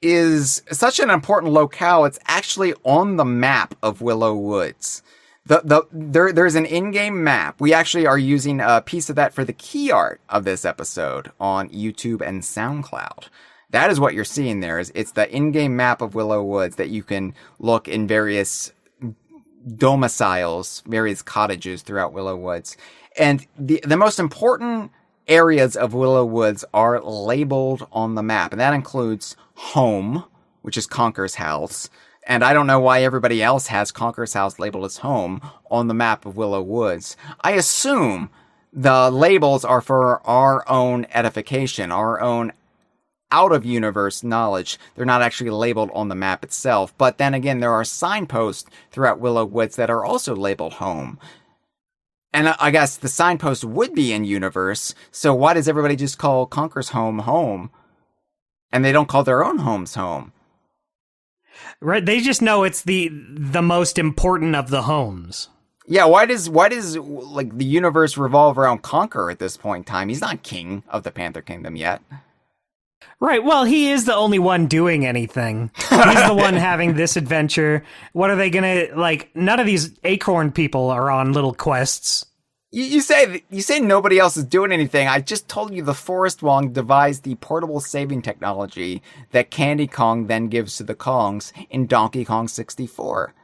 is such an important locale, it's actually on the map of Willow Woods. There's an in-game map. We actually are using a piece of that for the key art of this episode on YouTube and SoundCloud. That is what you're seeing there. It's the in-game map of Willow Woods that you can look in various domiciles, various cottages throughout Willow Woods. And the most important areas of Willow Woods are labeled on the map. And that includes home, which is Conker's house. And I don't know why everybody else has Conker's house labeled as home on the map of Willow Woods. I assume the labels are for our own edification, our own out-of-universe knowledge. They're not actually labeled on the map itself. But then again, there are signposts throughout Willow Woods that are also labeled home. And I guess the signpost would be in universe, so why does everybody just call Conker's home home, and they don't call their own homes home? Right, they just know it's the most important of the homes. Yeah, why does like the universe revolve around Conker at this point in time? He's not king of the Panther Kingdom yet. Right, well, he is the only one doing anything. He's the one having this adventure. What are they gonna, like, none of these acorn people are on little quests. You say nobody else is doing anything. I just told you the Forest Wong devised the portable saving technology that Candy Kong then gives to the Kongs in Donkey Kong 64.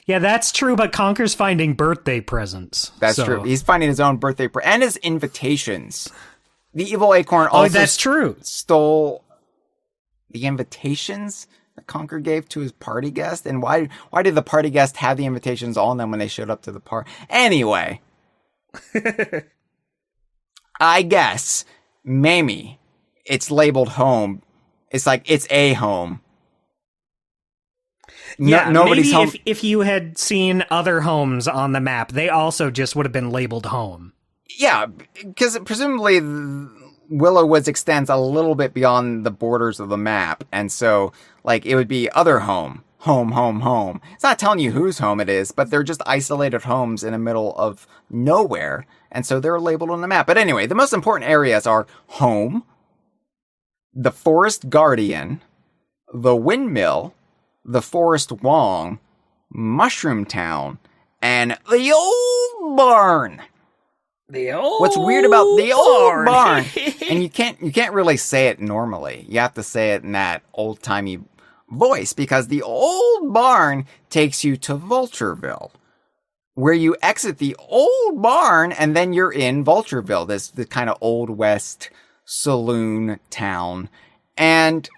Yeah, that's true, but Conker's finding birthday presents. That's true. He's finding his own birthday and his invitations. The evil acorn also that's true. Stole the invitations that Conker gave to his party guest. And why did the party guest have the invitations on them when they showed up to the party? Anyway, I guess Mamie, it's labeled home. It's like it's a home. Yeah, nobody's maybe home. If you had seen other homes on the map, they also just would have been labeled home. Yeah, because presumably Willow Woods extends a little bit beyond the borders of the map. And so, like, it would be other home. Home. It's not telling you whose home it is, but they're just isolated homes in the middle of nowhere. And so they're labeled on the map. But anyway, the most important areas are home, the Forest Guardian, the Windmill, the Forest Wong, Mushroom Town, and the Old Barn. What's weird about the old barn, and you can't really say it normally. You have to say it in that old-timey voice, because the old barn takes you to Vultureville, where you exit the old barn, and then you're in Vultureville, the kind of Old West saloon town. And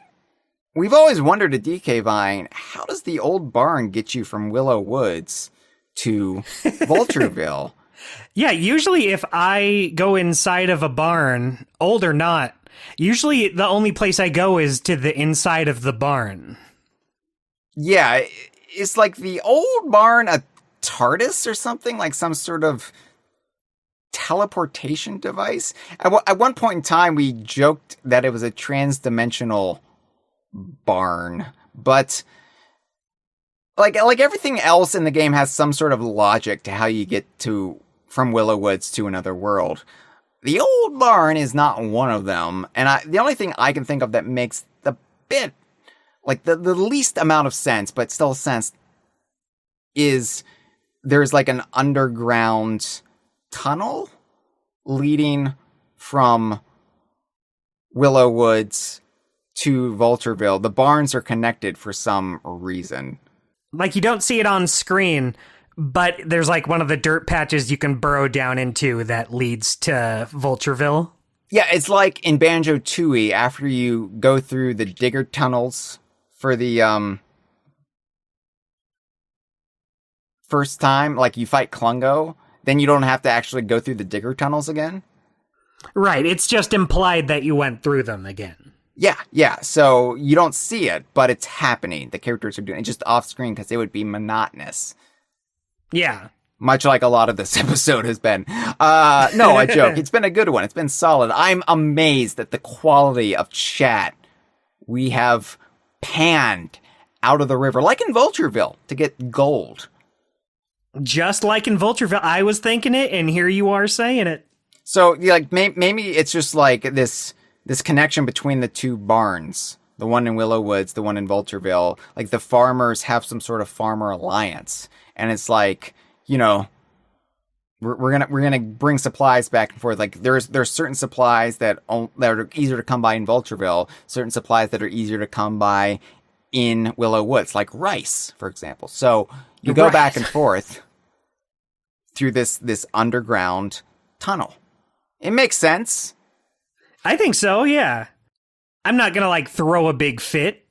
we've always wondered at DK Vine, how does the old barn get you from Willow Woods to Vultureville? Yeah, usually if I go inside of a barn, old or not, usually the only place I go is to the inside of the barn. Yeah, it's like the old barn a TARDIS or something, like some sort of teleportation device. At one point in time, we joked that it was a trans-dimensional barn, but like everything else in the game has some sort of logic to how you get from Willow Woods to another world. The old barn is not one of them, and the only thing I can think of that makes the bit, like the least amount of sense, but still sense, is there's like an underground tunnel leading from Willow Woods to Vultureville, the barns are connected for some reason. Like, you don't see it on screen, but there's like one of the dirt patches you can burrow down into that leads to Vultureville. Yeah, it's like in Banjo-Tooie, after you go through the digger tunnels for the first time, like you fight Klungo, then you don't have to actually go through the digger tunnels again. Right, it's just implied that you went through them again. Yeah, so you don't see it, but it's happening. The characters are doing it just off screen because it would be monotonous. Yeah. Much like a lot of this episode has been. No, I joke. It's been a good one. It's been solid. I'm amazed at the quality of chat we have panned out of the river, like in Vultureville, to get gold. Just like in Vultureville, I was thinking it, and here you are saying it. So, like, maybe it's just like this connection between the two barns, the one in Willow Woods, the one in Vultureville. Like, the farmers have some sort of farmer alliance, and it's like, you know, we're gonna bring supplies back and forth. Like, there's certain supplies that are easier to come by in Vultureville, certain supplies that are easier to come by in Willow Woods, like rice, for example. So you go back and forth through this underground tunnel. It makes sense. I think so, yeah. I'm not gonna, like, throw a big fit.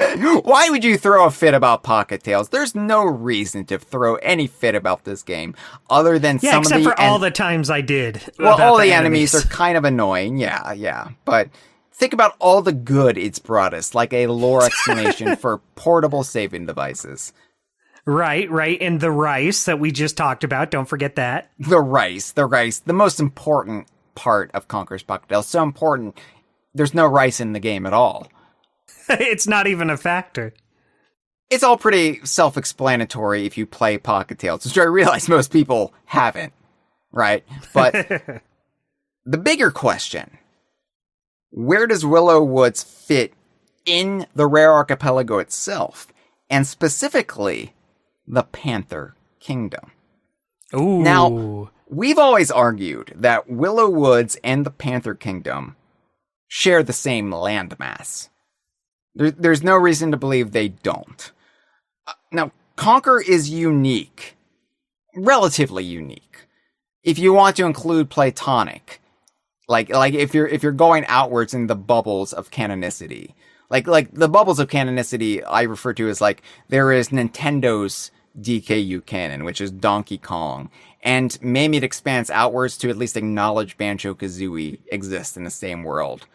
Why would you throw a fit about Pocket Tales? There's no reason to throw any fit about this game, other than some of the... except for all the times I did. Well, all the enemies are kind of annoying, yeah. But think about all the good it's brought us, like a lore explanation for portable saving devices. Right, and the rice that we just talked about, don't forget that. The rice, the most important part of Conker's Pocket Tales. So important, there's no rice in the game at all. It's not even a factor. It's all pretty self-explanatory if you play Pocket Tales, which I realize most people haven't, right? But the bigger question, where does Willow Woods fit in the Rare Archipelago itself? And specifically, the Panther Kingdom. Ooh. Now, we've always argued that Willow Woods and the Panther Kingdom share the same landmass. There's no reason to believe they don't. Now, Conker is unique. Relatively unique. If you want to include Platonic. Like if you're going outwards in the bubbles of canonicity. Like the bubbles of canonicity I refer to as like, there is Nintendo's DKU canon, which is Donkey Kong. And maybe it expands outwards to at least acknowledge Banjo-Kazooie exists in the same world.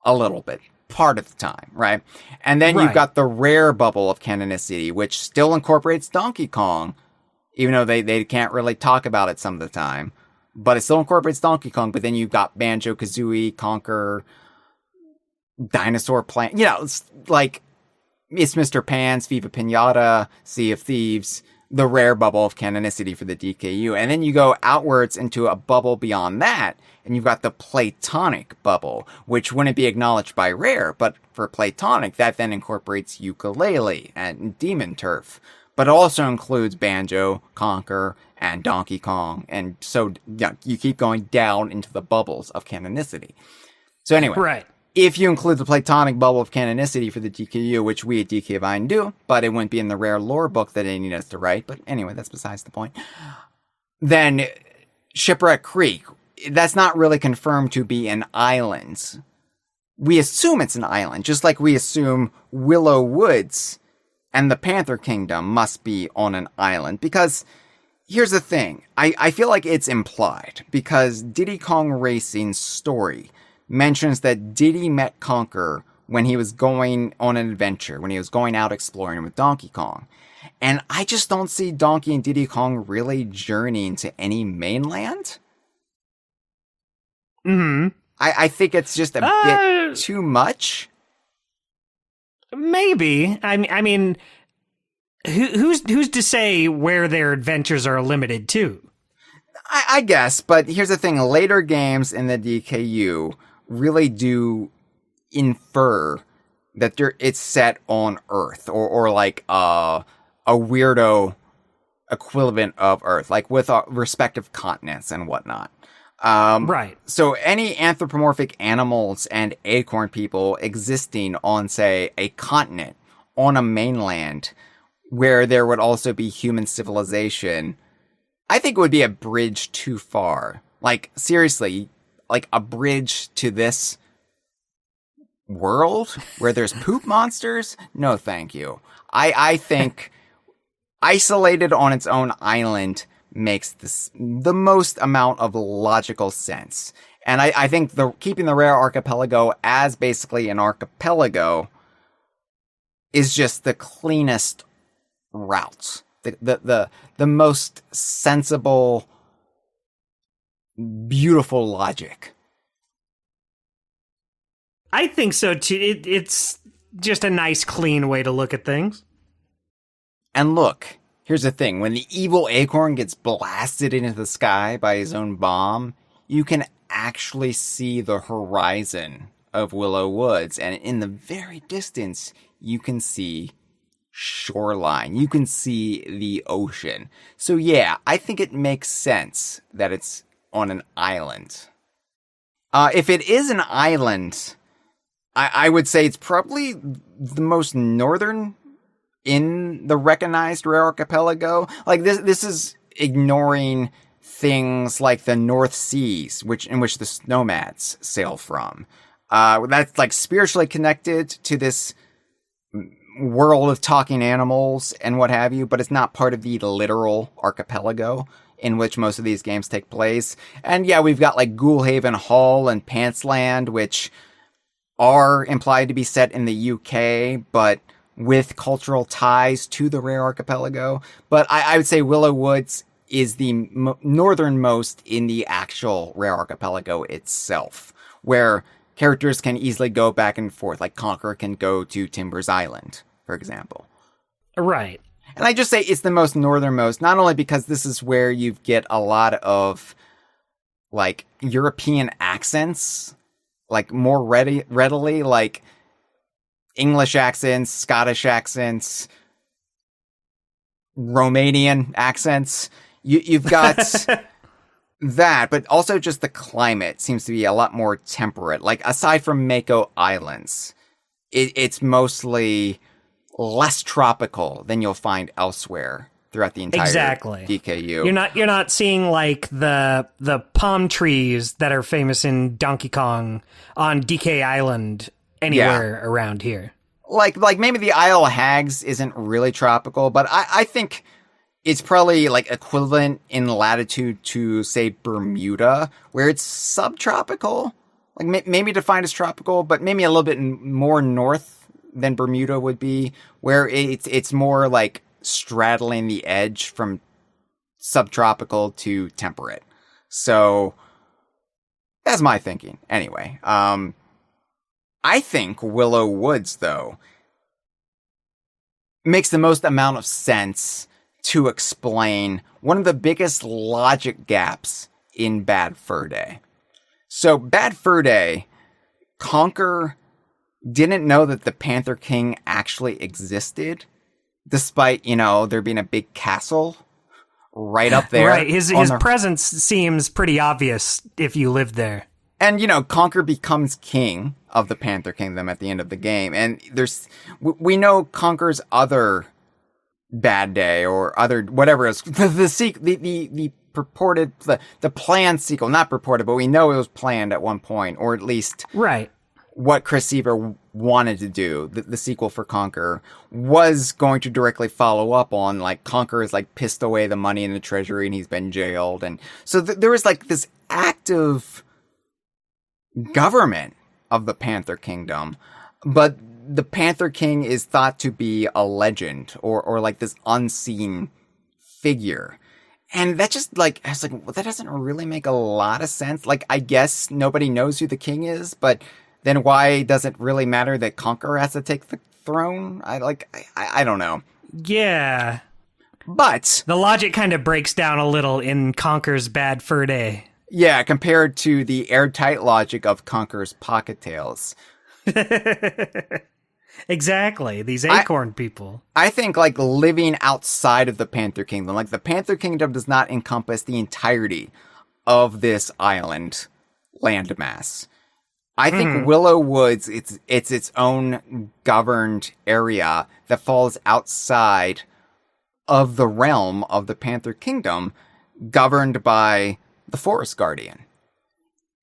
A little bit. Part of the time, right? And then you've got the rare bubble of canonicity, which still incorporates Donkey Kong, even though they can't really talk about it some of the time. But it still incorporates Donkey Kong, but then you've got Banjo-Kazooie, Conker, Dinosaur Planet. You know, it's like, it's Mr. Pan's, Viva Pinata, Sea of Thieves, the rare bubble of canonicity for the DKU. And then you go outwards into a bubble beyond that, and you've got the Platonic bubble, which wouldn't be acknowledged by Rare, but for Platonic, that then incorporates Ukulele and Demon Turf, but it also includes Banjo, Conker, and Donkey Kong, and so you keep going down into the bubbles of canonicity. So anyway, if you include the Platonic bubble of canonicity for the DKU, which we at DK Vine do, but it wouldn't be in the Rare lore book that they need us to write, but anyway, that's besides the point, then Shipwreck Creek, that's not really confirmed to be an island. We assume it's an island, just like we assume Willow Woods and the Panther Kingdom must be on an island. Because here's the thing, I feel like it's implied, because Diddy Kong Racing's story mentions that Diddy met Conker when he was going on an adventure, when he was going out exploring with Donkey Kong. And I just don't see Donkey and Diddy Kong really journeying to any mainland. Mm-hmm. I think it's just a bit too much. Maybe. I mean, who's to say where their adventures are limited to? I guess, but here's the thing. Later games in the DKU really do infer that it's set on Earth, or like a weirdo equivalent of Earth, like with our respective continents and whatnot. Right. So any anthropomorphic animals and acorn people existing on, say, a continent, on a mainland, where there would also be human civilization, I think it would be a bridge too far. Like, seriously, like a bridge to this world where there's poop monsters? No, thank you. I think isolated on its own island makes the most amount of logical sense. And I think keeping the rare archipelago as basically an archipelago is just the cleanest route. The most sensible, beautiful logic. I think so too. It's just a nice, clean way to look at things. And look, here's the thing. When the evil acorn gets blasted into the sky by his own bomb, you can actually see the horizon of Willow Woods. And in the very distance, you can see shoreline. You can see the ocean. So yeah, I think it makes sense that it's on an island. If it is an island, I would say it's probably the most northern in the recognized rare archipelago. Like this is ignoring things like the North Seas, in which the nomads sail from. That's like spiritually connected to this world of talking animals and what have you, but it's not part of the literal archipelago in which most of these games take place. And yeah, we've got like Ghoulhaven Hall and Pantsland, which are implied to be set in the UK, but with cultural ties to the rare archipelago. But I would say Willow Woods is the northernmost in the actual rare archipelago itself, where characters can easily go back and forth. Like Conker can go to Timbers Island, for example. Right. And I just say it's the most northernmost, not only because this is where you get a lot of like European accents, like more readily, like English accents, Scottish accents, Romanian accents. You've got that, but also just the climate seems to be a lot more temperate. Like aside from Mako Islands, it's mostly less tropical than you'll find elsewhere throughout the entire DKU. You're not seeing like the palm trees that are famous in Donkey Kong on DK Island anywhere around here. Like maybe the Isle of Hags isn't really tropical, but I think it's probably like equivalent in latitude to, say, Bermuda, where it's subtropical. Like maybe defined as tropical, but maybe a little bit more north than Bermuda would be, where it's more like straddling the edge from subtropical to temperate. So that's my thinking. Anyway, I think Willow Woods, though, makes the most amount of sense to explain one of the biggest logic gaps in Bad Fur Day. So, Bad Fur Day, Conker didn't know that the Panther King actually existed, despite, there being a big castle right up there. Right, his presence seems pretty obvious if you lived there. And, Conker becomes king of the Panther Kingdom at the end of the game. And we know Conker's other bad day or other, whatever else, the purported, the planned sequel, not purported, but we know it was planned at one point, or at least right. What Chris Seaver wanted to do, the sequel for Conker, was going to directly follow up on, like, Conker is, like, pissed away the money in the treasury and he's been jailed. And so there was, like, this active government of the Panther Kingdom, but the Panther King is thought to be a legend or like this unseen figure. And that just I was like, well, that doesn't really make a lot of sense. Like, I guess nobody knows who the king is, but then why does it really matter that Conker has to take the throne? I don't know. Yeah. But the logic kind of breaks down a little in Conker's Bad Fur Day. Yeah, compared to the airtight logic of Conker's Pocket Tales. Exactly, these acorn people. I think, like, living outside of the Panther Kingdom, like, the Panther Kingdom does not encompass the entirety of this island landmass. I think Willow Woods, it's its own governed area that falls outside of the realm of the Panther Kingdom, governed by the Forest Guardian.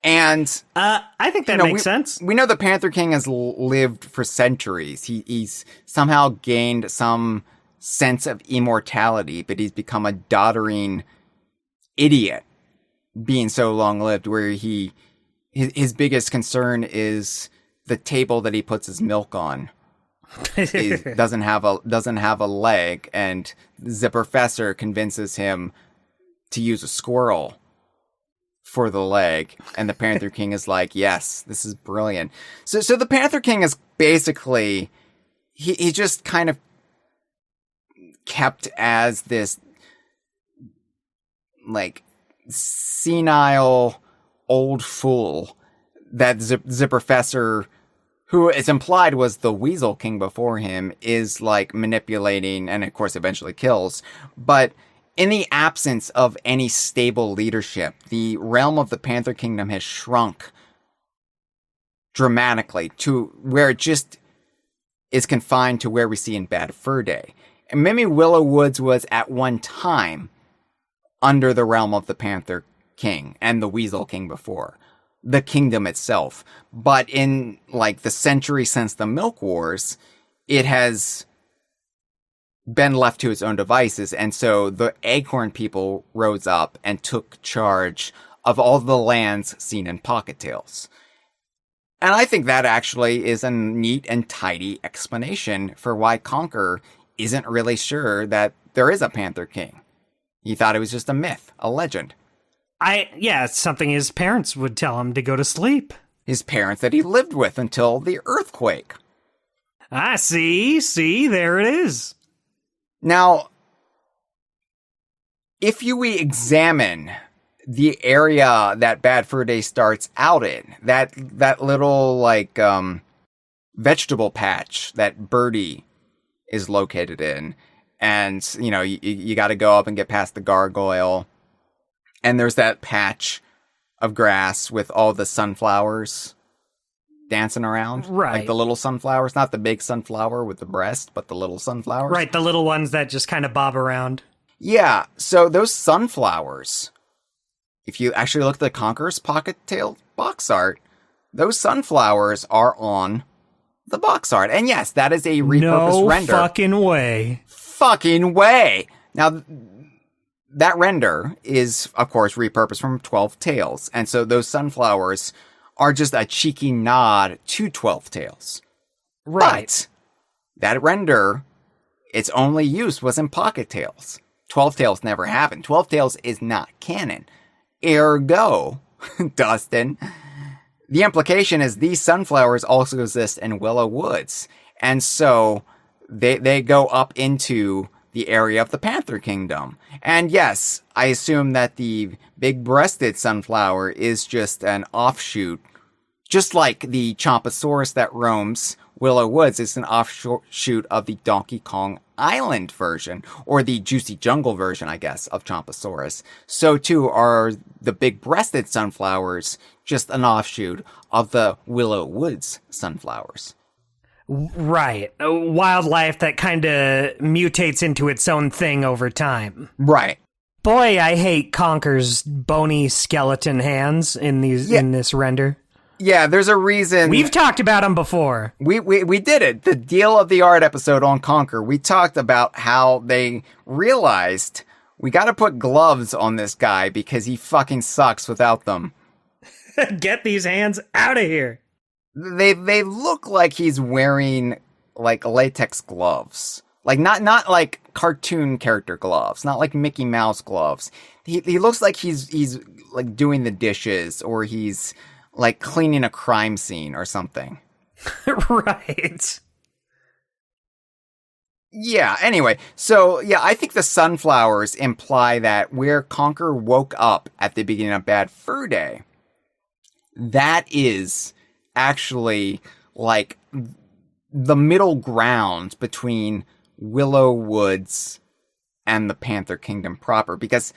And I think that makes sense. We know the Panther King has lived for centuries. He's somehow gained some sense of immortality, but he's become a doddering idiot, being so long-lived, where his biggest concern is the table that he puts his milk on. doesn't have a leg, and the professor convinces him to use a squirrel for the leg, and the Panther King is like, yes, this is brilliant. So the Panther King is basically, he just kind of kept as this, like, senile old fool that the professor, who is implied was the Weasel King before him, is, like, manipulating, and of course eventually kills. But in the absence of any stable leadership, the realm of the Panther Kingdom has shrunk dramatically to where it just is confined to where we see in Bad Fur Day. And maybe Willow Woods was at one time under the realm of the Panther King and the Weasel King before the kingdom itself. But in, like, the century since the Milk Wars, it has been left to its own devices, and so the Acorn people rose up and took charge of all the lands seen in Pocket Tales. And I think that actually is a neat and tidy explanation for why Conker isn't really sure that there is a Panther King. He thought it was just a myth, a legend. It's something his parents would tell him to go to sleep. His parents that he lived with until the earthquake. See, there it is. Now, if we examine the area that Bad Fur Day starts out in, that little, like, vegetable patch that Birdie is located in, and, you know, you got to go up and get past the gargoyle, and there's that patch of grass with all the sunflowers dancing around. Right. Like the little sunflowers, not the big sunflower with the breast, but the little sunflowers. Right, the little ones that just kind of bob around. Yeah, so those sunflowers, if you actually look at the Conker's Pocket Tale box art, those sunflowers are on the box art. And yes, that is a repurposed render. No fucking way. Fucking way! Now, that render is, of course, repurposed from 12 Tales. And so those sunflowers are just a cheeky nod to 12 Tales. Right. But that render, its only use was in Pocket Tales. 12 Tales never happened. 12 Tales is not canon. Ergo, Dustin, the implication is these sunflowers also exist in Willow Woods. And so they go up into the area of the Panther Kingdom. And yes, I assume that the big-breasted sunflower is just an offshoot, just like the Chomposaurus that roams Willow Woods is an offshoot of the Donkey Kong Island version, or the Juicy Jungle version, I guess, of Chomposaurus. So too are the big-breasted sunflowers just an offshoot of the Willow Woods sunflowers. Right. A wildlife that kind of mutates into its own thing over time. Right. Boy, I hate Conker's bony skeleton hands in this render. Yeah, there's a reason. We've talked about them before. We did it. The Deal of the Art episode on Conker, we talked about how they realized we got to put gloves on this guy because he fucking sucks without them. Get these hands out of here. They look like he's wearing, like, latex gloves. Like, not like cartoon character gloves, not like Mickey Mouse gloves. He looks like he's like doing the dishes, or he's like cleaning a crime scene or something. Right. Yeah, anyway, so yeah, I think the sunflowers imply that where Conker woke up at the beginning of Bad Fur Day, that is actually like the middle ground between Willow Woods and the Panther Kingdom proper, because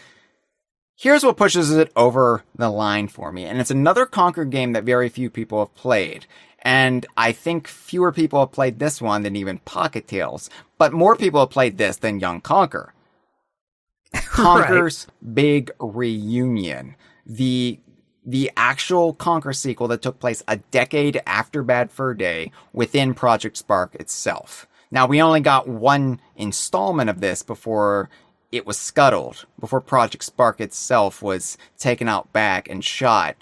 Here's what pushes it over the line for me, and it's another Conker game that very few people have played. And I think fewer people have played this one than even Pocket Tales, but more people have played this than Young Conker. Conker's Big Reunion. The actual Conker sequel that took place a decade after Bad Fur Day within Project Spark itself. Now, we only got one installment of this before it was scuttled, before Project Spark itself was taken out back and shot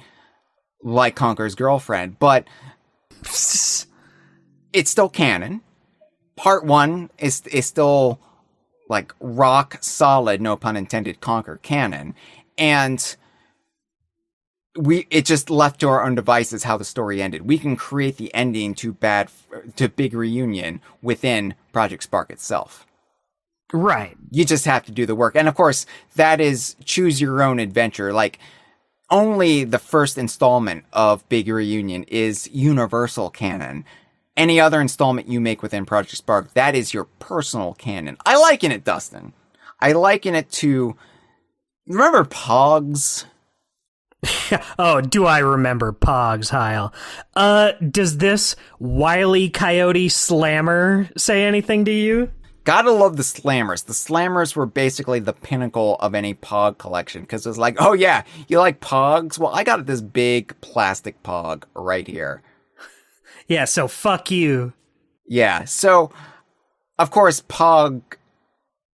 like Conker's girlfriend, but it's still canon. Part 1 is still like rock solid, no pun intended, Conker canon, and it just left to our own devices how the story ended. We can create the ending to Big Reunion within Project Spark itself. Right. You just have to do the work. And of course, that is choose your own adventure. Like, only the first installment of Big Reunion is universal canon. Any other installment you make within Project Spark, that is your personal canon. I liken it, Dustin. I liken it to, remember Pogs? Oh, do I remember Pogs, Hyle? Does this Wile E. Coyote Slammer say anything to you? Gotta love the Slammers. The Slammers were basically the pinnacle of any Pog collection, because it was like, oh yeah, you like Pogs? Well, I got this big plastic Pog right here. Yeah, so fuck you. Yeah, so, of course, Pog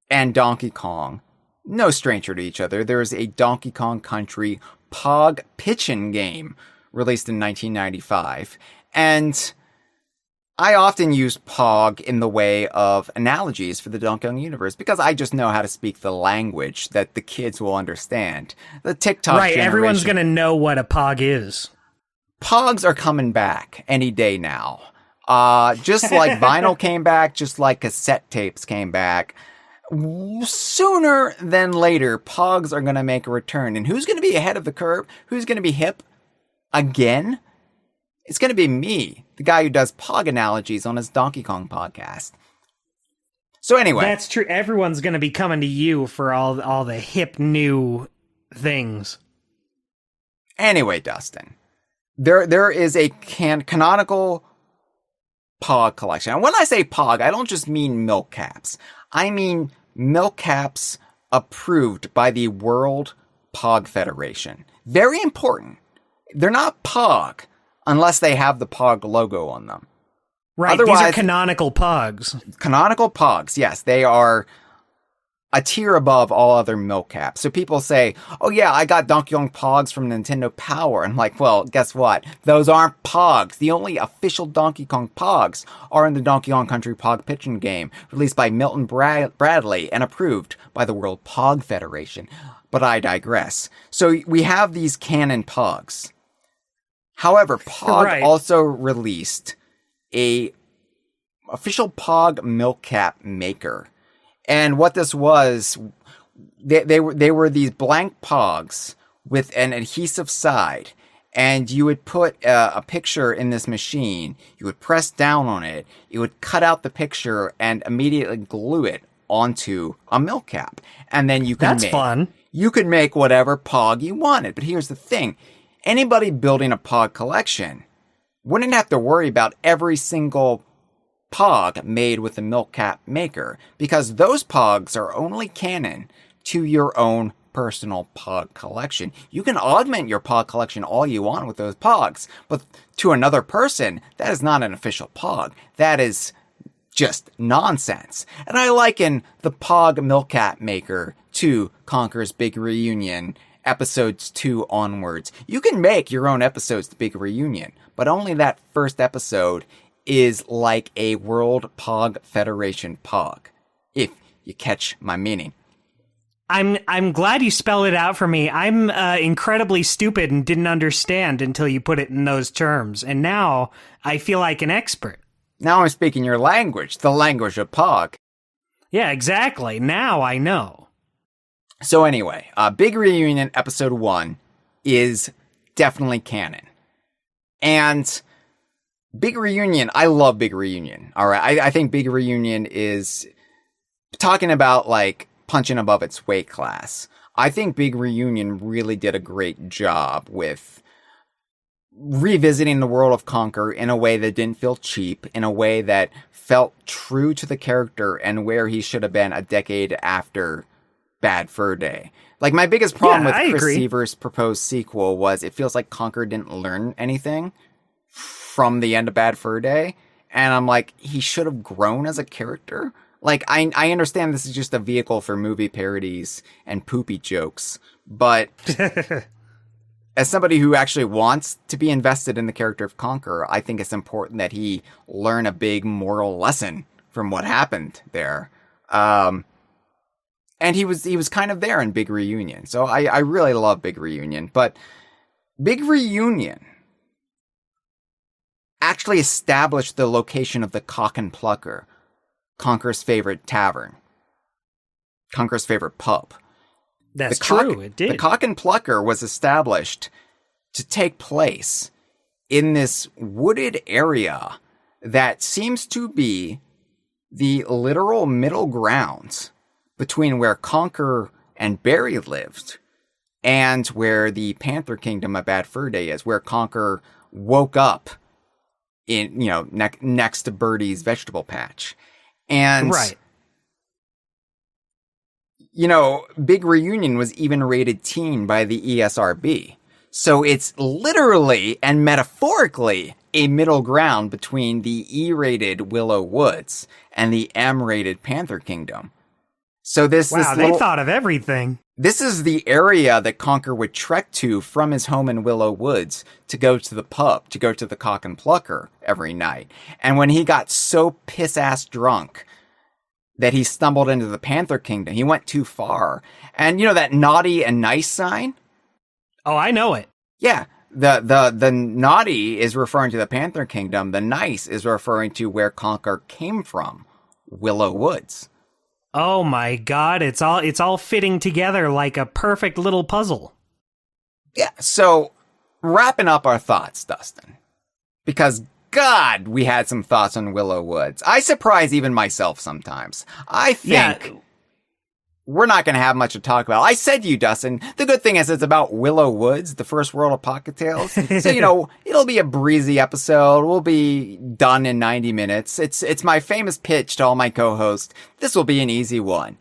and Donkey Kong, no stranger to each other. There is a Donkey Kong Country Pog pitching game released in 1995, and I often use Pog in the way of analogies for the Donkey Kong universe because I just know how to speak the language that the kids will understand. The TikTok generation, everyone's gonna know what a Pog is. Pogs are coming back any day now. Just like vinyl came back, just like cassette tapes came back. Sooner than later, Pogs are going to make a return. And who's going to be ahead of the curve? Who's going to be hip again? It's going to be me, the guy who does Pog analogies on his Donkey Kong podcast. So anyway. That's true. Everyone's going to be coming to you for all the hip new things. Anyway, Dustin, there is a canonical Pog collection. And when I say Pog, I don't just mean milk caps. I mean milk caps approved by the World Pog Federation. Very important. They're not Pog unless they have the Pog logo on them. Right, otherwise, these are canonical Pogs. Canonical Pogs, yes. They are a tier above all other milk caps. So people say, oh yeah, I got Donkey Kong Pogs from Nintendo Power. And I'm like, well, guess what? Those aren't Pogs. The only official Donkey Kong Pogs are in the Donkey Kong Country Pog pitching game, released by Milton Bradley and approved by the World Pog Federation. But I digress. So we have these canon Pogs. However, Pog also released a official Pog milk cap maker. And what this was, they were these blank Pogs with an adhesive side, and you would put a picture in this machine, you would press down on it, it would cut out the picture and immediately glue it onto a milk cap. And then you could fun. You could make whatever Pog you wanted. But here's the thing. Anybody building a Pog collection wouldn't have to worry about every single Pog made with the milk cap maker, because those Pogs are only canon to your own personal Pog collection. You can augment your Pog collection all you want with those Pogs, but to another person, that is not an official Pog. That is just nonsense. And I liken the Pog milk cap maker to Conker's Big Reunion, episodes 2 onwards. You can make your own episodes to Big Reunion, but only that first episode is like a World Pog Federation Pog, if you catch my meaning. I'm glad you spelled it out for me. I'm incredibly stupid and didn't understand until you put it in those terms, and now I feel like an expert. Now I'm speaking your language, the language of Pog. Yeah, exactly. Now I know. So anyway, Big Reunion Episode 1 is definitely canon. And Big Reunion, I love Big Reunion. All right, I think Big Reunion is talking about like punching above its weight class. I think Big Reunion really did a great job with revisiting the world of Conker in a way that didn't feel cheap, in a way that felt true to the character and where he should have been a decade after Bad Fur Day. Like, my biggest problem with Chris Seaver's proposed sequel was it feels like Conker didn't learn anything from the end of Bad Fur Day. And I'm like, he should have grown as a character. Like, I understand this is just a vehicle for movie parodies and poopy jokes, but as somebody who actually wants to be invested in the character of Conker, I think it's important that he learn a big moral lesson from what happened there. And he was kind of there in Big Reunion. So I really love Big Reunion, but Big Reunion actually established the location of the Cock and Plucker, Conker's favorite tavern, Conker's favorite pub. That's true, it did. The Cock and Plucker was established to take place in this wooded area that seems to be the literal middle ground between where Conker and Barry lived and where the Panther Kingdom of Bad Fur Day is, where Conker woke up in, next to Birdie's vegetable patch. And, right. Big Reunion was even rated teen by the ESRB. So it's literally and metaphorically a middle ground between the E-rated Willow Woods and the M-rated Panther Kingdom. So they thought of everything. This is the area that Conker would trek to from his home in Willow Woods to go to the pub, to go to the Cock and Plucker every night. And when he got so piss-ass drunk that he stumbled into the Panther Kingdom, he went too far. And that naughty and nice sign? Oh, I know it. Yeah. The naughty is referring to the Panther Kingdom. The nice is referring to where Conker came from, Willow Woods. Oh my God, it's all fitting together like a perfect little puzzle. Yeah, so wrapping up our thoughts, Dustin, because God, we had some thoughts on Willow Woods. I surprise even myself sometimes. I think we're not going to have much to talk about. I said to you, Dustin, the good thing is it's about Willow Woods, the first world of Pocket Tales. So, it'll be a breezy episode. We'll be done in 90 minutes. It's my famous pitch to all my co-hosts. This will be an easy one.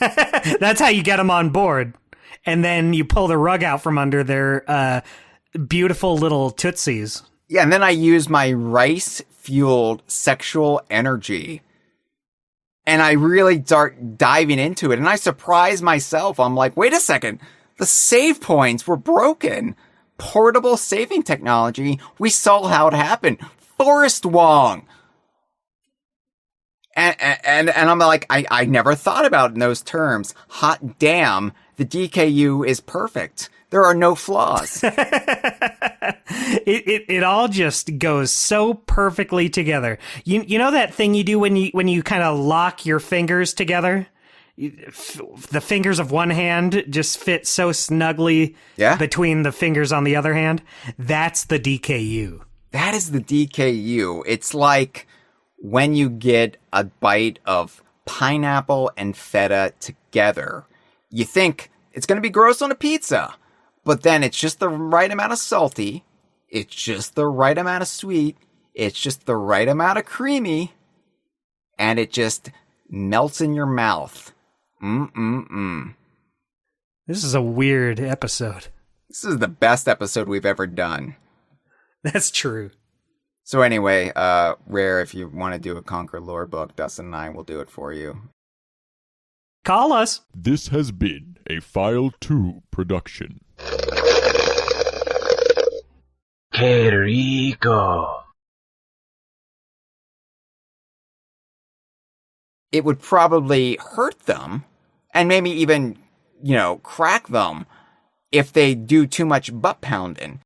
That's how you get them on board. And then you pull the rug out from under their beautiful little tootsies. Yeah, and then I use my rice-fueled sexual energy. And I really start diving into it. And I surprise myself. I'm like, wait a second. The save points were broken. Portable saving technology. We saw how it happened. Forrest Wong. And I'm like, I never thought about it in those terms. Hot damn, the DKU is perfect. There are no flaws. It all just goes so perfectly together. You know that thing you do when you kind of lock your fingers together? The fingers of one hand just fit so snugly between the fingers on the other hand. That's the DKU. That is the DKU. It's like when you get a bite of pineapple and feta together. You think it's going to be gross on a pizza, but then it's just the right amount of salty. It's just the right amount of sweet. It's just the right amount of creamy. And it just melts in your mouth. This is a weird episode. This is the best episode we've ever done. That's true. So anyway, Rare, if you want to do a Conker lore book, Dustin and I will do it for you. Call us. This has been a File 2 production. Que rico. It would probably hurt them and maybe even, crack them if they do too much butt pounding.